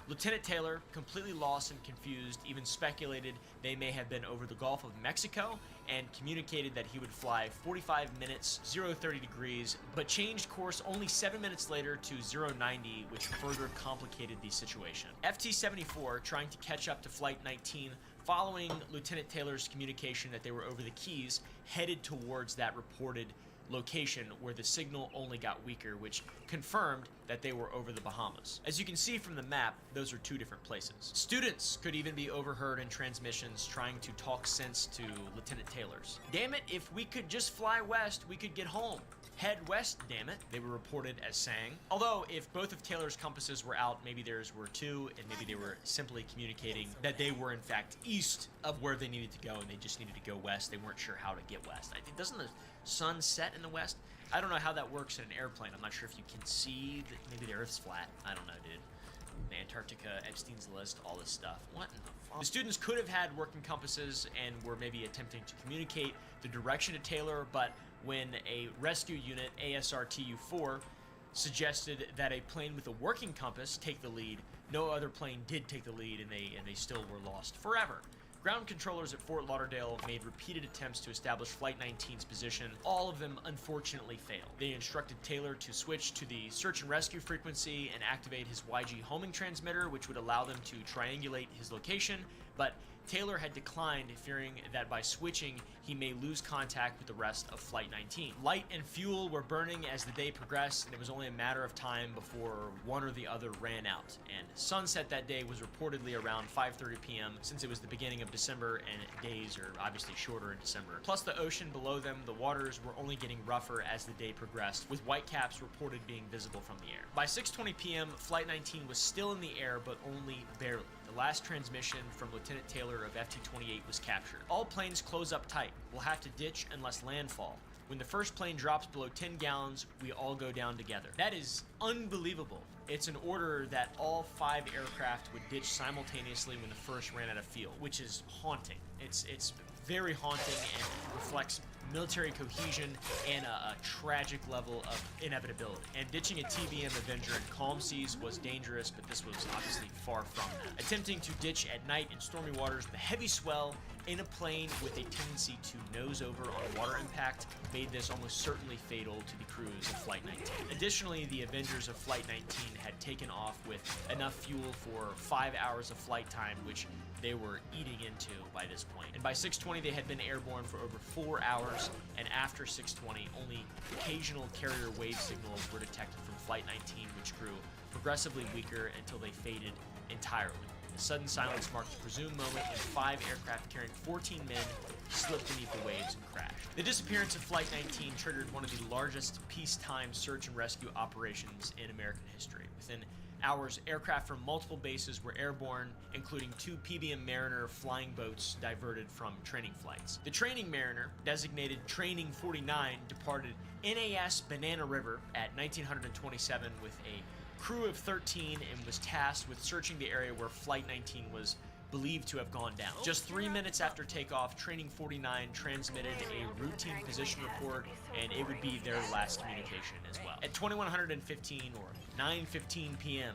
Lieutenant Taylor, completely lost and confused, even speculated they may have been over the Gulf of Mexico and communicated that he would fly 45 minutes, 030 degrees, but changed course only 7 minutes later to 090, which further complicated the situation. FT-74, trying to catch up to Flight 19, following Lieutenant Taylor's communication that they were over the Keys, headed towards that reported location where the signal only got weaker, which confirmed that they were over the Bahamas. As you can see from the map, those are two different places. Students could even be overheard in transmissions trying to talk sense to Lieutenant Taylor's. "Damn it, if we could just fly west, we could get home. Head west, damn it," they were reported as saying. Although, if both of Taylor's compasses were out, maybe theirs were too, and maybe they were simply communicating that they were in fact east of where they needed to go, and they just needed to go west. They weren't sure how to get west. Doesn't the sun set in the west? I don't know how that works in an airplane. I'm not sure if you can see that. Maybe the Earth's flat. I don't know, dude. Antarctica, Epstein's List, all this stuff. What in the fuck? The students could have had working compasses and were maybe attempting to communicate the direction to Taylor, but when a rescue unit, ASRTU-4, suggested that a plane with a working compass take the lead, no other plane did take the lead, and they still were lost forever. Ground controllers at Fort Lauderdale made repeated attempts to establish Flight 19's position. All of them unfortunately failed. They instructed Taylor to switch to the search and rescue frequency and activate his YG homing transmitter, which would allow them to triangulate his location, but Taylor had declined, fearing that by switching, he may lose contact with the rest of Flight 19. Light and fuel were burning as the day progressed, and it was only a matter of time before one or the other ran out. And sunset that day was reportedly around 5:30 p.m. since it was the beginning of December, and days are obviously shorter in December. Plus the ocean below them, the waters were only getting rougher as the day progressed, with whitecaps reported being visible from the air. By 6:20 p.m., Flight 19 was still in the air, but only barely. The last transmission from Lieutenant Taylor of FT-28 was captured. "All planes close up tight. We'll have to ditch unless landfall. When the first plane drops below 10 gallons, we all go down together." That is unbelievable. It's an order that all 5 aircraft would ditch simultaneously when the first ran out of fuel, which is haunting. It's very haunting and reflects military cohesion and a tragic level of inevitability. And ditching a TBM Avenger in calm seas was dangerous, but this was obviously far from that. Attempting to ditch at night in stormy waters with a heavy swell in a plane with a tendency to nose over on water impact made this almost certainly fatal to the crews of Flight 19. Additionally, the Avengers of Flight 19 had taken off with enough fuel for 5 hours of flight time, which they were eating into by this point. And by 6:20, they had been airborne for over 4 hours, and after 6:20, only occasional carrier wave signals were detected from Flight 19, which grew progressively weaker until they faded entirely. The sudden silence marked the presumed moment when 5 aircraft carrying 14 men slipped beneath the waves and crashed. The disappearance of Flight 19 triggered one of the largest peacetime search and rescue operations in American history. Within hours, aircraft from multiple bases were airborne, including 2 PBM Mariner flying boats diverted from training flights. The training Mariner, designated Training 49, departed NAS Banana River at 1927 with a crew of 13 and was tasked with searching the area where Flight 19 was believed to have gone down. Just 3 minutes after takeoff, Training 49 transmitted a routine position report, and it would be their last communication as well. At 2115 or 9:15 p.m.,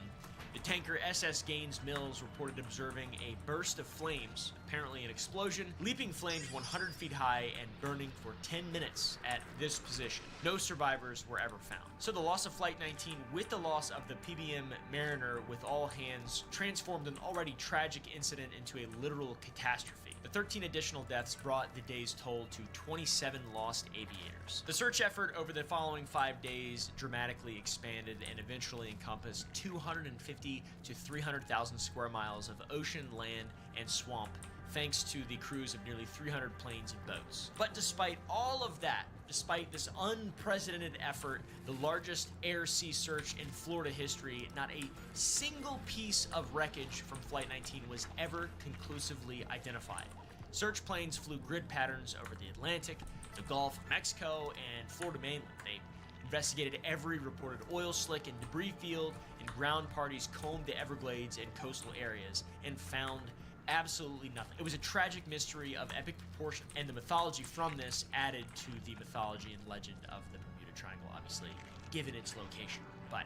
the tanker SS Gaines Mills reported observing a burst of flames, apparently an explosion, leaping flames 100 feet high and burning for 10 minutes at this position. No survivors were ever found. So the loss of Flight 19, with the loss of the PBM Mariner with all hands, transformed an already tragic incident into a literal catastrophe. The 13 additional deaths brought the day's toll to 27 lost aviators. The search effort over the following 5 days dramatically expanded and eventually encompassed 250 to 300,000 square miles of ocean, land, and swamp, thanks to the crews of nearly 300 planes and boats. But despite all of that, despite this unprecedented effort, the largest air-sea search in Florida history, not a single piece of wreckage from Flight 19 was ever conclusively identified. Search planes flew grid patterns over the Atlantic, the Gulf of Mexico, and Florida mainland. They investigated every reported oil slick and debris field, and ground parties combed the Everglades and coastal areas and found absolutely nothing. It was a tragic mystery of epic proportion, and the mythology from this added to the mythology and legend of the Bermuda Triangle, obviously, given its location. But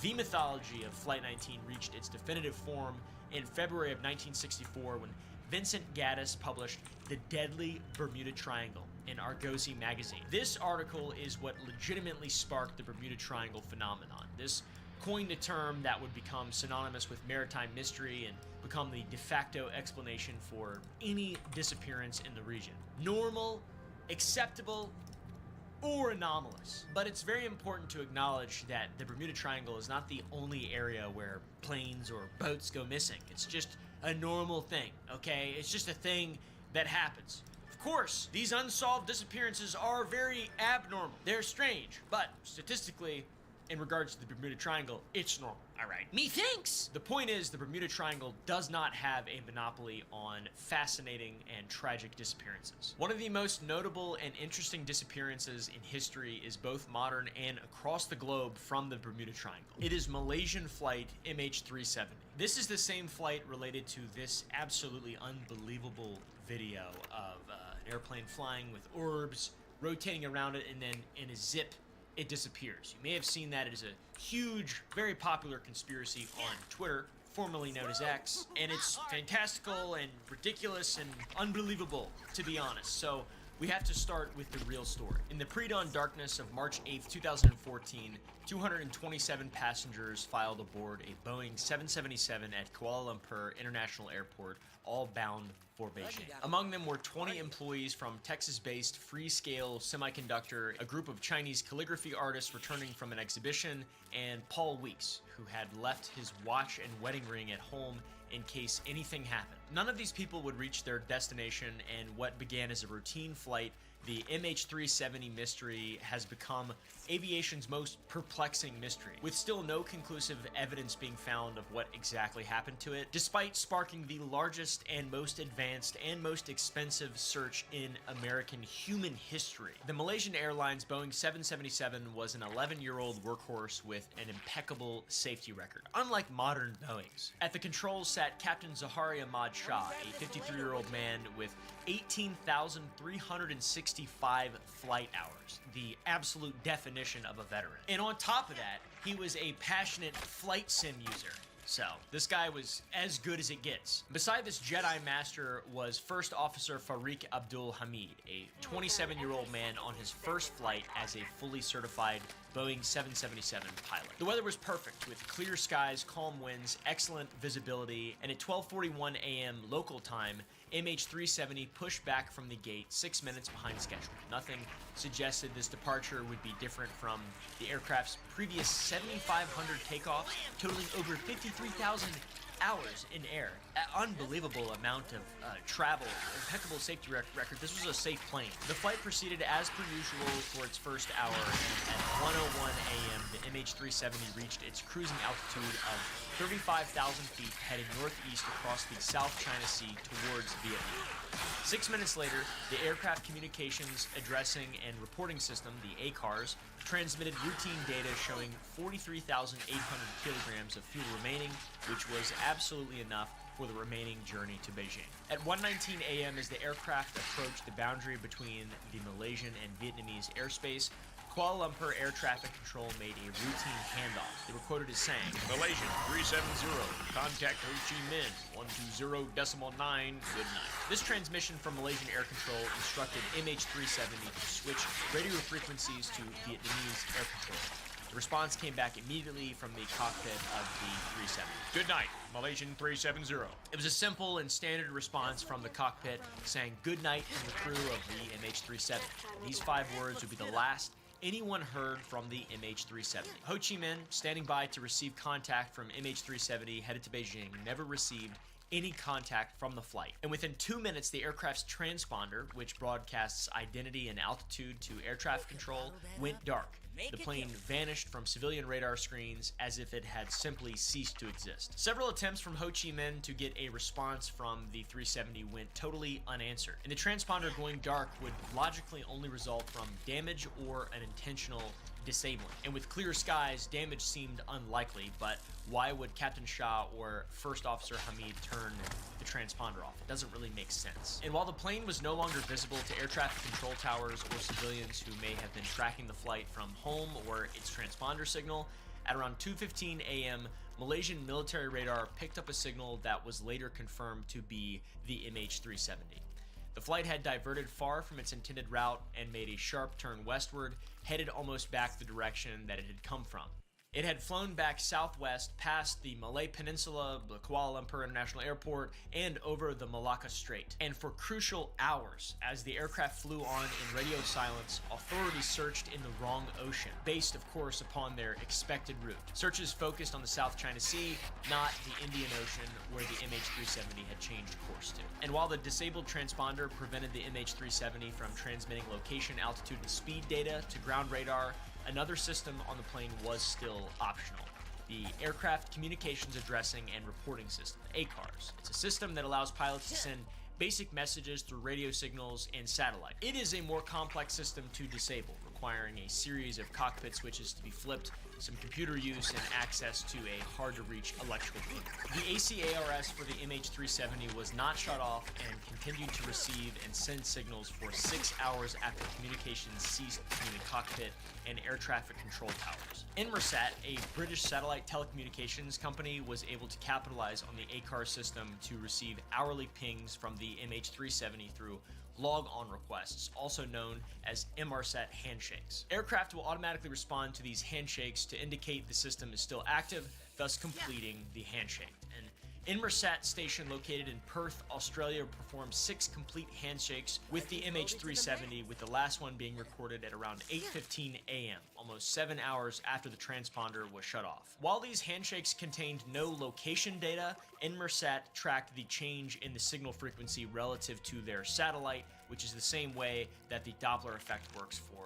the mythology of Flight 19 reached its definitive form in February of 1964 when Vincent Gaddis published The Deadly Bermuda Triangle in Argosy magazine. This article is what legitimately sparked the Bermuda Triangle phenomenon. This coined a term that would become synonymous with maritime mystery and become the de facto explanation for any disappearance in the region. Normal, acceptable, or anomalous. But it's very important to acknowledge that the Bermuda Triangle is not the only area where planes or boats go missing. It's just a normal thing, okay? It's just a thing that happens. Of course, these unsolved disappearances are very abnormal. They're strange, but statistically, in regards to the Bermuda Triangle, it's normal. All right. Methinks! The point is, the Bermuda Triangle does not have a monopoly on fascinating and tragic disappearances. One of the most notable and interesting disappearances in history is both modern and across the globe from the Bermuda Triangle. It is Malaysian flight MH370. This is the same flight related to this absolutely unbelievable video of an airplane flying with orbs, rotating around it, and then in a zip, it disappears. You may have seen that. It is a huge, very popular conspiracy on Twitter, formerly known as X, and it's fantastical and ridiculous and unbelievable, to be honest. So we have to start with the real story. In the pre-dawn darkness of March 8th, 2014, 227 passengers filed aboard a Boeing 777 at Kuala Lumpur International Airport, all bound for Beijing. Among them were 20 employees from Texas-based Freescale Semiconductor, a group of Chinese calligraphy artists returning from an exhibition, and Paul Weeks, who had left his watch and wedding ring at home in case anything happened. None of these people would reach their destination, and what began as a routine flight, the MH370 mystery, has become aviation's most perplexing mystery, with still no conclusive evidence being found of what exactly happened to it, despite sparking the largest and most advanced and most expensive search in American human history. The Malaysian Airlines Boeing 777 was an 11-year-old workhorse with an impeccable safety record, unlike modern Boeings. At the controls sat Captain Zahari Ahmad Shah, a 53-year-old man with 18,365 flight hours, the absolute definition of a veteran. And on top of that, he was a passionate flight sim user. So, this guy was as good as it gets. Beside this Jedi Master was First Officer Farik Abdul Hamid, a 27-year-old man on his first flight as a fully certified Boeing 777 pilot. The weather was perfect, with clear skies, calm winds, excellent visibility, and at 12:41 a.m. local time, MH370 pushed back from the gate 6 minutes behind schedule. Nothing suggested this departure would be different from the aircraft's previous 7,500 takeoffs, totaling over 53,000 hours in air. An unbelievable amount of travel, impeccable safety record. This was a safe plane. The flight proceeded as per usual for its first hour, and at 1:01 a.m., the MH370 reached its cruising altitude of 35,000 feet heading northeast across the South China Sea towards Vietnam. 6 minutes later, the Aircraft Communications Addressing and Reporting System, the ACARS, transmitted routine data showing 43,800 kilograms of fuel remaining, which was absolutely enough for the remaining journey to Beijing. At 1:19 a.m. as the aircraft approached the boundary between the Malaysian and Vietnamese airspace, Kuala Lumpur Air Traffic Control made a routine handoff. They were quoted as saying, Malaysian 370, contact Ho Chi Minh 120.9, good night. This transmission from Malaysian Air Control instructed MH370 to switch radio frequencies to Vietnamese air control. The response came back immediately from the cockpit of the 370. Good night, Malaysian 370. It was a simple and standard response from the cockpit saying good night from the crew of the MH370. These 5 words would be the last anyone heard from the MH370. Ho Chi Minh, standing by to receive contact from MH370 headed to Beijing, never received any contact from the flight. And within 2 minutes, the aircraft's transponder, which broadcasts identity and altitude to air traffic control, went dark. The plane vanished from civilian radar screens as if it had simply ceased to exist. Several attempts from Ho Chi Minh to get a response from the 370 went totally unanswered, and the transponder going dark would logically only result from damage or an intentional disabling. And with clear skies, damage seemed unlikely, but why would Captain Shah or First Officer Hamid turn the transponder off? It doesn't really make sense. And while the plane was no longer visible to air traffic control towers or civilians who may have been tracking the flight from home or its transponder signal, at around 2:15 a.m., Malaysian military radar picked up a signal that was later confirmed to be the MH370. The flight had diverted far from its intended route and made a sharp turn westward, headed almost back the direction that it had come from. It had flown back southwest past the Malay Peninsula, the Kuala Lumpur International Airport, and over the Malacca Strait. And for crucial hours, as the aircraft flew on in radio silence, authorities searched in the wrong ocean, based of course upon their expected route. Searches focused on the South China Sea, not the Indian Ocean, where the MH370 had changed course to. And while the disabled transponder prevented the MH370 from transmitting location, altitude, and speed data to ground radar, another system on the plane was still optional: the Aircraft Communications Addressing and Reporting System, ACARS. It's a system that allows pilots to send basic messages through radio signals and satellite. It is a more complex system to disable, requiring a series of cockpit switches to be flipped, some computer use, and access to a hard-to-reach electrical feed. The ACARS for the MH370 was not shut off and continued to receive and send signals for 6 hours after communications ceased between the cockpit and air traffic control towers. Inmarsat, a British satellite telecommunications company, was able to capitalize on the ACARS system to receive hourly pings from the MH370 through log-on requests, also known as Inmarsat handshakes. Aircraft will automatically respond to these handshakes to indicate the system is still active, thus completing the handshake. An Inmarsat station located in Perth, Australia, performed 6 complete handshakes with the MH370, with the last one being recorded at around 8:15 a.m., almost 7 hours after the transponder was shut off. While these handshakes contained no location data, Inmarsat tracked the change in the signal frequency relative to their satellite, which is the same way that the Doppler effect works for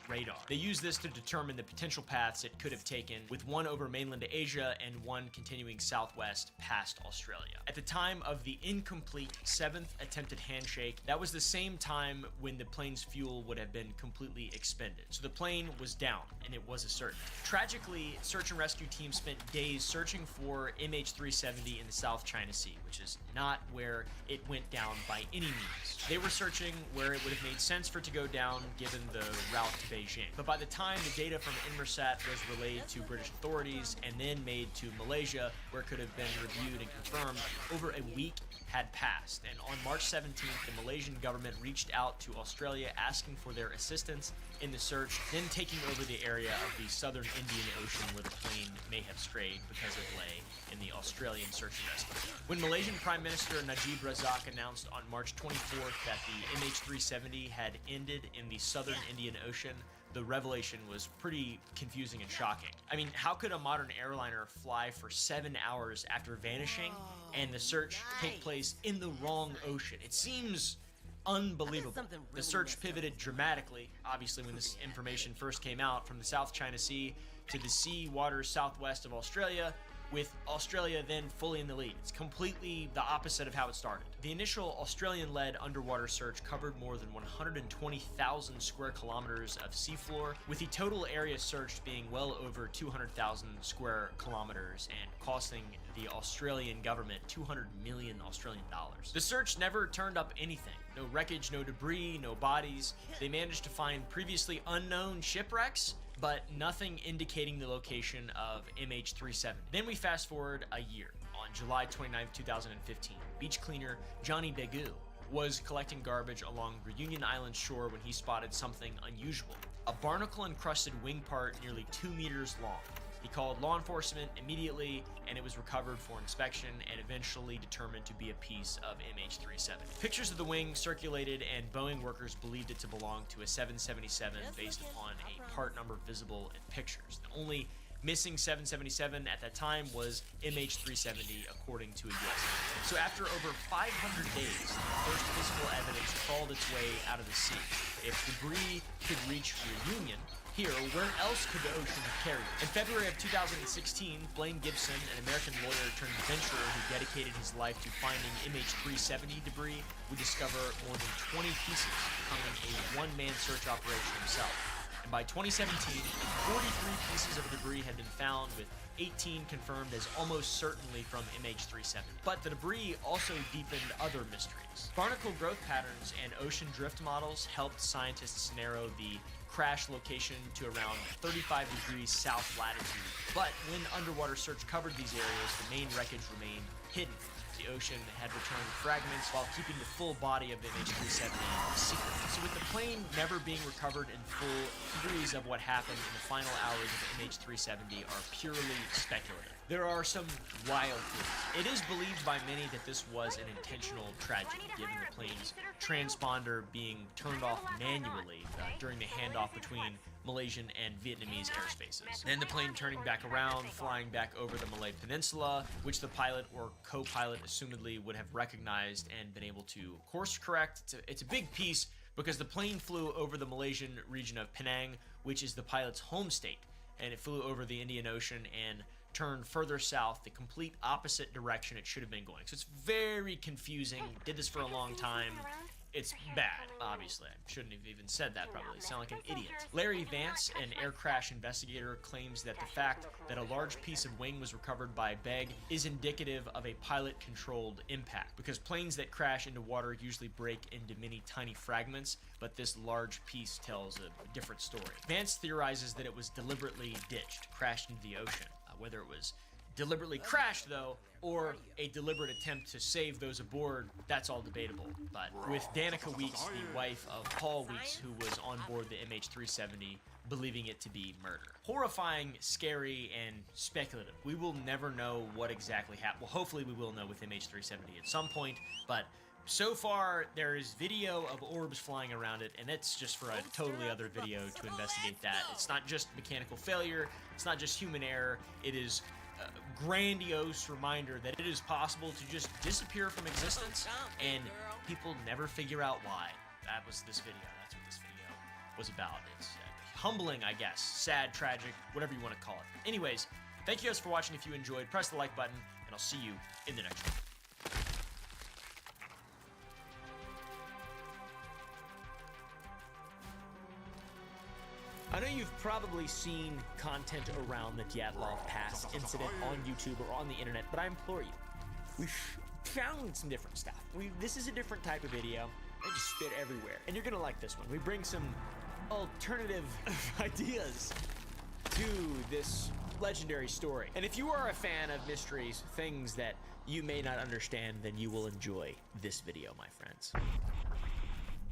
radar. They use this to determine the potential paths it could have taken, with one over mainland Asia and one continuing southwest past Australia. At the time of the incomplete 7th attempted handshake, that was the same time when the plane's fuel would have been completely expended. So the plane was down, and it was a certainty. Tragically, search and rescue teams spent days searching for MH370 in the South China Sea, which is not where it went down by any means. They were searching where it would have made sense for it to go down given the route to Beijing. But by the time the data from Inmarsat was relayed to British authorities and then made to Malaysia, where it could have been reviewed and confirmed, over a week had passed. And on March 17th, the Malaysian government reached out to Australia asking for their assistance in the search, then taking over the area of the southern Indian Ocean where the plane may have strayed because it lay in the Australian search and rescue. When Malaysian Prime Minister Najib Razak announced on March 24th that the MH370 had ended in the southern Indian Ocean, the revelation was pretty confusing and shocking. I mean, how could a modern airliner fly for 7 hours after vanishing and the search take place in the wrong ocean? It seems unbelievable. The search pivoted dramatically, obviously, when this information first came out, from the South China Sea to the sea waters southwest of Australia, with Australia then fully in the lead. It's completely the opposite of how it started. The initial Australian-led underwater search covered more than 120,000 square kilometers of seafloor, with the total area searched being well over 200,000 square kilometers and costing the Australian government 200 million Australian dollars. The search never turned up anything. No wreckage, no debris, no bodies. They managed to find previously unknown shipwrecks, but nothing indicating the location of MH370. Then we fast forward a year. On July 29, 2015, beach cleaner Johnny Begu was collecting garbage along Reunion Island shore when he spotted something unusual. A barnacle-encrusted wing part nearly 2 meters long. He called law enforcement immediately, and it was recovered for inspection and eventually determined to be a piece of MH370. Pictures of the wing circulated, and Boeing workers believed it to belong to a 777 based upon a part number visible in pictures. The only missing 777 at that time was MH370, according to a U.S. So after over 500 days, the first physical evidence crawled its way out of the sea. If debris could reach Reunion, here, where else could the ocean have carried it? In February of 2016, Blaine Gibson, an American lawyer turned adventurer who dedicated his life to finding MH370 debris, would discover more than 20 pieces, becoming a one-man search operation himself. And by 2017, 43 pieces of debris had been found, with 18 confirmed as almost certainly from MH370. But the debris also deepened other mysteries. Barnacle growth patterns and ocean drift models helped scientists narrow the crash location to around 35 degrees south latitude. But when underwater search covered these areas, the main wreckage remained hidden. The ocean had returned fragments while keeping the full body of MH370 a secret. So with the plane never being recovered in full, theories of what happened in the final hours of MH370 are purely speculative. There are some wild theories. It is believed by many that this was an intentional tragedy, given the plane's transponder being turned off manually during the handoff between Malaysian and Vietnamese airspaces. Then the plane turning back around, flying back over the Malay Peninsula, which the pilot or co-pilot assumedly would have recognized and been able to course correct. It's a big piece because the plane flew over the Malaysian region of Penang, which is the pilot's home state, and it flew over the Indian Ocean and turned further south, the complete opposite direction it should have been going. So it's very confusing. Did this for a long time. It's bad, obviously. I shouldn't have even said that, probably. Sound like an idiot. Larry Vance, an air crash investigator, claims that the fact that a large piece of wing was recovered by Begg is indicative of a pilot-controlled impact, because planes that crash into water usually break into many tiny fragments, but this large piece tells a different story. Vance theorizes that it was deliberately ditched, crashed into the ocean. Whether it was deliberately crashed, though, or a deliberate attempt to save those aboard, that's all debatable. But with Danica Weeks, the wife of Paul Weeks, who was on board the MH370, believing it to be murder. Horrifying, scary, and speculative. We will never know what exactly happened. Well, hopefully we will know with MH370 at some point, but so far, there is video of orbs flying around it, and that's just for a totally other video to investigate that. It's not just mechanical failure, it's not just human error, it is a grandiose reminder that it is possible to just disappear from existence, and people never figure out why. That was this video, that's what this video was about. It's humbling, I guess, sad, tragic, whatever you want to call it. Anyways, thank you guys for watching. If you enjoyed, press the like button, and I'll see you in the next one. I know you've probably seen content around the Dyatlov Pass incident on YouTube or on the internet, but I implore you, we've found some different stuff. This is a different type of video. I just spit everywhere, and you're gonna like this one. We bring some alternative ideas to this legendary story. And if you are a fan of mysteries, things that you may not understand, then you will enjoy this video, my friends.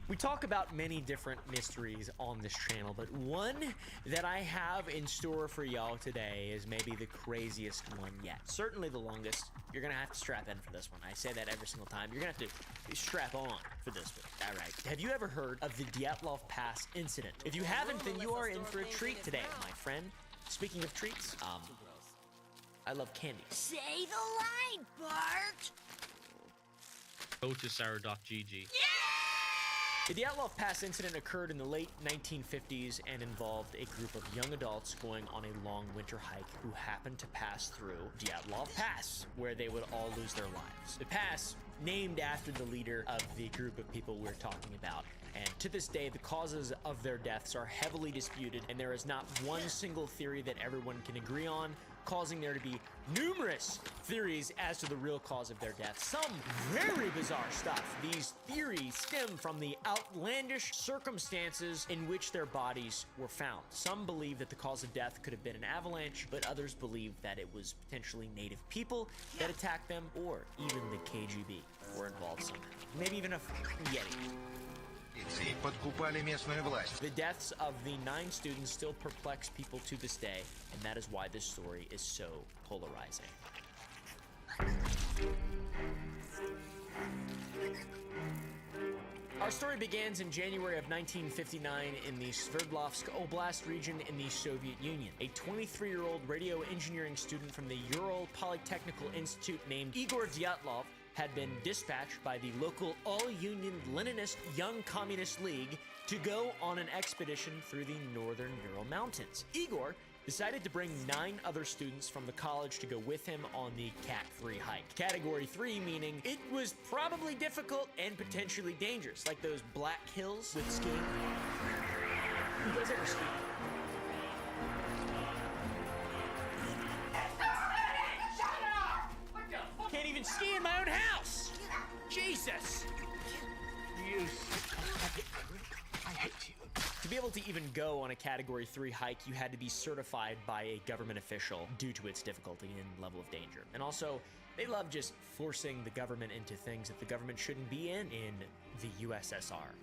We talk about many different mysteries on this channel, but one that I have in store for y'all today is maybe the craziest one yet. Certainly the longest. You're gonna have to strap in for this one. I say that every single time. You're gonna have to strap on for this one. All right. Have you ever heard of the Dyatlov Pass incident? If you haven't, then you are in for a treat today, my friend. Speaking of treats, I love candy. Say the line, Bart! Go to Sarah.gg. The Dyatlov Pass incident occurred in the late 1950s and involved a group of young adults going on a long winter hike who happened to pass through Dyatlov Pass, where they would all lose their lives. The pass, named after the leader of the group of people we're talking about, and to this day, the causes of their deaths are heavily disputed, and there is not one single theory that everyone can agree on, causing there to be numerous theories as to the real cause of their death. Some very bizarre stuff. These theories stem from the outlandish circumstances in which their bodies were found. Some believe that the cause of death could have been an avalanche, but others believe that it was potentially native people that attacked them, or even the KGB were involved somehow. Maybe even a Yeti. The deaths of the 9 students still perplex people to this day, and that is why this story is so polarizing. Our story begins in January of 1959 in the Sverdlovsk Oblast region in the Soviet Union. A 23-year-old radio engineering student from the Ural Polytechnical Institute named Igor Dyatlov had been dispatched by the local all-union Leninist Young Communist League to go on an expedition through the northern Ural Mountains. Igor decided to bring 9 other students from the college to go with him on the Cat 3 hike. Category 3 meaning it was probably difficult and potentially dangerous, like those black hills with skiing. Who does ever ski? Can't even ski in my own house! Jesus! I hate you. To be able to even go on a Category 3 hike, you had to be certified by a government official due to its difficulty and level of danger. And also, they love just forcing the government into things that the government shouldn't be in the USSR.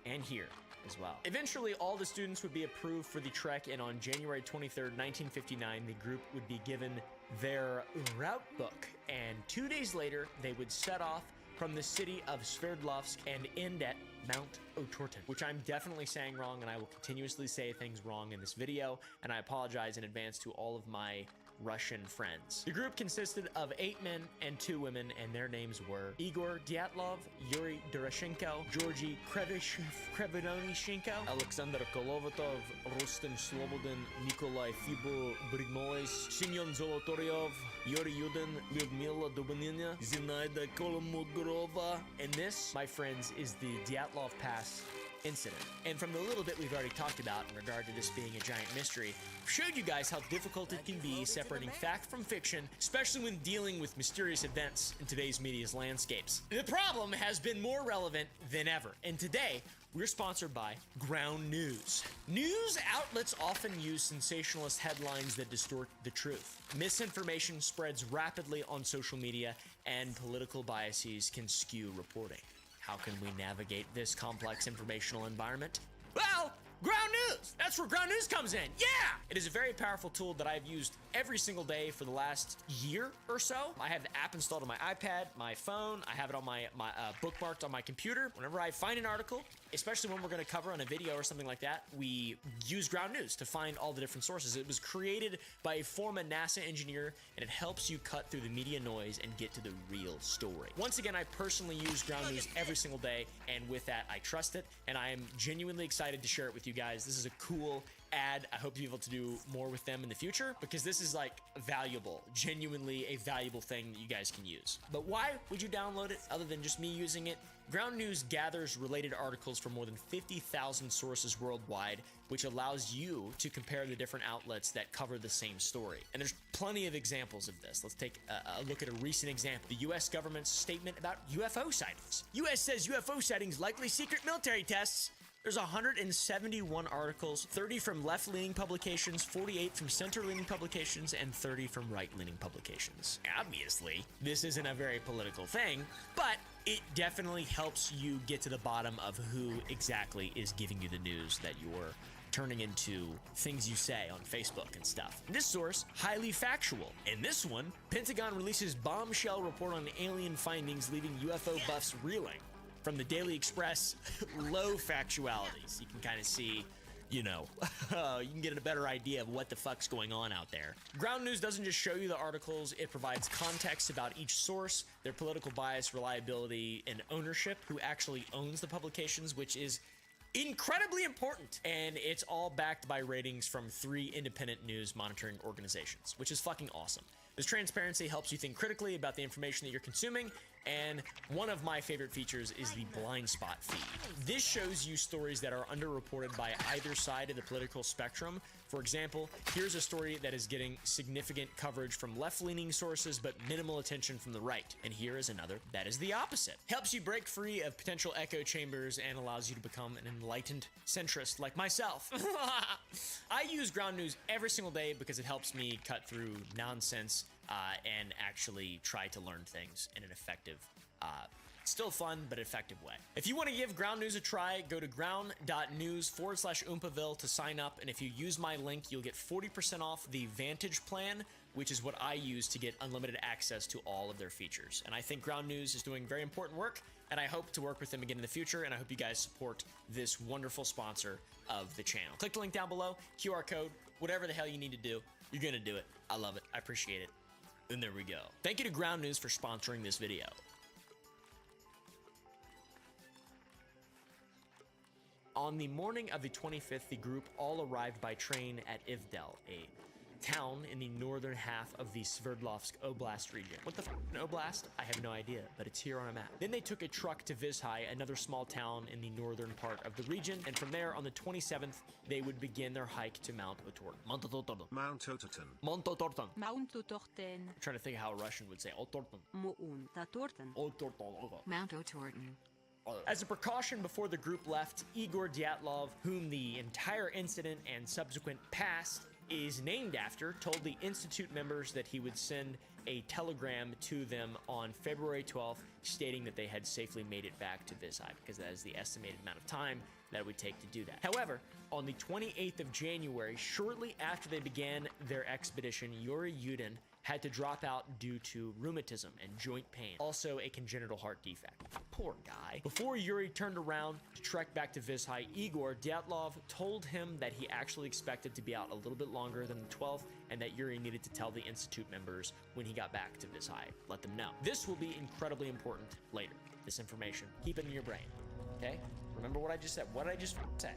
And here as well. Eventually, all the students would be approved for the trek, and on January 23rd, 1959, the group would be given their route book, and 2 days later, they would set off from the city of Sverdlovsk and end at Mount Otorten, which I'm definitely saying wrong, and I will continuously say things wrong in this video, and I apologize in advance to all of my Russian friends. The group consisted of 8 men and 2 women, and their names were Igor Dyatlov, Yuri Doroshenko, Georgy Krevedonishenko, Alexander Kolovatov, Rustem Slobodin, Nikolai Fibo Brignoles, Semyon Zolotoryov, Yuri Yudin, Lyudmila Dubinina, Zinaida Kolomogorova, and this, my friends, is the Dyatlov Pass incident. And from the little bit we've already talked about in regard to this being a giant mystery, I've showed you guys how difficult it can be separating fact from fiction, especially when dealing with mysterious events in today's media's landscapes. The problem has been more relevant than ever, and today we're sponsored by Ground News. News outlets often use sensationalist headlines that distort the truth. Misinformation spreads rapidly on social media, and political biases can skew reporting. How can we navigate this complex informational environment? Well, Ground News! That's where Ground News comes in. Yeah! It is a very powerful tool that I've used every single day for the last year or so. I have the app installed on my iPad, my phone. I have it on my bookmarked on my computer. Whenever I find an article, especially when we're going to cover on a video or something like that, we use Ground News to find all the different sources. It was created by a former NASA engineer, and it helps you cut through the media noise and get to the real story. Once again, I personally use Ground News every single day, and with that, I trust it, and I am genuinely excited to share it with you guys. This is a cool ad. I hope to be able to do more with them in the future, because this is like valuable, genuinely a valuable thing that you guys can use. But why would you download it other than just me using it? Ground News gathers related articles from more than 50,000 sources worldwide, which allows you to compare the different outlets that cover the same story. And there's plenty of examples of this. Let's take a look at a recent example. The U.S. government's statement about UFO sightings. U.S. says UFO sightings likely secret military tests. There's 171 articles, 30 from left-leaning publications, 48 from center-leaning publications, and 30 from right-leaning publications. Obviously, this isn't a very political thing, but it definitely helps you get to the bottom of who exactly is giving you the news that you're turning into things you say on Facebook and stuff. This source, highly factual. In this one, Pentagon releases bombshell report on alien findings, leaving UFO buffs reeling. From the Daily Express, low factualities. You can kind of see you know, you can get a better idea of what the fuck's going on out there. Ground News doesn't just show you the articles, it provides context about each source, their political bias, reliability, and ownership, who actually owns the publications, which is incredibly important. And it's all backed by ratings from 3 independent news monitoring organizations, which is fucking awesome. This transparency helps you think critically about the information that you're consuming, and one of my favorite features is the blind spot feed. This shows you stories that are underreported by either side of the political spectrum. For example, here's a story that is getting significant coverage from left-leaning sources but minimal attention from the right. And here is another that is the opposite. Helps you break free of potential echo chambers and allows you to become an enlightened centrist like myself. I use Ground News every single day because it helps me cut through nonsense and actually try to learn things in an effective, still fun, but effective way. If you want to give Ground News a try, go to ground.news/Oompaville to sign up. And if you use my link, you'll get 40% off the Vantage plan, which is what I use to get unlimited access to all of their features. And I think Ground News is doing very important work, and I hope to work with them again in the future, and I hope you guys support this wonderful sponsor of the channel. Click the link down below, QR code, whatever the hell you need to do, you're gonna do it. I love it, I appreciate it. And there we go. Thank you to Ground News for sponsoring this video. On the morning of the 25th, the group all arrived by train at Ivdel, a town in the northern half of the Sverdlovsk Oblast region. What the f***ing Oblast? I have no idea, but it's here on a map. Then they took a truck to Vizhai, another small town in the northern part of the region, and from there, on the 27th, they would begin their hike to Mount Otorten. Mount Otorten. Mount Otorten. Mount Otorten. Mount Otorten. I'm trying to think of how a Russian would say Otorten. Mount Otorten. Otorten. Mount Otorten. As a precaution before the group left, Igor Dyatlov, whom the entire incident and subsequent past is named after, told the Institute members that he would send a telegram to them on February 12th stating that they had safely made it back to Vizhai, because that is the estimated amount of time that it would take to do that. However, on the 28th of January, shortly after they began their expedition, Yuri Yudin had to drop out due to rheumatism and joint pain, also a congenital heart defect. Poor guy. Before Yuri turned around to trek back to Vizhai, Igor Dyatlov told him that he actually expected to be out a little bit longer than the 12th, and that Yuri needed to tell the Institute members when he got back to Vizhai. Let them know. This will be incredibly important later. This information, keep it in your brain, okay? Remember what I just said. What did I just say?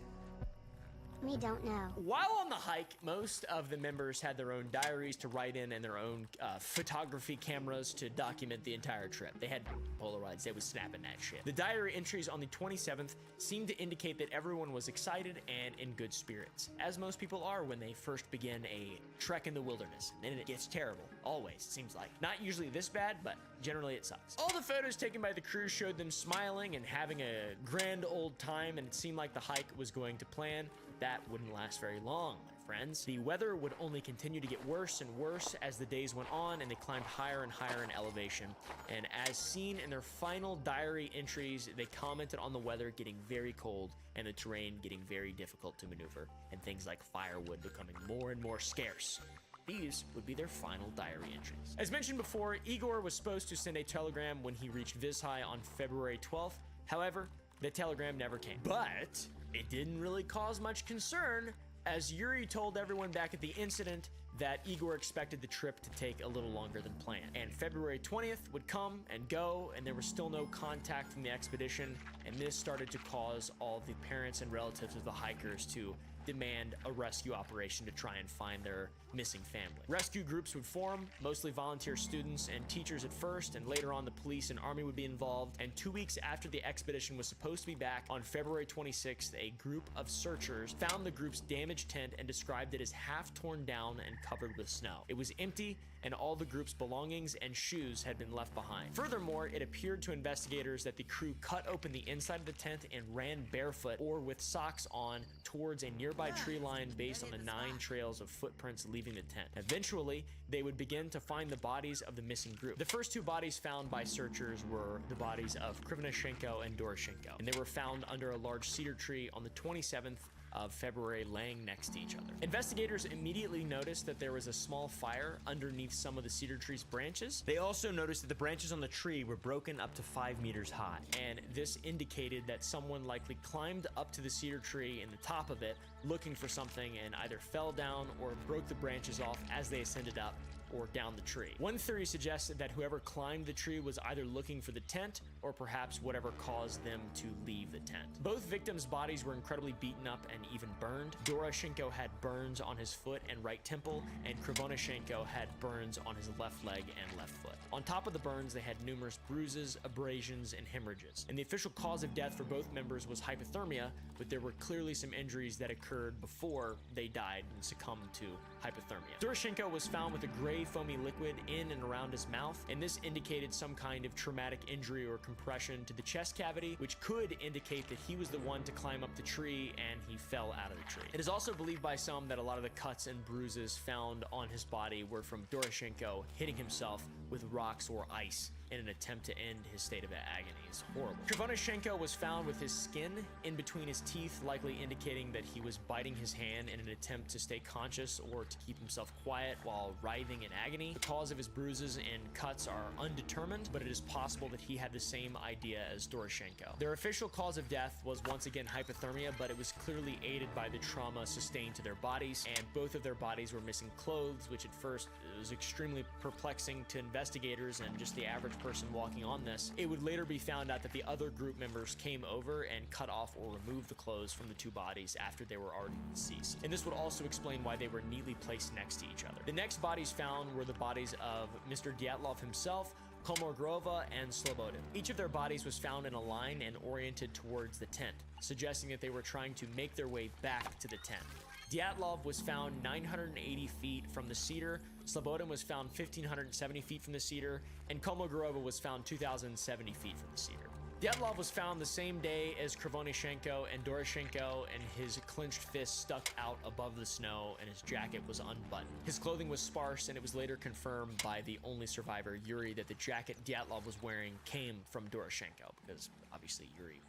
We don't know. While on the hike, most of the members had their own diaries to write in and their own photography cameras to document the entire trip. They had Polaroids, they was snapping that shit. The diary entries on the 27th seemed to indicate that everyone was excited and in good spirits, as most people are when they first begin a trek in the wilderness. And then it gets terrible, always, it seems like. Not usually this bad, but generally it sucks. All the photos taken by the crew showed them smiling and having a grand old time, and it seemed like the hike was going to plan. That wouldn't last very long, my friends. The weather would only continue to get worse and worse as the days went on, and they climbed higher and higher in elevation. And as seen in their final diary entries, they commented on the weather getting very cold and the terrain getting very difficult to maneuver, and things like firewood becoming more and more scarce. These would be their final diary entries. As mentioned before, Igor was supposed to send a telegram when he reached Vizhai on February 12th. However, the telegram never came. But it didn't really cause much concern, as Yuri told everyone back at the incident that Igor expected the trip to take a little longer than planned. And February 20th would come and go, and there was still no contact from the expedition, and this started to cause all the parents and relatives of the hikers to demand a rescue operation to try and find their missing family. Rescue groups would form, mostly volunteer students and teachers at first, and later on the police and army would be involved. And 2 weeks after the expedition was supposed to be back, on February 26th, a group of searchers found the group's damaged tent and described it as half torn down and covered with snow. It was empty, and all the group's belongings and shoes had been left behind. Furthermore, it appeared to investigators that the crew cut open the inside of the tent and ran barefoot or with socks on towards a nearby tree line based on the 9 trails of footprints leaving the tent. Eventually, they would begin to find the bodies of the missing group. The first 2 bodies found by searchers were the bodies of Krivnashenko and Doroshenko, and they were found under a large cedar tree on the 27th of February laying next to each other. Investigators immediately noticed that there was a small fire underneath some of the cedar tree's branches. They also noticed that the branches on the tree were broken up to 5 meters high, and this indicated that someone likely climbed up to the cedar tree in the top of it looking for something and either fell down or broke the branches off as they ascended up or down the tree. One theory suggested that whoever climbed the tree was either looking for the tent or perhaps whatever caused them to leave the tent. Both victims' bodies were incredibly beaten up and even burned. Doroshenko had burns on his foot and right temple, and Krivonashenko had burns on his left leg and left foot. On top of the burns, they had numerous bruises, abrasions, and hemorrhages. And the official cause of death for both members was hypothermia, but there were clearly some injuries that occurred before they died and succumbed to hypothermia. Doroshenko was found with a gray foamy liquid in and around his mouth, and this indicated some kind of traumatic injury or compression to the chest cavity, which could indicate that he was the one to climb up the tree and he fell out of the tree. It is also believed by some that a lot of the cuts and bruises found on his body were from Doroshenko hitting himself with rocks or ice in an attempt to end his state of agony. It's horrible. Krivonashenko was found with his skin in between his teeth, likely indicating that he was biting his hand in an attempt to stay conscious or to keep himself quiet while writhing in agony. The cause of his bruises and cuts are undetermined, but it is possible that he had the same idea as Doroshenko. Their official cause of death was once again hypothermia, but it was clearly aided by the trauma sustained to their bodies, and both of their bodies were missing clothes, which at first was extremely perplexing to investigators and just the average person walking on this. It would later be found out that the other group members came over and cut off or removed the clothes from the two bodies after they were already deceased. And this would also explain why they were neatly placed next to each other. The next bodies found were the bodies of Mr. Dyatlov himself, Komorgrova, and Slobodin. Each of their bodies was found in a line and oriented towards the tent, suggesting that they were trying to make their way back to the tent. Dyatlov was found 980 feet from the cedar, Slobodin was found 1,570 feet from the cedar, and Komogorova was found 2,070 feet from the cedar. Dyatlov was found the same day as Krivonashenko and Doroshenko, and his clenched fist stuck out above the snow and his jacket was unbuttoned. His clothing was sparse, and it was later confirmed by the only survivor, Yuri, that the jacket Dyatlov was wearing came from Doroshenko, because obviously Yuri,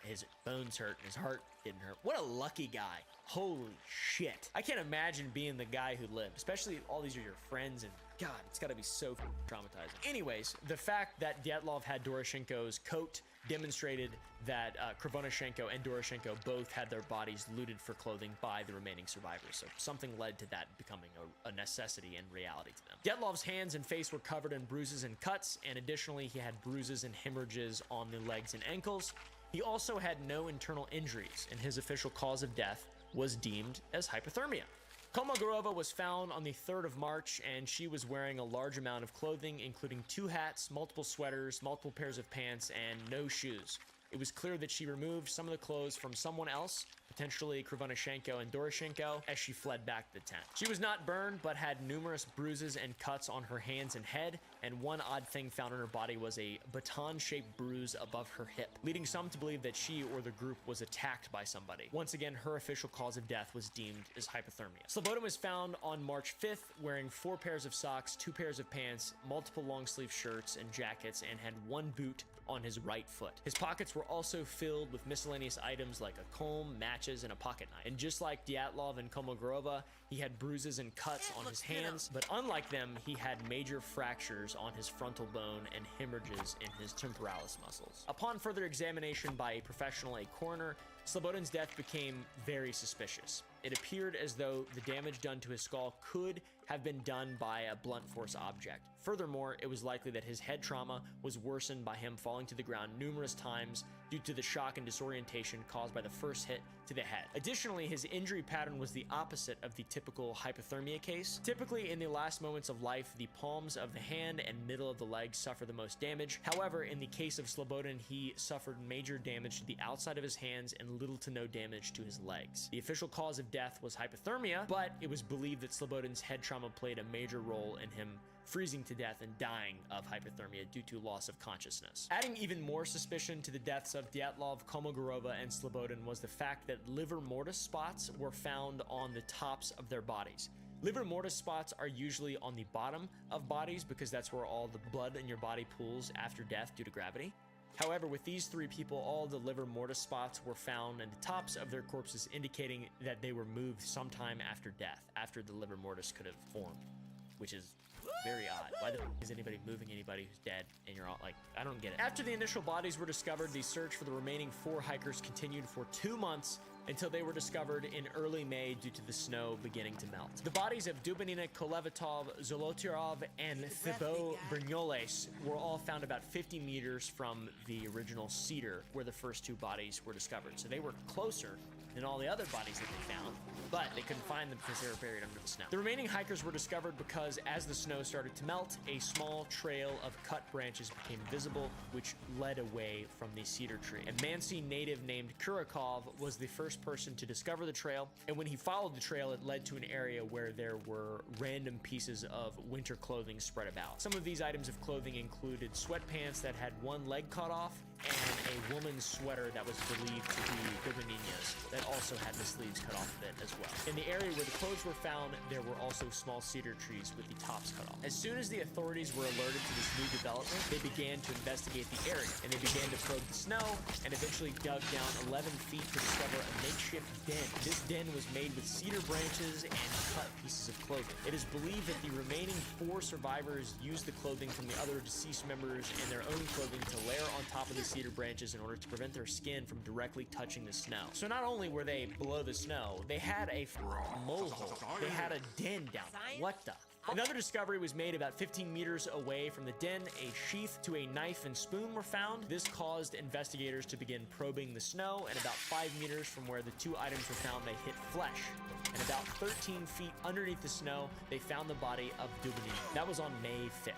his bones hurt and his heart didn't hurt. What a lucky guy. Holy shit. I can't imagine being the guy who lived, especially all these are your friends, and God, it's gotta be so traumatizing. Anyways, the fact that Dyatlov had Doroshenko's coat demonstrated that Krivonashenko and Doroshenko both had their bodies looted for clothing by the remaining survivors, so something led to that becoming a necessity and reality to them. Dyatlov's hands and face were covered in bruises and cuts, and additionally he had bruises and hemorrhages on the legs and ankles. He also had no internal injuries, and his official cause of death was deemed as hypothermia. Komogorova was found on the 3rd of March, and she was wearing a large amount of clothing, including 2 hats, multiple sweaters, multiple pairs of pants, and no shoes. It was clear that she removed some of the clothes from someone else, potentially Krivonashenko and Doroshenko, as she fled back to the tent. She was not burned, but had numerous bruises and cuts on her hands and head, and one odd thing found on her body was a baton-shaped bruise above her hip, leading some to believe that she or the group was attacked by somebody. Once again, her official cause of death was deemed as hypothermia. Slobodin was found on March 5th, wearing 4 pairs of socks, 2 pairs of pants, multiple long-sleeve shirts and jackets, and had 1 boot on his right foot. His pockets were also filled with miscellaneous items like a comb, matches, and a pocket knife. And just like Dyatlov and Komogorova, he had bruises and cuts on his hands, but unlike them, he had major fractures on his frontal bone and hemorrhages in his temporalis muscles. Upon further examination by a professional, a coroner, Slobodin's death became very suspicious. It appeared as though the damage done to his skull could have been done by a blunt force object. Furthermore, it was likely that his head trauma was worsened by him falling to the ground numerous times due to the shock and disorientation caused by the first hit to the head. Additionally, his injury pattern was the opposite of the typical hypothermia case. Typically, in the last moments of life, the palms of the hand and middle of the leg suffer the most damage. However, in the case of Slobodin, he suffered major damage to the outside of his hands and little to no damage to his legs. The official cause of death was hypothermia, but it was believed that Slobodin's head trauma played a major role in him freezing to death and dying of hypothermia due to loss of consciousness. Adding even more suspicion to the deaths of Dyatlov, Komogorova, and Slobodin was the fact that livor mortis spots were found on the tops of their bodies. Livor mortis spots are usually on the bottom of bodies because that's where all the blood in your body pools after death due to gravity. However, with these 3 people, all the liver mortis spots were found in the tops of their corpses, indicating that they were moved sometime after death, after the liver mortis could have formed, which is very odd. Why the f is anybody moving anybody who's dead and you're all like, I don't get it. After the initial bodies were discovered, the search for the remaining 4 hikers continued for 2 months until they were discovered in early May due to the snow beginning to melt. The bodies of Dubinina, Kolevatov, Zolotarov, and Thibaut Brignoles were all found about 50 meters from the original cedar where the first 2 bodies were discovered. So they were closer than all the other bodies that they found, but they couldn't find them because they were buried under the snow. The remaining hikers were discovered because as the snow started to melt, a small trail of cut branches became visible, which led away from the cedar tree. A Mansi native named Kurakov was the first person to discover the trail, and when he followed the trail, it led to an area where there were random pieces of winter clothing spread about. Some of these items of clothing included sweatpants that had one leg cut off, and a woman's sweater that was believed to be Dubinina's that also had the sleeves cut off of it as well. In the area where the clothes were found, there were also small cedar trees with the tops cut off. As soon as the authorities were alerted to this new development, they began to investigate the area, and they began to probe the snow, and eventually dug down 11 feet to discover a makeshift den. This den was made with cedar branches and cut pieces of clothing. It is believed that the remaining 4 survivors used the clothing from the other deceased members and their own clothing to layer on top of the cedar branches in order to prevent their skin from directly touching the snow. So not only were they below the snow, they had a mole hole. They had a den down there. What the? Another discovery was made about 15 meters away from the den. A sheath to a knife and spoon were found. This caused investigators to begin probing the snow, and about 5 meters from where the 2 items were found, they hit flesh. And about 13 feet underneath the snow, they found the body of Dubinina. That was on May 5th.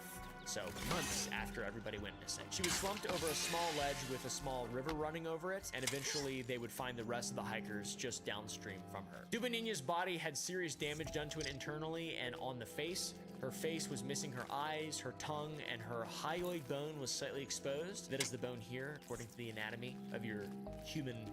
So months after everybody went missing. She was slumped over a small ledge with a small river running over it, and eventually they would find the rest of the hikers just downstream from her. Dubinina's body had serious damage done to it internally and on the face. Her face was missing her eyes, her tongue, and her hyoid bone was slightly exposed. That is the bone here, according to the anatomy of your human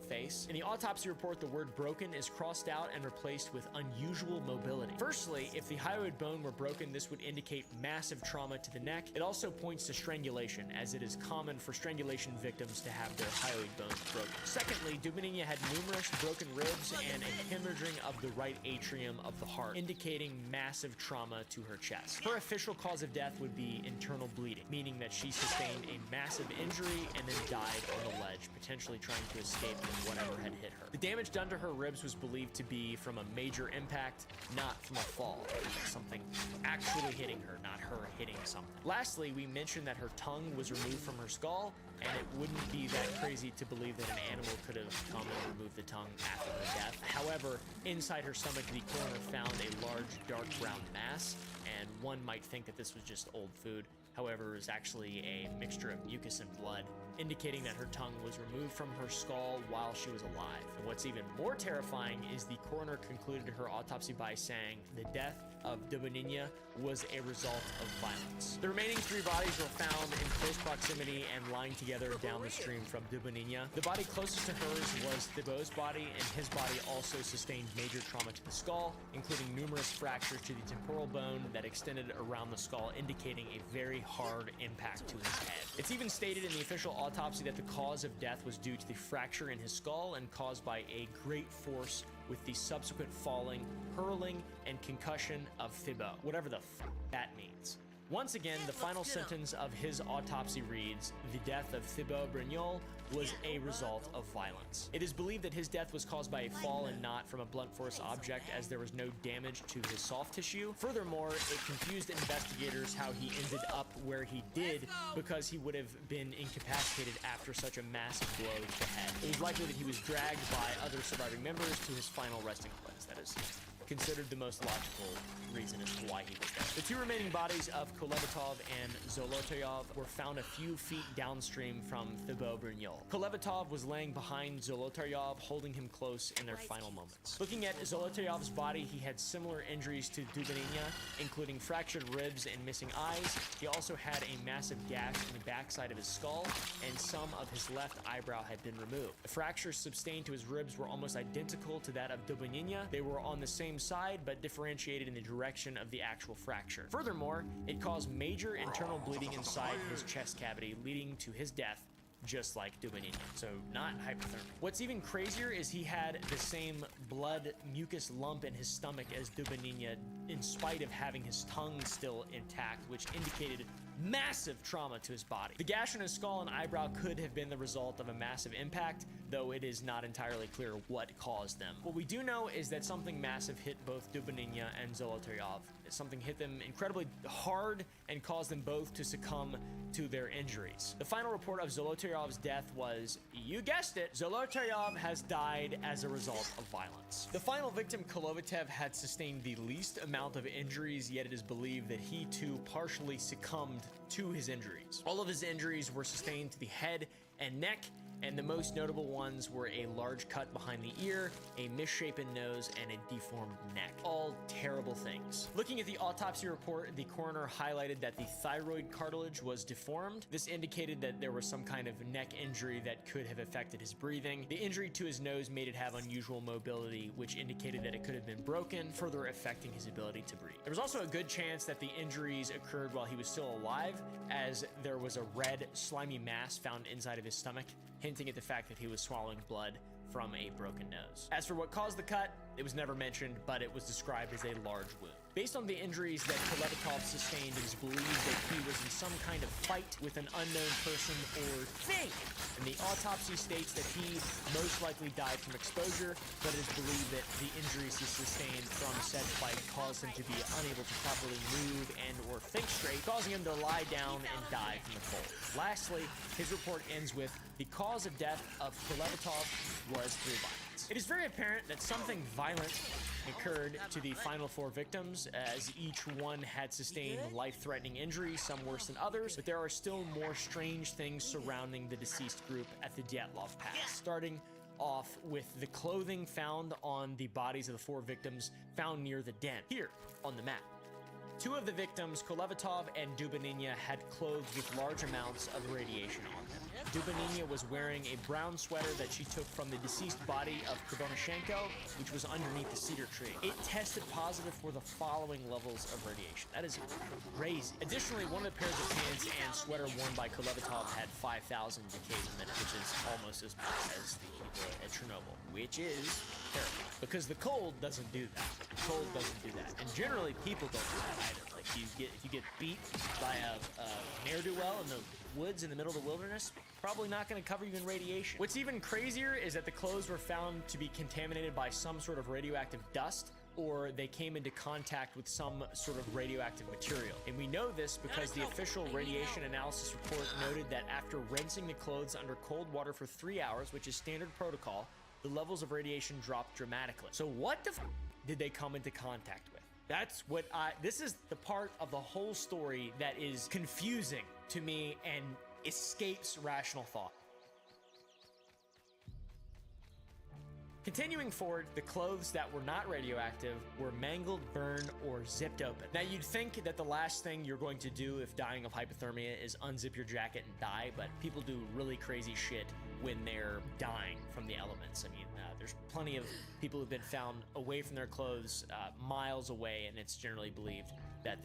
face. In the autopsy report, the word broken is crossed out and replaced with unusual mobility. Firstly, if the hyoid bone were broken, this would indicate massive trauma to the neck. It also points to strangulation, as it is common for strangulation victims to have their hyoid bones broken. Secondly, Dubinina had numerous broken ribs and a hemorrhaging of the right atrium of the heart, indicating massive trauma to her chest. Her official cause of death would be internal bleeding, meaning that she sustained a massive injury and then died on the ledge, potentially trying to escape whatever had hit her. The damage done to her ribs was believed to be from a major impact, not from a fall. Something actually hitting her, not her hitting something. Lastly, we mentioned that her tongue was removed from her skull, and it wouldn't be that crazy to believe that an animal could have come and removed the tongue after her death. However, inside her stomach, the coroner found a large dark brown mass, and one might think that this was just old food. However, it was actually a mixture of mucus and blood, indicating that her tongue was removed from her skull while she was alive. And what's even more terrifying is the coroner concluded her autopsy by saying the death of Dubinina was a result of violence. The remaining 3 bodies were found in close proximity and lying together down the stream from Dubinina. The body closest to hers was Thibaut's body, and his body also sustained major trauma to the skull, including numerous fractures to the temporal bone that extended around the skull, indicating a very hard impact to his head. It's even stated in the official autopsy that the cause of death was due to the fracture in his skull and caused by a great force with the subsequent falling, hurling, and concussion of Thibaut, whatever the f that means. Once again, the final sentence of his autopsy reads, the death of Thibaut Brignol was a result of violence. It is believed that his death was caused by a fall and not from a blunt force object, as there was no damage to his soft tissue. Furthermore, it confused investigators how he ended up where he did, because he would have been incapacitated after such a massive blow to the head. It was likely that he was dragged by other surviving members to his final resting place. That is considered the most logical reason as to why he was there. The 2 remaining bodies of Kolevatov and Zolotaryov were found a few feet downstream from Thibaut Brignol. Kolevatov was laying behind Zolotaryov, holding him close in their final moments. Looking at Zolotaryov's body, he had similar injuries to Dubinina, including fractured ribs and missing eyes. He also had a massive gash in the backside of his skull, and some of his left eyebrow had been removed. The fractures sustained to his ribs were almost identical to that of Dubinina. They were on the same same side, but differentiated in the direction of the actual fracture. Furthermore, it caused major internal bleeding inside his chest cavity, leading to his death, just like Dubonina. So not hypothermia. What's even crazier is he had the same blood mucus lump in his stomach as Dubonina, in spite of having his tongue still intact, which indicated massive trauma to his body. The gash on his skull and eyebrow could have been the result of a massive impact, though it is not entirely clear what caused them. What we do know is that something massive hit both Dubonina and Zolotaryov. Something hit them incredibly hard and caused them both to succumb to their injuries. The final report of Zolotaryov's death was, you guessed it, Zolotaryov has died as a result of violence. The final victim, Kolovitev, had sustained the least amount of injuries, yet it is believed that he too partially succumbed to his injuries. All of his injuries were sustained to the head and neck, and the most notable ones were a large cut behind the ear, a misshapen nose, and a deformed neck. All terrible things. Looking at the autopsy report, the coroner highlighted that the thyroid cartilage was deformed. This indicated that there was some kind of neck injury that could have affected his breathing. The injury to his nose made it have unusual mobility, which indicated that it could have been broken, further affecting his ability to breathe. There was also a good chance that the injuries occurred while he was still alive, as there was a red, slimy mass found inside of his stomach, hinting at the fact that he was swallowing blood from a broken nose. As for what caused the cut, it was never mentioned, but it was described as a large wound. Based on the injuries that Kolevatov sustained, it is believed that he was in some kind of fight with an unknown person or thing. And the autopsy states that he most likely died from exposure, but it is believed that the injuries he sustained from said fight caused him to be unable to properly move and or think straight, causing him to lie down and die from the cold. Lastly, his report ends with, the cause of death of Kolevatov was through violence. It is very apparent that something violent occurred to the final 4 victims, as each one had sustained life-threatening injuries, some worse than others, but there are still more strange things surrounding the deceased group at the Dyatlov Pass, starting off with the clothing found on the bodies of the 4 victims found near the den, here on the map. 2 of the victims, Kolevatov and Dubonina, had clothes with large amounts of radiation on them. Dubonina was wearing a brown sweater that she took from the deceased body of Krivonashenko, which was underneath the cedar tree. It tested positive for the following levels of radiation. That is crazy. Additionally, one of the pairs of pants and sweater worn by Kolevatov had 5,000 decays a minute, which is almost as much as the people at Chernobyl, which is terrible. Because the cold doesn't do that. The cold doesn't do that. And generally, people don't do that either. Like, if you get beat by a ne'er-do-well in the woods in the middle of the wilderness, probably not going to cover you in radiation. What's even crazier is that the clothes were found to be contaminated by some sort of radioactive dust, or they came into contact with some sort of radioactive material. And we know this because the official radiation analysis report noted that after rinsing the clothes under cold water for 3 hours, which is standard protocol, the levels of radiation dropped dramatically. So what the did they come into contact with? That's what this is the part of the whole story that is confusing to me and escapes rational thought. Continuing forward, the clothes that were not radioactive were mangled, burned, or zipped open. Now, you'd think that the last thing you're going to do if dying of hypothermia is unzip your jacket and die, but people do really crazy shit when they're dying from the elements. I mean, there's plenty of people who've been found away from their clothes, miles away, and it's generally believed that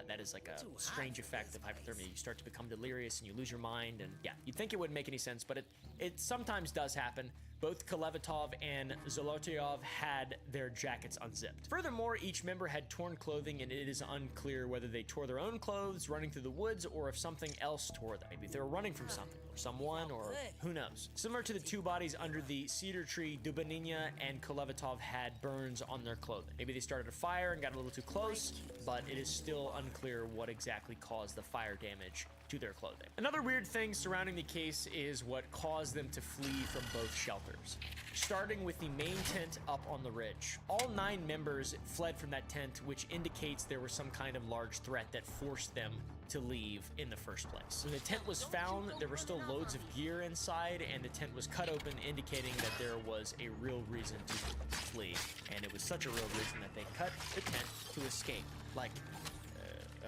that is like a strange effect of hypothermia. You start to become delirious and you lose your mind, and yeah, you'd think it wouldn't make any sense, but it sometimes does happen. Both Kolevatov and Zolotaryov had their jackets unzipped. Furthermore, each member had torn clothing, and it is unclear whether they tore their own clothes running through the woods or if something else tore them. Maybe they were running from something or someone, or who knows. Similar to the 2 bodies under the cedar tree, Dubonina and Kolevatov had burns on their clothing. Maybe they started a fire and got a little too close, but it is still unclear what exactly caused the fire damage to their clothing. Another weird thing surrounding the case is what caused them to flee from both shelters. Starting with the main tent up on the ridge. All 9 members fled from that tent, which indicates there was some kind of large threat that forced them to leave in the first place. When the tent was found, there were still loads of gear inside, and the tent was cut open, indicating that there was a real reason to flee. And it was such a real reason that they cut the tent to escape. Like,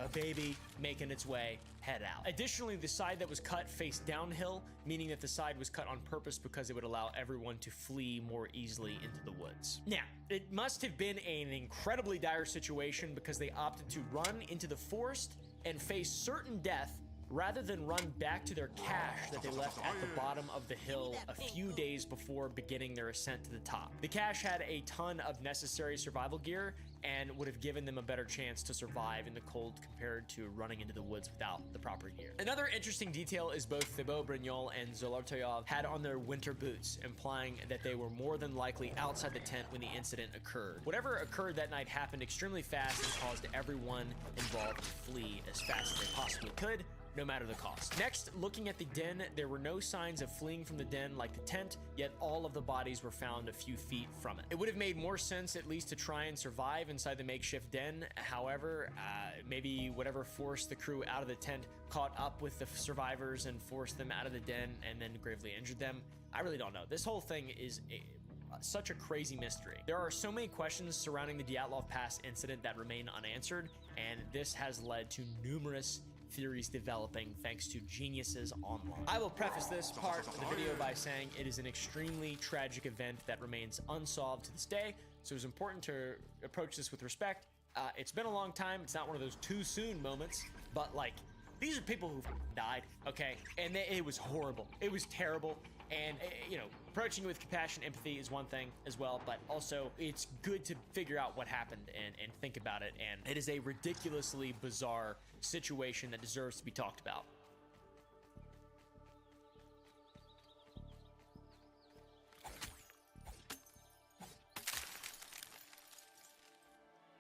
a baby making its way head out. Additionally, the side that was cut faced downhill, meaning that the side was cut on purpose because it would allow everyone to flee more easily into the woods. Now, it must have been an incredibly dire situation because they opted to run into the forest and face certain death rather than run back to their cache that they left at the bottom of the hill a few days before beginning their ascent to the top. The cache had a ton of necessary survival gear and would have given them a better chance to survive in the cold compared to running into the woods without the proper gear. Another interesting detail is both Thibaut Brignol and Zolartoyov had on their winter boots, implying that they were more than likely outside the tent when the incident occurred. Whatever occurred that night happened extremely fast and caused everyone involved to flee as fast as they possibly could, no matter the cost. Next, looking at the den, there were no signs of fleeing from the den like the tent, yet all of the bodies were found a few feet from it. It would have made more sense at least to try and survive inside the makeshift den. However, maybe whatever forced the crew out of the tent caught up with the survivors and forced them out of the den and then gravely injured them. I really don't know. This whole thing is such a crazy mystery. There are so many questions surrounding the Dyatlov Pass incident that remain unanswered, and this has led to numerous theories developing thanks to geniuses online. I will preface this part of the video by saying it is an extremely tragic event that remains unsolved to this day, so it's important to approach this with respect. It's been a long time. It's not one of those too soon moments, but like, these are people who died, okay? And it was horrible. It was terrible. And, you know, approaching it with compassion, empathy is one thing as well, but also it's good to figure out what happened and think about it. And it is a ridiculously bizarre situation that deserves to be talked about.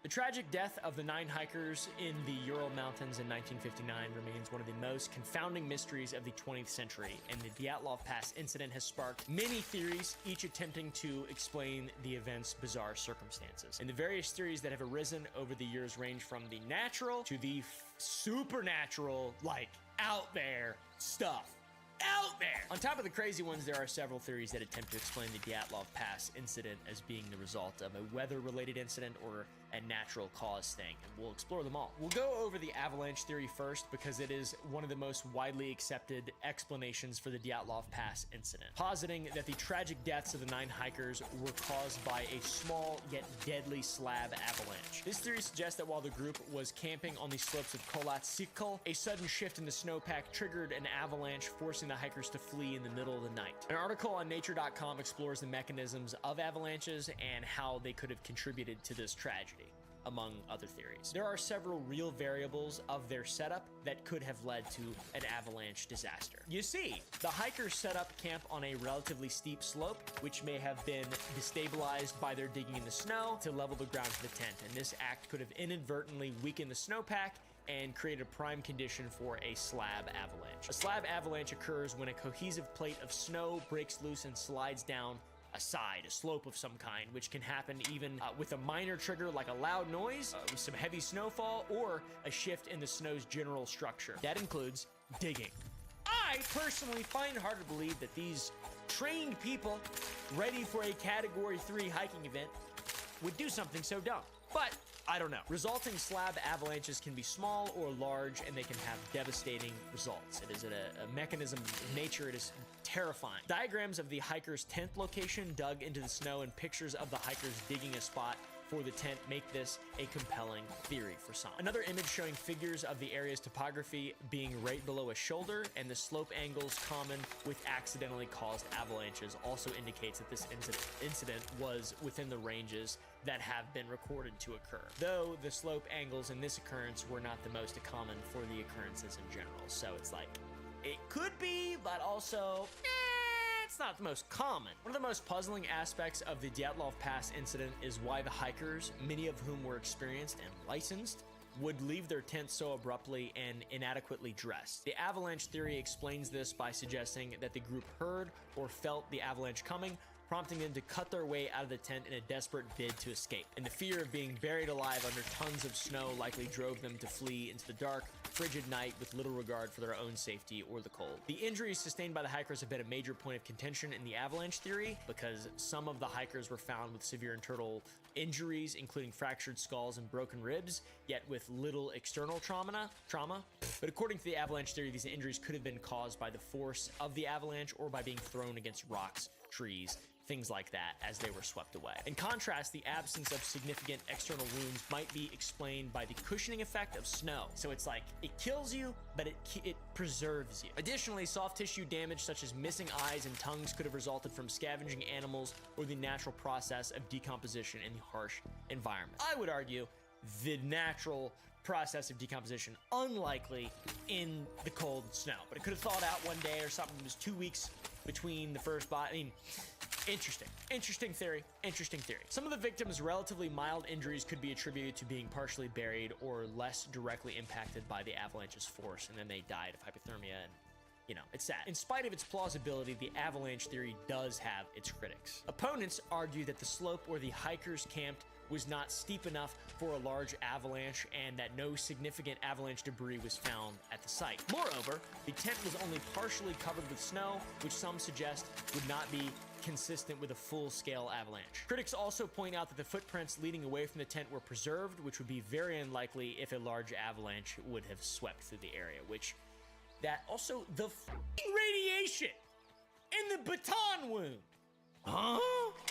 The tragic death of the 9 hikers in the Ural Mountains in 1959 remains one of the most confounding mysteries of the 20th century, and the Dyatlov Pass incident has sparked many theories, each attempting to explain the event's bizarre circumstances. And the various theories that have arisen over the years range from the natural to the supernatural, like out there stuff. Out there! On top of the crazy ones, there are several theories that attempt to explain the Dyatlov Pass incident as being the result of a weather-related incident or a natural cause thing, and we'll explore them all. We'll go over the avalanche theory first because it is one of the most widely accepted explanations for the Dyatlov Pass incident, positing that the tragic deaths of the 9 hikers were caused by a small yet deadly slab avalanche. This theory suggests that while the group was camping on the slopes of Kholat-Syakhl, a sudden shift in the snowpack triggered an avalanche, forcing the hikers to flee in the middle of the night. An article on nature.com explores the mechanisms of avalanches and how they could have contributed to this tragedy, among other theories. There are several real variables of their setup that could have led to an avalanche disaster. You see, the hikers set up camp on a relatively steep slope, which may have been destabilized by their digging in the snow to level the ground for the tent, and this act could have inadvertently weakened the snowpack and create a prime condition for a slab avalanche. A slab avalanche occurs when a cohesive plate of snow breaks loose and slides down a side, a slope of some kind, which can happen even with a minor trigger like a loud noise, with some heavy snowfall, or a shift in the snow's general structure. That includes digging. I personally find it hard to believe that these trained people ready for a Category 3 hiking event would do something so dumb. But I don't know. Resulting slab avalanches can be small or large, and they can have devastating results. It is a mechanism of nature. It is terrifying. Diagrams of the hiker's tent location dug into the snow and pictures of the hikers digging a spot for the tent make this a compelling theory for some. Another image showing figures of the area's topography being right below a shoulder and the slope angles common with accidentally caused avalanches also indicates that this incident was within the ranges that have been recorded to occur, though the slope angles in this occurrence were not the most common for the occurrences in general. So it's like, it could be, but also, it's not the most common. One of the most puzzling aspects of the Dyatlov Pass incident is why the hikers, many of whom were experienced and licensed, would leave their tents so abruptly and inadequately dressed. The avalanche theory explains this by suggesting that the group heard or felt the avalanche coming, prompting them to cut their way out of the tent in a desperate bid to escape. And the fear of being buried alive under tons of snow likely drove them to flee into the dark, frigid night with little regard for their own safety or the cold. The injuries sustained by the hikers have been a major point of contention in the avalanche theory, because some of the hikers were found with severe internal injuries, including fractured skulls and broken ribs, yet with little external trauma. But according to the avalanche theory, these injuries could have been caused by the force of the avalanche or by being thrown against rocks, trees, things like that as they were swept away. In contrast, the absence of significant external wounds might be explained by the cushioning effect of snow. So it's like, it kills you, but it preserves you. Additionally, soft tissue damage such as missing eyes and tongues could have resulted from scavenging animals or the natural process of decomposition in the harsh environment. I would argue the natural process of decomposition unlikely in the cold snow, but it could have thawed out one day or something. It was 2 weeks between the first bite. I mean, interesting theory. Some of the victims' relatively mild injuries could be attributed to being partially buried or less directly impacted by the avalanche's force, and then they died of hypothermia, and you know, it's sad. In spite of its plausibility, the avalanche theory does have its critics. Opponents argue that the slope where the hikers camped was not steep enough for a large avalanche and that no significant avalanche debris was found at the site. Moreover, the tent was only partially covered with snow, which some suggest would not be consistent with a full-scale avalanche. Critics also point out that the footprints leading away from the tent were preserved, which would be very unlikely if a large avalanche would have swept through the area, which that also the radiation in the baton wound. Huh?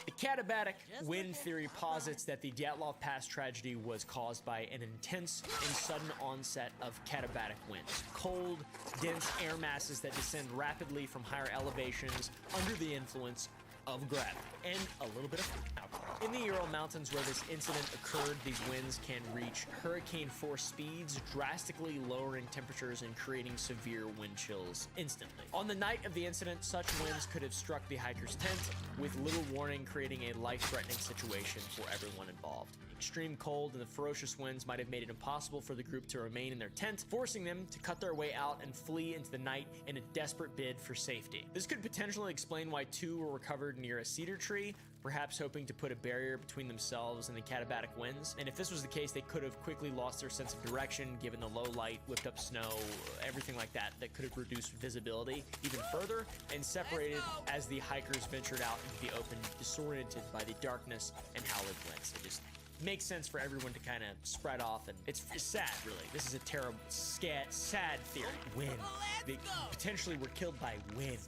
The Katabatic wind theory posits that the Dyatlov Pass tragedy was caused by an intense and sudden onset of katabatic winds, cold, dense air masses that descend rapidly from higher elevations under the influence of gravity and a little bit of alcohol. In the Ural Mountains where this incident occurred, these winds can reach hurricane force speeds, drastically lowering temperatures and creating severe wind chills instantly. On the night of the incident, such winds could have struck the hikers' tent with little warning, creating a life-threatening situation for everyone involved. Extreme cold and the ferocious winds might have made it impossible for the group to remain in their tent, forcing them to cut their way out and flee into the night in a desperate bid for safety. This could potentially explain why two were recovered near a cedar tree, perhaps hoping to put a barrier between themselves and the katabatic winds. And if this was the case, they could have quickly lost their sense of direction given the low light, whipped up snow, everything like that could have reduced visibility even further and separated as the hikers ventured out into the open, disoriented by the darkness and howling winds. It just makes sense for everyone to kind of spread off, and it's sad, really. This is a terrible, sad theory. Wind. They potentially were killed by wind.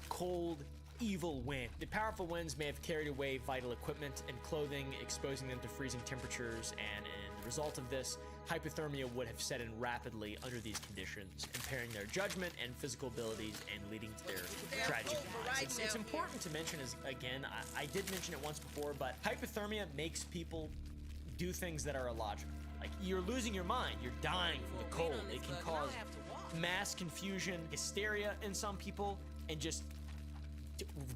Cold, evil wind. The powerful winds may have carried away vital equipment and clothing, exposing them to freezing temperatures, and in the result of this, hypothermia would have set in rapidly under these conditions, impairing their judgment and physical abilities and leading to their tragic demise. It's important to mention, is again, I did mention it once before, but hypothermia makes people do things that are illogical. Like, you're losing your mind, you're dying from the cold. It can cause mass confusion, hysteria in some people, and just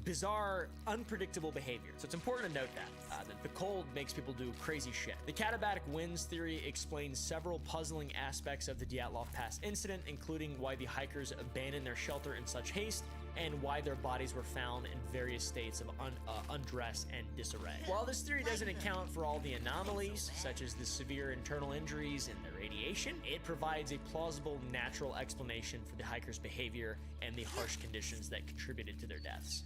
bizarre, unpredictable behavior. So it's important to note that the cold makes people do crazy shit. The katabatic winds theory explains several puzzling aspects of the Dyatlov Pass incident, including why the hikers abandoned their shelter in such haste and why their bodies were found in various states of undress and disarray. While this theory doesn't account for all the anomalies, such as the severe internal injuries and the radiation, it provides a plausible natural explanation for the hikers' behavior and the harsh conditions that contributed to their deaths.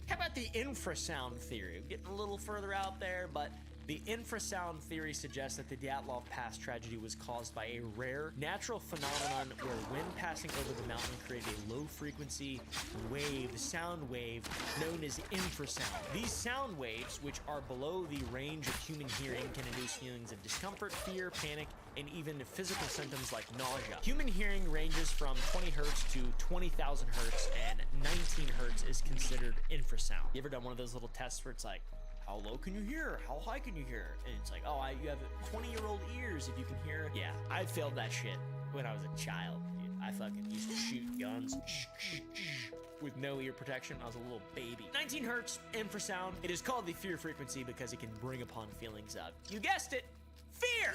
How about the infrasound theory? Getting a little further out there, but the infrasound theory suggests that the Dyatlov Pass tragedy was caused by a rare natural phenomenon where wind passing over the mountain created a low-frequency sound wave known as infrasound. These sound waves, which are below the range of human hearing, can induce feelings of discomfort, fear, panic, and even physical symptoms like nausea. Human hearing ranges from 20 hertz to 20,000 hertz, and 19 hertz is considered infrasound. You ever done one of those little tests where it's like, how low can you hear? How high can you hear? And it's like, oh, you have 20-year-old ears if you can hear. Yeah, I failed that shit when I was a child, dude. I fucking used to shoot guns with no ear protection. I was a little baby. 19 hertz infrasound. It is called the fear frequency because it can bring upon feelings of, you guessed it, fear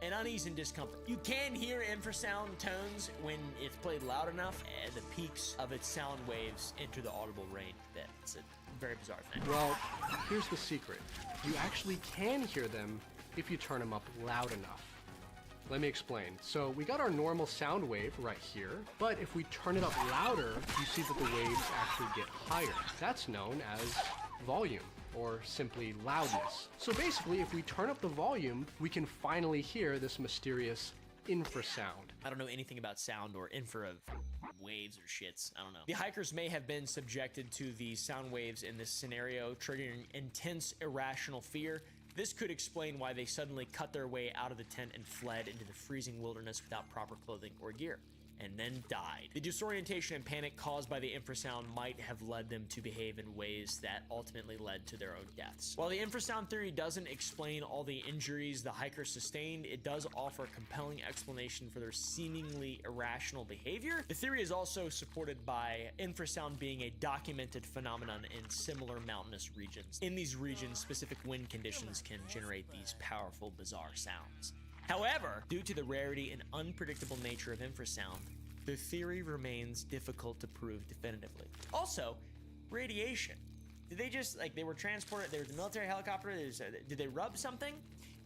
and unease and discomfort. You can hear infrasound tones when it's played loud enough, and the peaks of its sound waves enter the audible range. It's a very bizarre thing. Well, here's the secret. You actually can hear them if you turn them up loud enough. Let me explain. So we got our normal sound wave right here, but if we turn it up louder, you see that the waves actually get higher. That's known as volume, or simply loudness. So basically, if we turn up the volume, we can finally hear this mysterious infrasound. I don't know anything about sound or infra waves or shits. I don't know. The hikers may have been subjected to the sound waves in this scenario, triggering intense irrational fear. This could explain why they suddenly cut their way out of the tent and fled into the freezing wilderness without proper clothing or gear, and then died. The disorientation and panic caused by the infrasound might have led them to behave in ways that ultimately led to their own deaths. While the infrasound theory doesn't explain all the injuries the hikers sustained, it does offer a compelling explanation for their seemingly irrational behavior. The theory is also supported by infrasound being a documented phenomenon in similar mountainous regions. In these regions, specific wind conditions can generate these powerful, bizarre sounds. However, due to the rarity and unpredictable nature of infrasound, the theory remains difficult to prove definitively. Also, radiation. Did they just, like, they were transported, there was a military helicopter, did they rub something?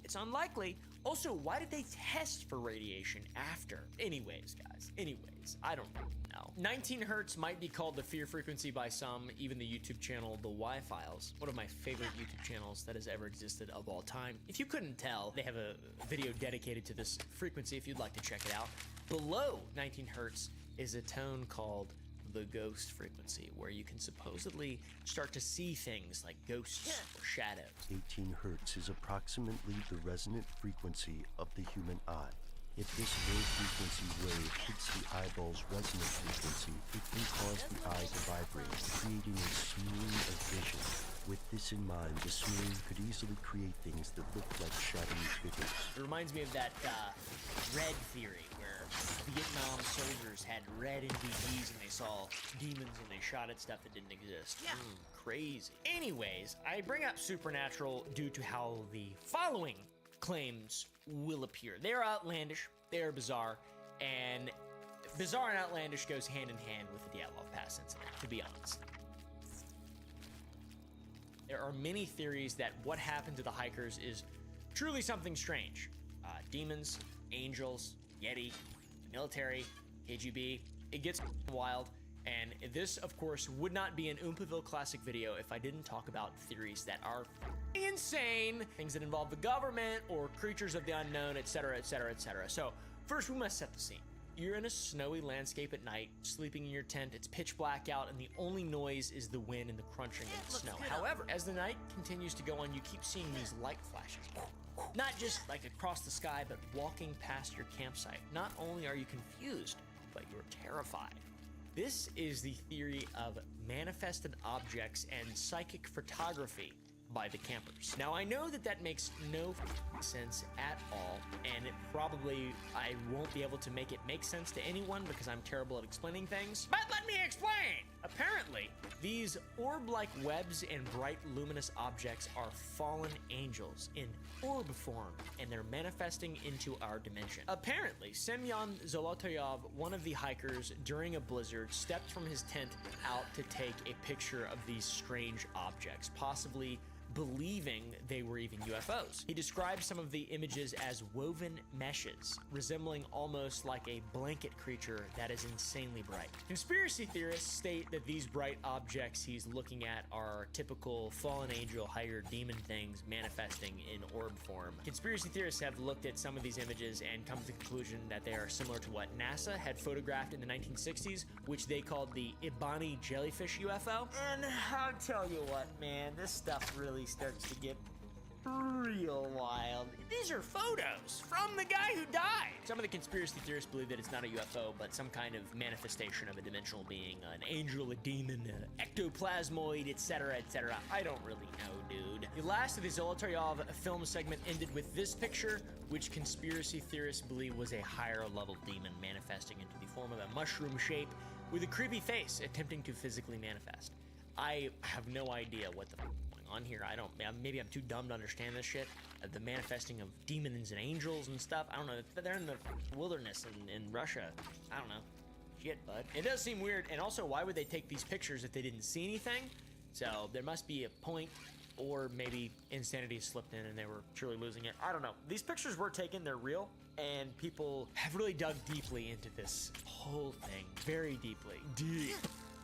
It's unlikely. Also, why did they test for radiation after? Anyways, guys, I don't know. 19 hertz might be called the fear frequency by some, even the YouTube channel The Y-Files, one of my favorite YouTube channels that has ever existed of all time. If you couldn't tell, they have a video dedicated to this frequency if you'd like to check it out. Below 19 hertz is a tone called the ghost frequency, where you can supposedly start to see things like ghosts or shadows. 18 hertz is approximately the resonant frequency of the human eye. If this low frequency wave hits the eyeball's resonant frequency, it can cause the eye to vibrate, creating a smearing of vision. With this in mind, the smearing could easily create things that look like shadowy figures. It reminds me of that red theory, where Vietnam soldiers had red NVDs and they saw demons and they shot at stuff that didn't exist. Crazy. Anyways, I bring up supernatural due to how the following claims will appear. They are outlandish, they are bizarre, and bizarre and outlandish goes hand in hand with the Dyatlov Pass incident, to be honest. There are many theories that what happened to the hikers is truly something strange. Demons, angels, Yeti, military, KGB, it gets wild. And this, of course, would not be an Oompaville Classic video if I didn't talk about theories that are insane, things that involve the government or creatures of the unknown, etc., etc., etc. So, first we must set the scene. You're in a snowy landscape at night, sleeping in your tent, it's pitch black out, and the only noise is the wind and the crunching of the snow. However, as the night continues to go on, you keep seeing these light flashes. Not just like across the sky, but walking past your campsite. Not only are you confused, but you're terrified. This is the theory of manifested objects and psychic photography by the campers. Now, I know that that makes no sense at all, and I won't be able to make it make sense to anyone because I'm terrible at explaining things, but let me explain! Apparently, these orb-like webs and bright luminous objects are fallen angels in orb form, and they're manifesting into our dimension. Apparently, Semyon Zolotoyov, one of the hikers during a blizzard, stepped from his tent out to take a picture of these strange objects, possibly believing they were even UFOs. He described some of the images as woven meshes, resembling almost like a blanket creature that is insanely bright. Conspiracy theorists state that these bright objects he's looking at are typical fallen angel, higher demon things manifesting in orb form. Conspiracy theorists have looked at some of these images and come to the conclusion that they are similar to what NASA had photographed in the 1960s, which they called the Ibani jellyfish UFO. And I'll tell you what, man, this stuff really starts to get real wild. These are photos from the guy who died. Some of the conspiracy theorists believe that it's not a UFO, but some kind of manifestation of a dimensional being, an angel, a demon, an ectoplasmoid, etc., etc. I don't really know, dude. The last of the Zolotaryov film segment ended with this picture, which conspiracy theorists believe was a higher level demon manifesting into the form of a mushroom shape with a creepy face attempting to physically manifest. I have no idea what the on here. Maybe I'm too dumb to understand this shit. The manifesting of demons and angels and stuff. I don't know. They're in the wilderness in Russia. I don't know. Shit, bud. It does seem weird. And also, why would they take these pictures if they didn't see anything? So there must be a point, or maybe insanity slipped in and they were truly losing it. I don't know. These pictures were taken, they're real, and people have really dug deeply into this whole thing. Very deeply. Deep.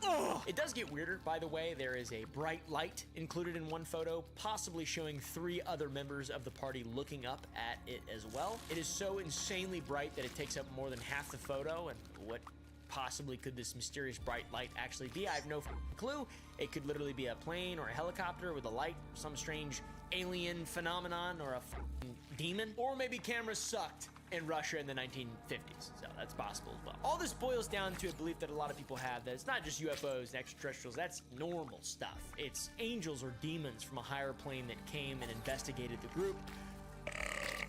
Ugh. It does get weirder, by the way. There is a bright light included in one photo, possibly showing 3 other members of the party looking up at it as well. It is so insanely bright that it takes up more than half the photo, and what possibly could this mysterious bright light actually be? I have no clue. It could literally be a plane or a helicopter with a light, some strange alien phenomenon, or a demon. Or maybe cameras sucked in Russia in the 1950s, so that's possible as well. All this boils down to a belief that a lot of people have that it's not just UFOs and extraterrestrials, that's normal stuff. It's angels or demons from a higher plane that came and investigated the group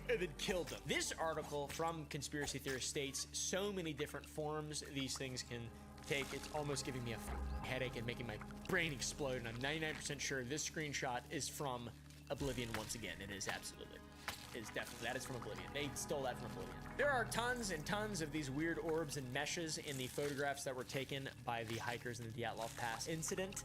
and then killed them. This article from Conspiracy Theorist states so many different forms these things can take. It's almost giving me a headache and making my brain explode, and I'm 99% sure this screenshot is from Oblivion once again. It is absolutely. Is definitely, that is from Oblivion. They stole that from Oblivion. There are tons and tons of these weird orbs and meshes in the photographs that were taken by the hikers in the Dyatlov Pass incident,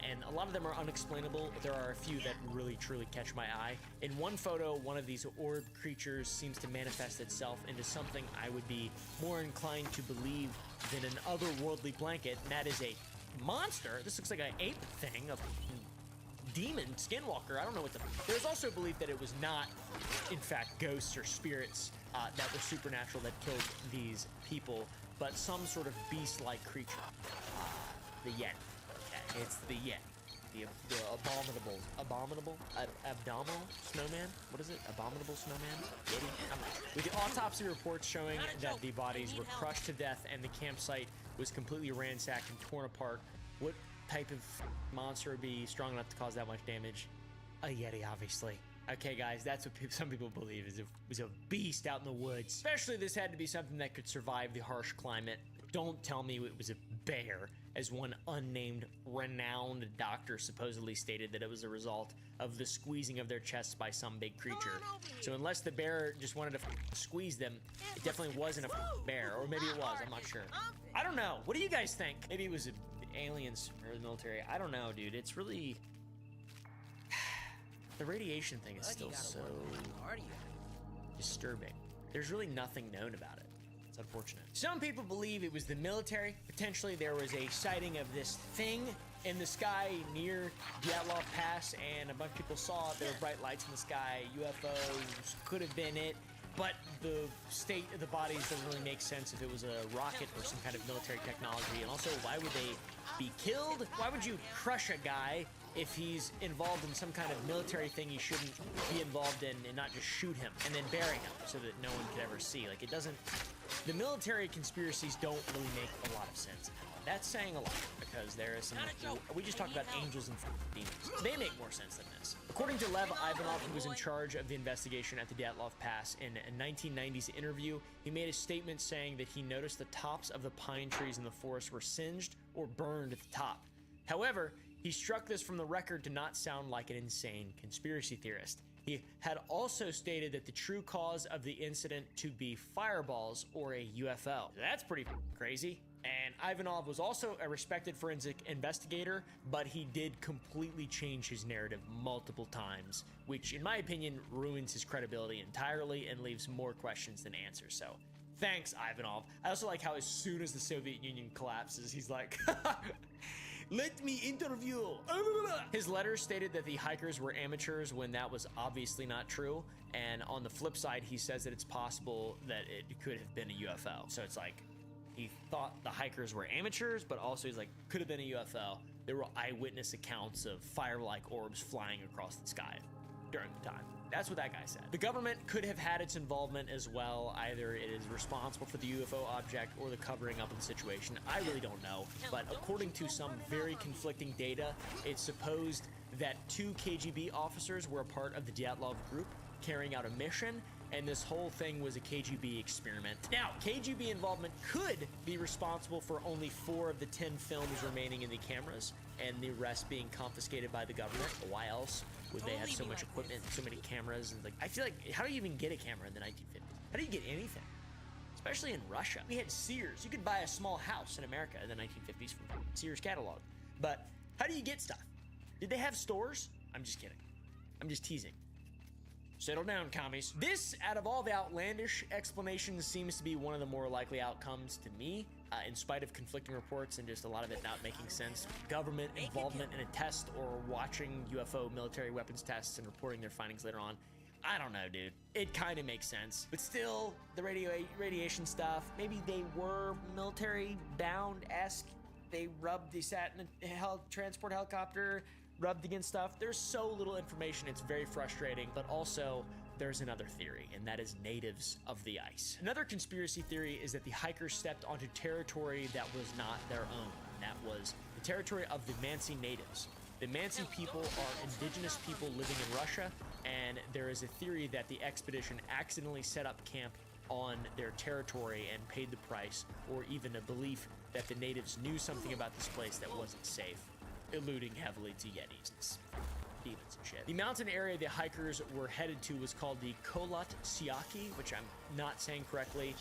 and a lot of them are unexplainable, but there are a few that really truly catch my eye. In one photo, one of these orb creatures seems to manifest itself into something I would be more inclined to believe than an otherworldly blanket, and that is a monster. This looks like an ape thing, a demon, skinwalker, I don't know what the... There's also belief that it was not, in fact, ghosts or spirits that were supernatural that killed these people, but some sort of beast-like creature. The Yeti. Okay, it's the Yeti. The abominable snowman? What is it? Abominable snowman? Yeti? I'm not sure. With the autopsy reports showing that the bodies were crushed to death and the campsite was completely ransacked and torn apart, what type of monster would be strong enough to cause that much damage? A Yeti, obviously. Okay, guys, that's what some people believe is it was a beast out in the woods. Especially this had to be something that could survive the harsh climate. Don't tell me it was a bear, as one unnamed renowned doctor supposedly stated that it was a result of the squeezing of their chests by some big creature. So unless the bear just wanted to squeeze them, it definitely wasn't a bear, or maybe it was, I'm not sure. I don't know. What do you guys think? Maybe it was aliens or the military. I don't know, dude. It's really... The radiation thing is still so disturbing. There's really nothing known about it. It's unfortunate. Some people believe it was the military. Potentially there was a sighting of this thing in the sky near Dyatlov Pass, and a bunch of people saw it. There were bright lights in the sky. UFOs could have been it. But the state of the bodies doesn't really make sense if it was a rocket or some kind of military technology. And also, why would they be killed? Why would you crush a guy if he's involved in some kind of military thing he shouldn't be involved in, and not just shoot him and then bury him so that no one could ever see? Like, it doesn't... The military conspiracies don't really make a lot of sense. That's saying a lot, because there is some... We just talked about angels and demons. They make more sense than this. According to Lev Ivanov, who was in charge of the investigation at the Dyatlov Pass, in a 1990s interview, he made a statement saying that he noticed the tops of the pine trees in the forest were singed or burned at the top. However, he struck this from the record to not sound like an insane conspiracy theorist. He had also stated that the true cause of the incident to be fireballs or a UFO. That's pretty crazy. And Ivanov was also a respected forensic investigator, but he did completely change his narrative multiple times, which in my opinion ruins his credibility entirely and leaves more questions than answers. So thanks, Ivanov. I also like how as soon as the Soviet Union collapses, he's like, let me interview. His letter stated that the hikers were amateurs when that was obviously not true. And on the flip side, he says that it's possible that it could have been a UFO. So it's like, he thought the hikers were amateurs, but also he's like, could have been a UFO. There were eyewitness accounts of fire-like orbs flying across the sky during the time. That's what that guy said. The government could have had its involvement as well. Either it is responsible for the UFO object or the covering up of the situation. I really don't know. But according to some very conflicting data, it's supposed that 2 KGB officers were a part of the Dyatlov group carrying out a mission, and this whole thing was a KGB experiment. Now, KGB involvement could be responsible for only 4 of the 10 films remaining in the cameras, and the rest being confiscated by the government. Why else would they have so much equipment, so many cameras? And like, I feel like, how do you even get a camera in the 1950s? How do you get anything? Especially in Russia. We had Sears. You could buy a small house in America in the 1950s from Sears catalog. But how do you get stuff? Did they have stores? I'm just kidding. I'm just teasing. Settle down, commies. This, out of all the outlandish explanations, seems to be one of the more likely outcomes to me, in spite of conflicting reports and just a lot of it not making sense. Government involvement in a test or watching UFO military weapons tests and reporting their findings later on. I don't know, dude. It kind of makes sense. But still, the radiation stuff, maybe they were military-bound-esque. They sat in a transport helicopter, rubbed against stuff. There's so little information, it's very frustrating. But also, there's another theory, and that is natives of the ice. Another conspiracy theory is that the hikers stepped onto territory that was not their own. That was the territory of the Mansi natives. The Mansi people are indigenous people living in Russia, and there is a theory that the expedition accidentally set up camp on their territory and paid the price, or even a belief that the natives knew something about this place that wasn't safe, alluding heavily to Yetis, demons and shit. The mountain area the hikers were headed to was called the Kholat Syakhi, which I'm not saying correctly,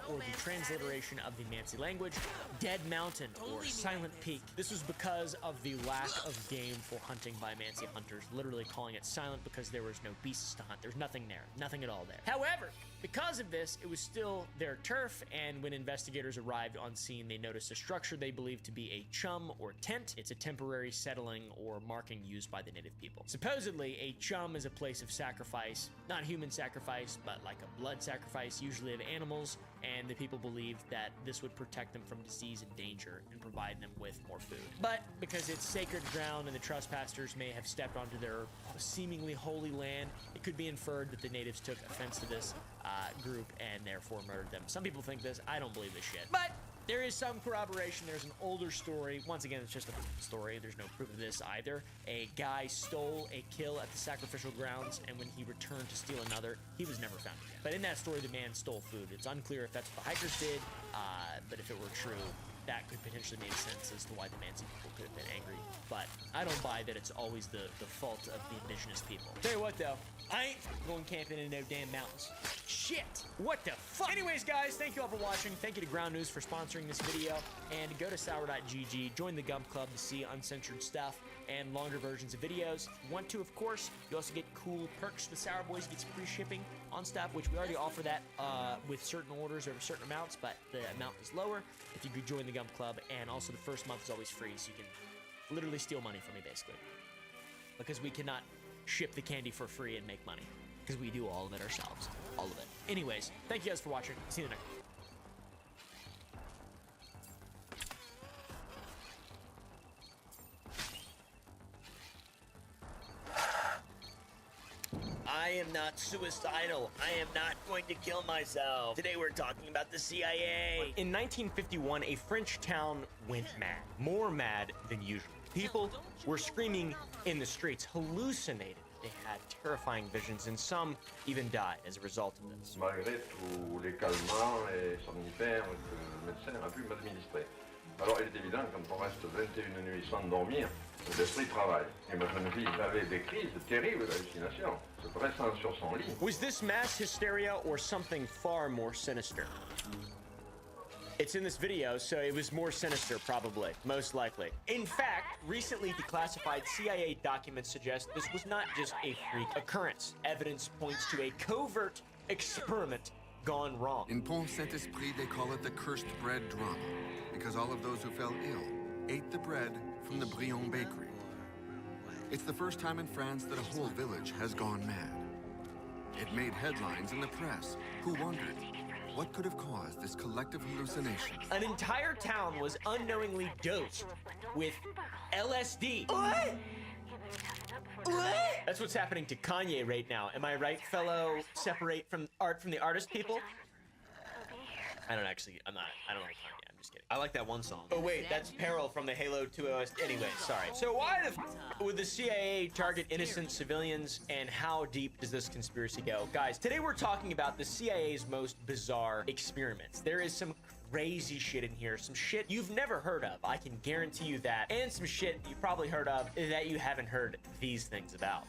or the transliteration of the Mansi language, Dead Mountain or Silent Peak. This was because of the lack of game for hunting by Mansi hunters, literally calling it silent because there was no beasts to hunt. There's nothing there, nothing at all there. However, because of this, it was still their turf, and when investigators arrived on scene, they noticed a structure they believed to be a chum or tent. It's a temporary settling or marking used by the native people. Supposedly, a chum is a place of sacrifice, not human sacrifice, but like a blood sacrifice, usually of animals, and the people believed that this would protect them from disease and danger and provide them with more food. But because it's sacred ground and the trespassers may have stepped onto their seemingly holy land, it could be inferred that the natives took offense to this group and therefore murdered them. Some people think this. I don't believe this shit. But there is some corroboration. There's an older story. Once again, it's just a story. There's no proof of this either. A guy stole a kill at the sacrificial grounds, and when he returned to steal another, he was never found again. But in that story, the man stole food. It's unclear if that's what the hikers did, but if it were true, that could potentially make sense as to why the Mansi people could have been angry. But I don't buy that it's always the fault of the indigenous people. Tell you what, though, I ain't going camping in no damn mountains. Shit! What the fuck? Anyways, guys, thank you all for watching. Thank you to Ground News for sponsoring this video. And go to sour.gg, join the Gump Club to see uncensored stuff and longer versions of videos. If you want to, of course, you also get cool perks with Sour Boys. You get some free shipping on stuff, which we already offer that with certain orders over certain amounts, but the amount is lower if you could join the Gump Club. And also the first month is always free, so you can literally steal money from me, basically. Because we cannot ship the candy for free and make money. Because we do all of it ourselves. All of it. Anyways, thank you guys for watching. See you next. I am not suicidal. I am not going to kill myself. Today we're talking about the CIA. In 1951, a French town went mad. More mad than usual. People were screaming in the streets, hallucinating. They had terrifying visions, and some even died as a result of this. Malgré tous les calmants et somnifères que le médecin a pu m'administrer. Alors il est évident, quand on reste 21 nuits sans dormir, l'esprit travaille. Et ma jeune fille avait des crises terribles d'hallucination, se pressant sur son lit. Was this mass hysteria or something far more sinister? It's in this video, so it was more sinister, probably. Most likely. In fact, recently declassified CIA documents suggest this was not just a freak occurrence. Evidence points to a covert experiment gone wrong. In Pont Saint-Esprit, they call it the cursed bread drama, because all of those who fell ill ate the bread from the Brion bakery. It's the first time in France that a whole village has gone mad. It made headlines in the press, who wondered, what could have caused this collective hallucination? An entire town was unknowingly dosed with LSD. What? That's what's happening to Kanye right now. Am I right, fellow separate from art from the artist people? I don't like Kanye. I'm just kidding. I like that one song. Oh wait, that's Peril from the Halo 2 OS. Anyway, sorry. So why the f would the CIA target innocent civilians, and how deep does this conspiracy go? Guys, today we're talking about the CIA's most bizarre experiments. There is some crazy shit in here, some shit you've never heard of, I can guarantee you that, and some shit you probably heard of that you haven't heard these things about.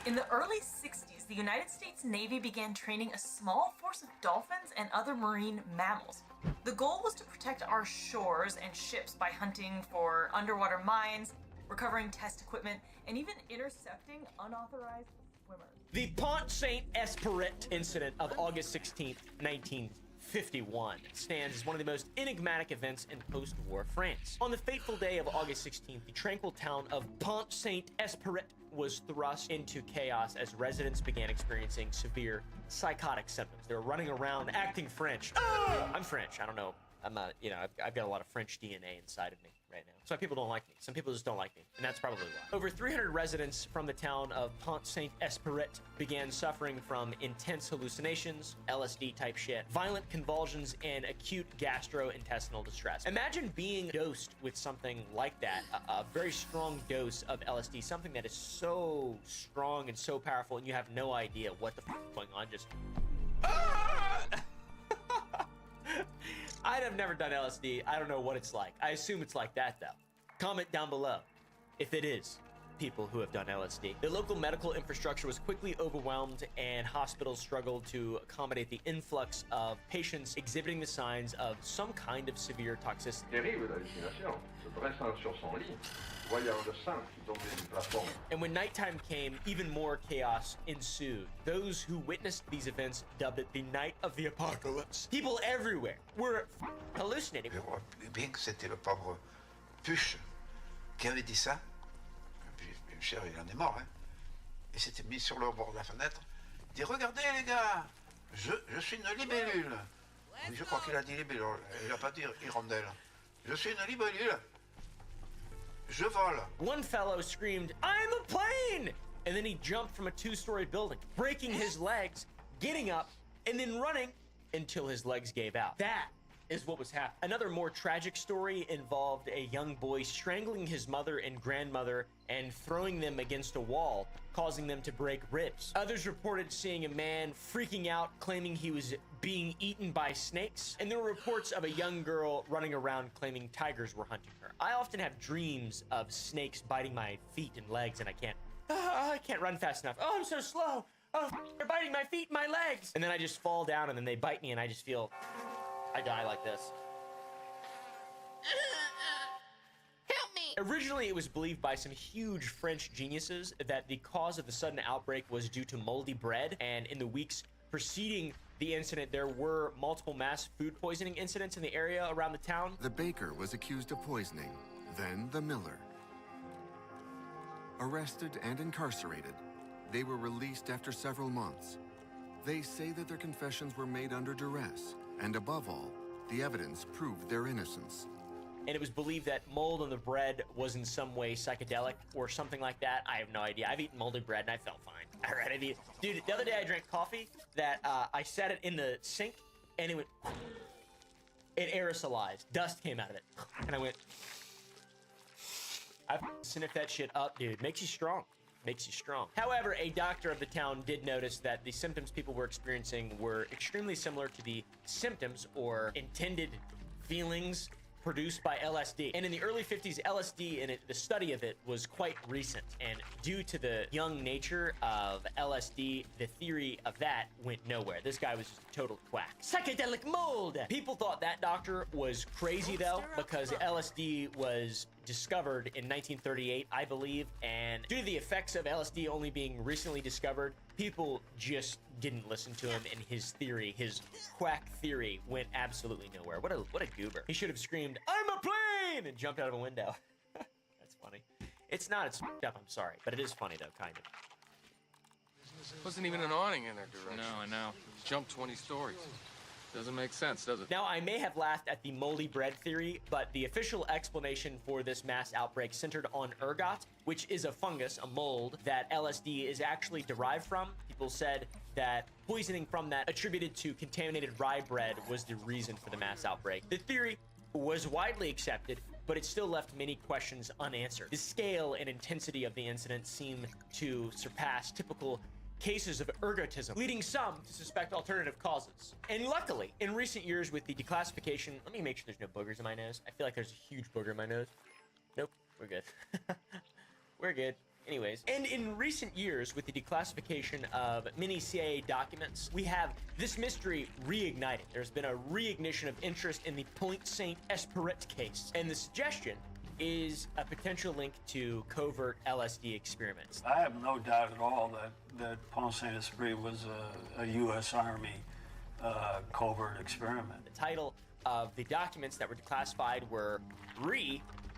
In the early 60s, the United States Navy began training a small force of dolphins and other marine mammals. The goal was to protect our shores and ships by hunting for underwater mines, recovering test equipment, and even intercepting unauthorized swimmers. The Pont Saint-Esprit incident of August 16th, 1951 stands as one of the most enigmatic events in post-war France. On the fateful day of August 16th, the tranquil town of Pont Saint-Esprit was thrust into chaos as residents began experiencing severe psychotic symptoms. They were running around acting French. I'm French. I don't know. I'm not, you know, I've got a lot of French DNA inside of me right now. That's why people don't like me. Some people just don't like me, and that's probably why. Over 300 residents from the town of Pont Saint-Esprit began suffering from intense hallucinations, LSD-type shit, violent convulsions, and acute gastrointestinal distress. Imagine being dosed with something like that, a very strong dose of LSD, something that is so strong and so powerful, and you have no idea what the f is going on. Just... I'd have never done LSD. I don't know what it's like. I assume it's like that, though. Comment down below if it is people who have done LSD. The local medical infrastructure was quickly overwhelmed, and hospitals struggled to accommodate the influx of patients exhibiting the signs of some kind of severe toxicity. Terrible hallucination. Se dressant sur son lit, voyant le sang qui tombait du plafond. And when nighttime came, even more chaos ensued. Those who witnessed these events dubbed it the night of the apocalypse. People everywhere were hallucinating. Je vois bien que c'était le pauvre Puche qui avait dit ça. Puis, cher, il en est mort, hein. Il s'était mis sur le bord de la fenêtre. Il dit, regardez les gars, je suis une libellule. Oui, je crois qu'il a dit libellule. Il n'a pas dit hirondelle. Je suis une libellule. Je vole. One fellow screamed, "I'm a plane!" And then he jumped from a 2-story building, breaking his legs, getting up, and then running until his legs gave out. That is what was happening. Another more tragic story involved a young boy strangling his mother and grandmother and throwing them against a wall, causing them to break ribs. Others reported seeing a man freaking out, claiming he was being eaten by snakes. And there were reports of a young girl running around claiming tigers were hunting her. I often have dreams of snakes biting my feet and legs, and I can't run fast enough. Oh, I'm so slow. Oh, they're biting my feet and my legs. And then I just fall down, and then they bite me, and I just feel... I die like this. Help me! Originally, it was believed by some huge French geniuses that the cause of the sudden outbreak was due to moldy bread, and in the weeks preceding the incident, there were multiple mass food poisoning incidents in the area around the town. The baker was accused of poisoning, then the miller. Arrested and incarcerated, they were released after several months. They say that their confessions were made under duress, and above all, the evidence proved their innocence. And it was believed that mold on the bread was in some way psychedelic or something like that. I have no idea. I've eaten moldy bread and I felt fine. All right, dude, the other day I drank coffee that I set it in the sink and it aerosolized. Dust came out of it. And I went, I sniffed that shit up, dude. Makes you strong. Makes you strong. However, a doctor of the town did notice that the symptoms people were experiencing were extremely similar to the symptoms or intended feelings produced by LSD. And in the early 50s, LSD and the study of it was quite recent. And due to the young nature of LSD, the theory of that went nowhere. This guy was just a total quack. Psychedelic mold! People thought that doctor was crazy though, because LSD was discovered in 1938, I believe, and due to the effects of LSD only being recently discovered, people just didn't listen to him, and his theory, his quack theory, went absolutely nowhere. What a goober. He should have screamed, "I'm a plane!" and jumped out of a window. That's funny. It's not, it's f***ed up, I'm sorry, but it is funny though, kind of. Wasn't even an awning in that direction. No, I know. Jumped 20 stories. Doesn't make sense, does it? Now, I may have laughed at the moldy bread theory, but the official explanation for this mass outbreak centered on ergot, which is a fungus, a mold, that LSD is actually derived from. People said that poisoning from that attributed to contaminated rye bread was the reason for the mass outbreak. The theory was widely accepted, but it still left many questions unanswered. The scale and intensity of the incident seemed to surpass typical cases of ergotism, leading some to suspect alternative causes. And luckily, in recent years with the declassification, let me make sure there's no boogers in my nose. I feel like there's a huge booger in my nose. Nope, we're good. We're good. Anyways, and in recent years with the declassification of many CIA documents, we have this mystery reignited. There's been a reignition of interest in the Pont Saint-Esprit case, and the suggestion is a potential link to covert LSD experiments. I have no doubt at all that Pont Saint-Esprit was a U.S. Army covert experiment. The title of the documents that were declassified were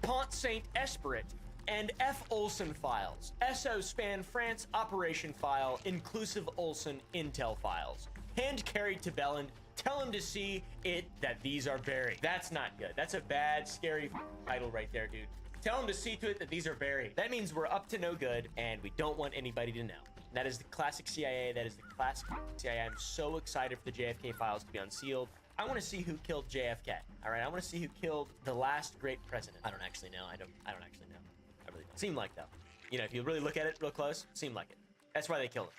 Pont Saint-Esprit and F. Olsen files, SO Span France operation file, inclusive Olsen intel files. Hand carried to Belland, tell him to see it that these are buried. That's not good. That's a bad, scary title right there, dude. Tell him to see to it that these are buried. That means we're up to no good and we don't want anybody to know. That is the classic CIA. That is the classic CIA. I'm so excited for the JFK files to be unsealed. I want to see who killed JFK. All right, I want to see who killed the last great president. I don't actually know. I don't actually know. I really don't. Seemed like though. You know, if you really look at it real close, seemed like it. That's why they killed him.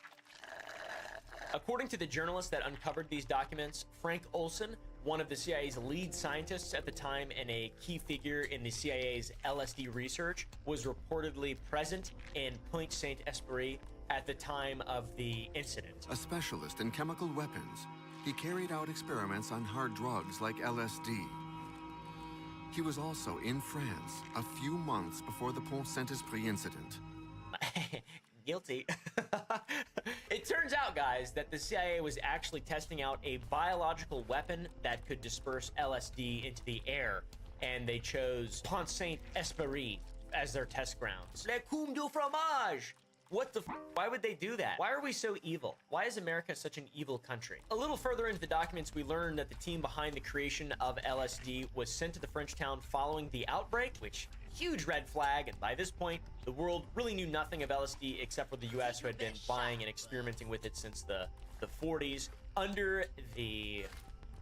According to the journalist that uncovered these documents, Frank Olsen, one of the CIA's lead scientists at the time and a key figure in the CIA's LSD research, was reportedly present in Pointe Saint-Esprit at the time of the incident. A specialist in chemical weapons, he carried out experiments on hard drugs like LSD. He was also in France a few months before the Pont Saint-Esprit incident. Guilty. It turns out, guys, that the CIA was actually testing out a biological weapon that could disperse LSD into the air, and they chose Pont Saint-Esprit as their test grounds. Le cum du fromage! What the Why would they do that? Why are we so evil? Why is America such an evil country? A little further into the documents, we learned that the team behind the creation of LSD was sent to the French town following the outbreak, which, huge red flag, and by this point, the world really knew nothing of LSD except for the US, who had been buying and experimenting with it since the 40s under the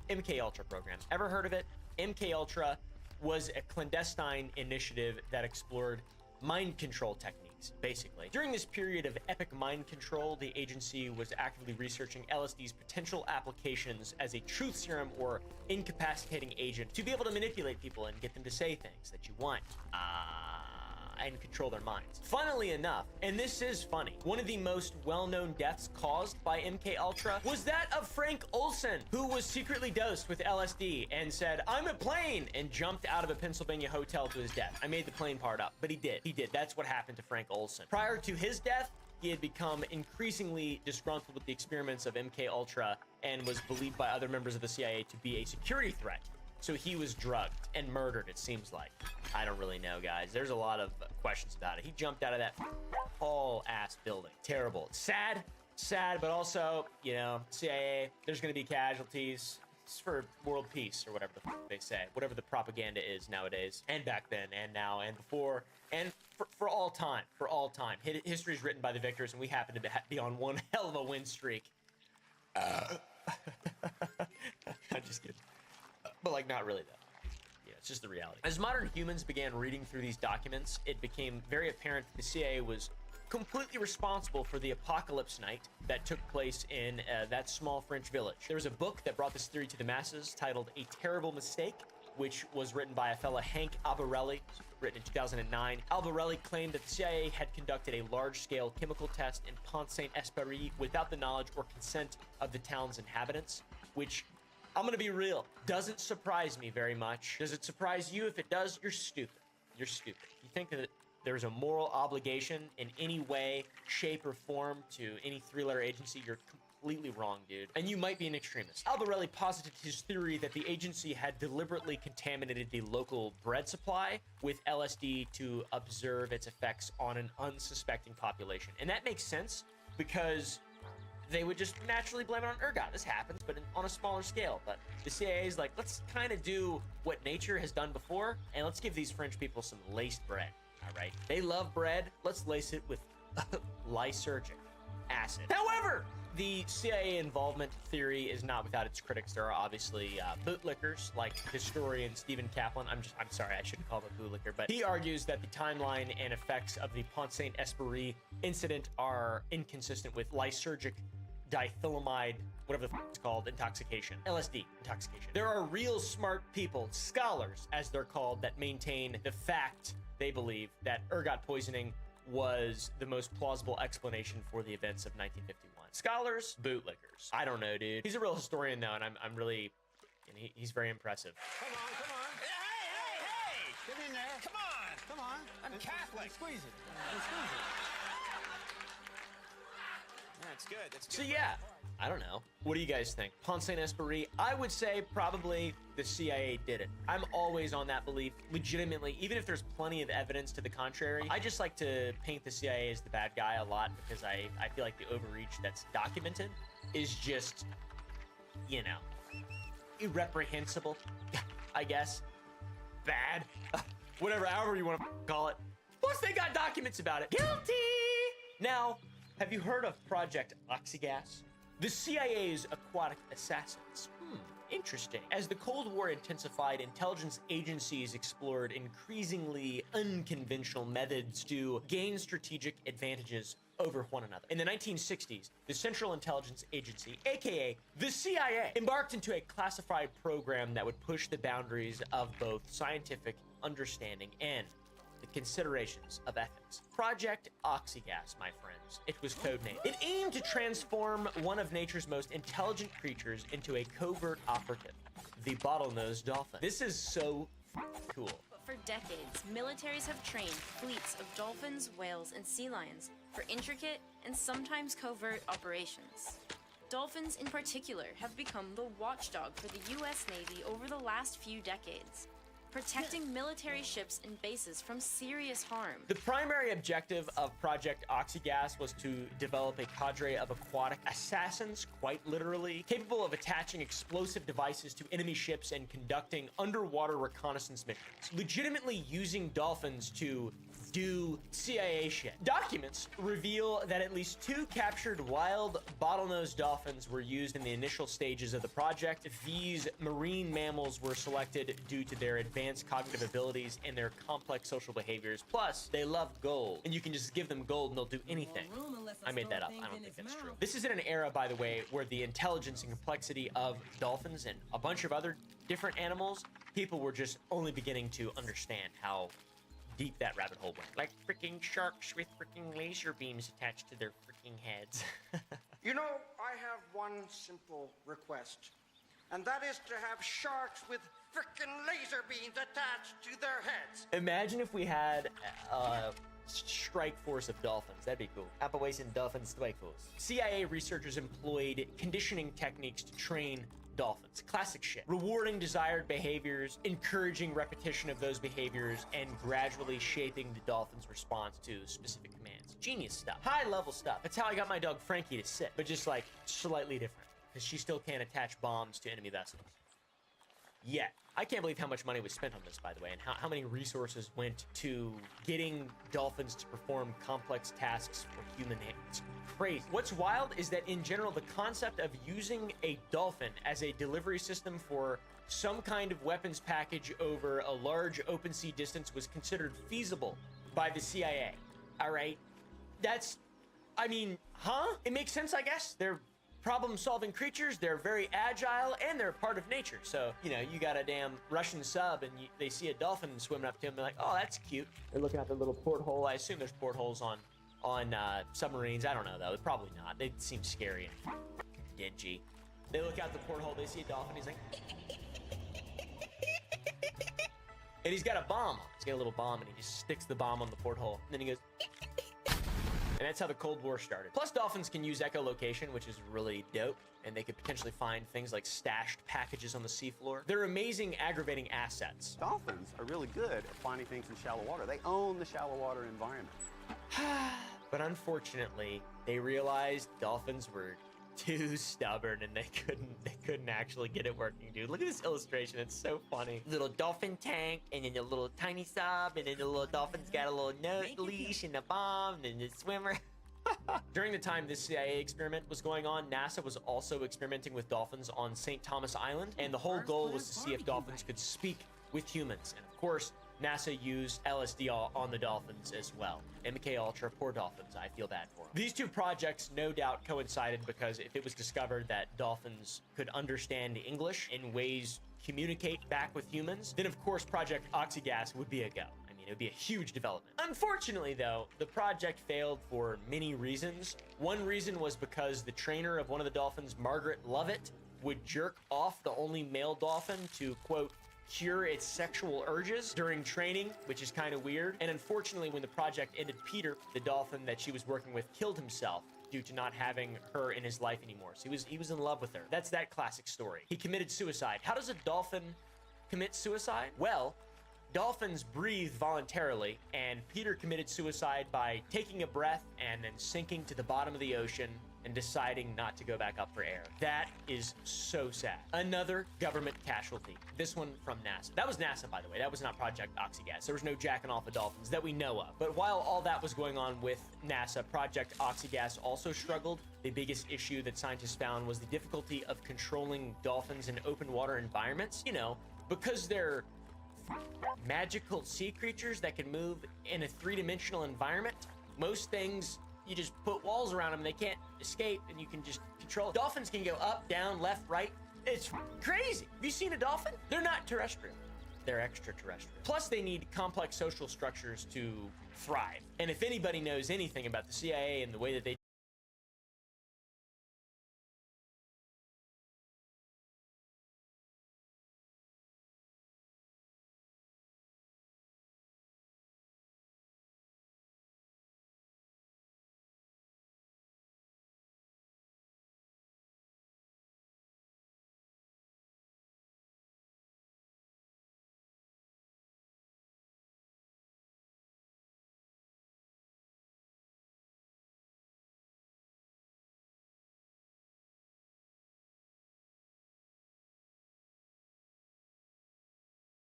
MK Ultra program. Ever heard of it? MK Ultra was a clandestine initiative that explored mind control techniques, basically. During this period of epic mind control, the agency was actively researching LSD's potential applications as a truth serum or incapacitating agent to be able to manipulate people and get them to say things that you want. And control their minds. Funnily enough, and this is funny, one of the most well-known deaths caused by MK Ultra was that of Frank Olsen, who was secretly dosed with LSD and said, "I'm a plane," and jumped out of a Pennsylvania hotel to his death. I made the plane part up, but he did. That's what happened to Frank Olsen. Prior to his death, he had become increasingly disgruntled with the experiments of MK Ultra and was believed by other members of the CIA to be a security threat. So he was drugged and murdered, it seems like. I don't really know, guys. There's a lot of questions about it. He jumped out of that tall-ass building. Terrible. Sad, but also, you know, CIA, there's going to be casualties. It's for world peace, or whatever the they say. Whatever the propaganda is nowadays, and back then, and now, and before, and for all time. For all time. History is written by the victors, and we happen to be on one hell of a win streak. I'm just kidding. But, like, not really, though. Yeah, it's just the reality. As modern humans began reading through these documents, it became very apparent that the CIA was completely responsible for the apocalypse night that took place in that small French village. There was a book that brought this theory to the masses titled A Terrible Mistake, which was written by a fella, Hank Albarelli, written in 2009. Albarelli claimed that the CIA had conducted a large-scale chemical test in Pont Saint-Esprit without the knowledge or consent of the town's inhabitants, which, I'm gonna be real, doesn't surprise me very much. Does it surprise you? If it does, you're stupid. You're stupid. You think that there's a moral obligation in any way, shape, or form to any three-letter agency, you're completely wrong, dude. And you might be an extremist. Albarelli posited his theory that the agency had deliberately contaminated the local bread supply with LSD to observe its effects on an unsuspecting population. And that makes sense because they would just naturally blame it on ergot. This happens, but on a smaller scale. But the CIA is like, let's kind of do what nature has done before, and let's give these French people some laced bread, all right? They love bread. Let's lace it with lysergic acid. However, the CIA involvement theory is not without its critics. There are obviously bootlickers like historian Stephen Kaplan. I'm sorry, I shouldn't call him a bootlicker, but he argues that the timeline and effects of the Pont Saint-Esprit incident are inconsistent with lysergic dithylamide, whatever the it's called, intoxication. LSD intoxication. There are real smart people, scholars as they're called, that maintain the fact, they believe, that ergot poisoning was the most plausible explanation for the events of 1951. Scholars, bootlickers. I don't know, dude. He's a real historian though, and I'm really, and he's very impressive. Come on. Get in there. Come on. Come on. I'm Catholic. Squeeze it. Squeeze it. That's good. That's good. So yeah, I don't know. What do you guys think? Ponce Esprit, I would say probably the CIA did it. I'm always on that belief, legitimately, even if there's plenty of evidence to the contrary. I just like to paint the CIA as the bad guy a lot because I feel like the overreach that's documented is just, you know, irreprehensible, I guess. Bad. Whatever, however you want to call it. Plus, they got documents about it. Guilty! Now, have you heard of Project Oxygas? The CIA's aquatic assassins. Interesting. As the Cold War intensified, intelligence agencies explored increasingly unconventional methods to gain strategic advantages over one another. In the 1960s, the Central Intelligence Agency, aka the CIA, embarked into a classified program that would push the boundaries of both scientific understanding and the considerations of ethics. Project Oxygas, my friends. It was codenamed. It aimed to transform one of nature's most intelligent creatures into a covert operative, the bottlenose dolphin. This is so cool. For decades, militaries have trained fleets of dolphins, whales, and sea lions for intricate and sometimes covert operations. Dolphins in particular have become the watchdog for the US Navy over the last few decades, protecting military ships and bases from serious harm. The primary objective of Project Oxygas was to develop a cadre of aquatic assassins, quite literally, capable of attaching explosive devices to enemy ships and conducting underwater reconnaissance missions, legitimately using dolphins to do CIA shit. Documents reveal that at least 2 captured wild bottlenose dolphins were used in the initial stages of the project. These marine mammals were selected due to their advanced cognitive abilities and their complex social behaviors. Plus, they love gold, and you can just give them gold and they'll do anything. I made that up. I don't think that's true. This is in an era, by the way, where the intelligence and complexity of dolphins and a bunch of other different animals, people were just only beginning to understand how deep that rabbit hole went. Like freaking sharks with freaking laser beams attached to their freaking heads. You know, I have one simple request, and that is to have sharks with frickin' laser beams attached to their heads. Imagine if we had a strike force of dolphins. That'd be cool. Operation Dolphin Strike Force. CIA researchers employed conditioning techniques to train dolphins. Classic shit. Rewarding desired behaviors, encouraging repetition of those behaviors, and gradually shaping the dolphin's response to specific commands. Genius stuff. High level stuff. That's how I got my dog Frankie to sit, but just like slightly different, because she still can't attach bombs to enemy vessels. Yet. I can't believe how much money was spent on this, by the way, and how many resources went to getting dolphins to perform complex tasks for human hands. Crazy. What's wild is that in general, the concept of using a dolphin as a delivery system for some kind of weapons package over a large open sea distance was considered feasible by the CIA. All right? That's, I mean, huh? It makes sense, I guess. They're problem-solving creatures, they're very agile, and they're part of nature. So, you know, you got a damn Russian sub, and they see a dolphin swimming up to them, they're like, oh, that's cute. They're looking at the little porthole. I assume there's portholes on submarines. I don't know, though. Probably not. They seem scary and dingy. They look out the porthole, they see a dolphin, he's like... and he's got a bomb. He's got a little bomb, and he just sticks the bomb on the porthole. And then he goes... And that's how the Cold War started. Plus, dolphins can use echolocation, which is really dope, and they could potentially find things like stashed packages on the seafloor. They're amazing, aggravating assets. Dolphins are really good at finding things in shallow water. They own the shallow water environment. But unfortunately, they realized dolphins were too stubborn and they couldn't actually get it working, dude. Look at this illustration, it's so funny. Little dolphin tank, and then a little tiny sub, and then the little dolphin's got a little leash and a bomb, and then the swimmer. During the time this CIA experiment was going on, NASA was also experimenting with dolphins on St. Thomas Island, and the whole goal was to see if dolphins could speak with humans. And of course, NASA used LSD on the dolphins as well. MK Ultra, poor dolphins, I feel bad for them. These two projects no doubt coincided because if it was discovered that dolphins could understand English in ways communicate back with humans, then of course Project Oxygas would be a go. I mean, it would be a huge development. Unfortunately though, the project failed for many reasons. One reason was because the trainer of one of the dolphins, Margaret Lovett, would jerk off the only male dolphin to, quote, cure its sexual urges during training, which is kind of weird. And unfortunately, when the project ended, Peter, the dolphin that she was working with, killed himself due to not having her in his life anymore. So he was in love with her. That's that classic story. He committed suicide. How does a dolphin commit suicide? Well, dolphins breathe voluntarily, and Peter committed suicide by taking a breath and then sinking to the bottom of the ocean and deciding not to go back up for air. That is so sad. Another government casualty. This one from NASA. That was NASA, by the way. That was not Project Oxygas. There was no jacking off of dolphins that we know of. But while all that was going on with NASA, Project Oxygas also struggled. The biggest issue that scientists found was the difficulty of controlling dolphins in open water environments. You know, because they're magical sea creatures that can move in a three-dimensional environment. Most things, you just put walls around them, they can't escape, and you can just control. Dolphins can go up, down, left, right. It's crazy. Have you seen a dolphin? They're not terrestrial. They're extraterrestrial. Plus, they need complex social structures to thrive. And if anybody knows anything about the CIA and the way that they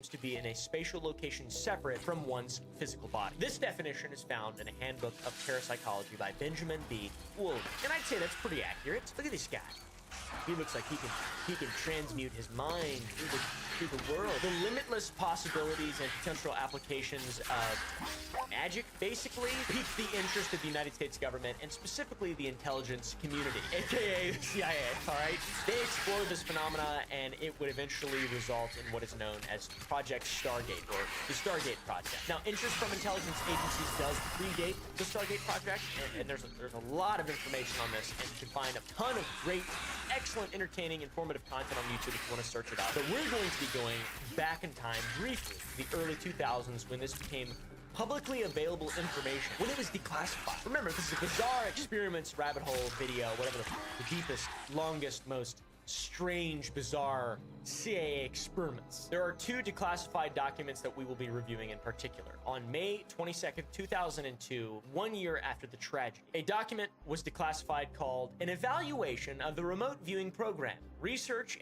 to be in a spatial location separate from one's physical body. This definition is found in a handbook of parapsychology by Benjamin B. Woolley. And I'd say that's pretty accurate. Look at this guy. He looks like he can transmute his mind through the world. The limitless possibilities and potential applications of magic basically piqued the interest of the United States government and specifically the intelligence community, aka the CIA. All right, they explored this phenomena and it would eventually result in what is known as Project Stargate, or the Stargate Project. Now, interest from intelligence agencies does predate the Stargate Project, and there's a lot of information on this, and you can find a ton of great, excellent, entertaining, informative content on YouTube if you want to search it out. But we're going to be going back in time briefly to the early 2000s when this became publicly available information, when it was declassified. Remember, this is a bizarre experiments rabbit hole video, whatever the deepest, longest, most strange, bizarre CIA experiments. There are two declassified documents that we will be reviewing in particular. On May 22nd, 2002, 1 year after the tragedy, a document was declassified called An Evaluation of the Remote Viewing Program, Research and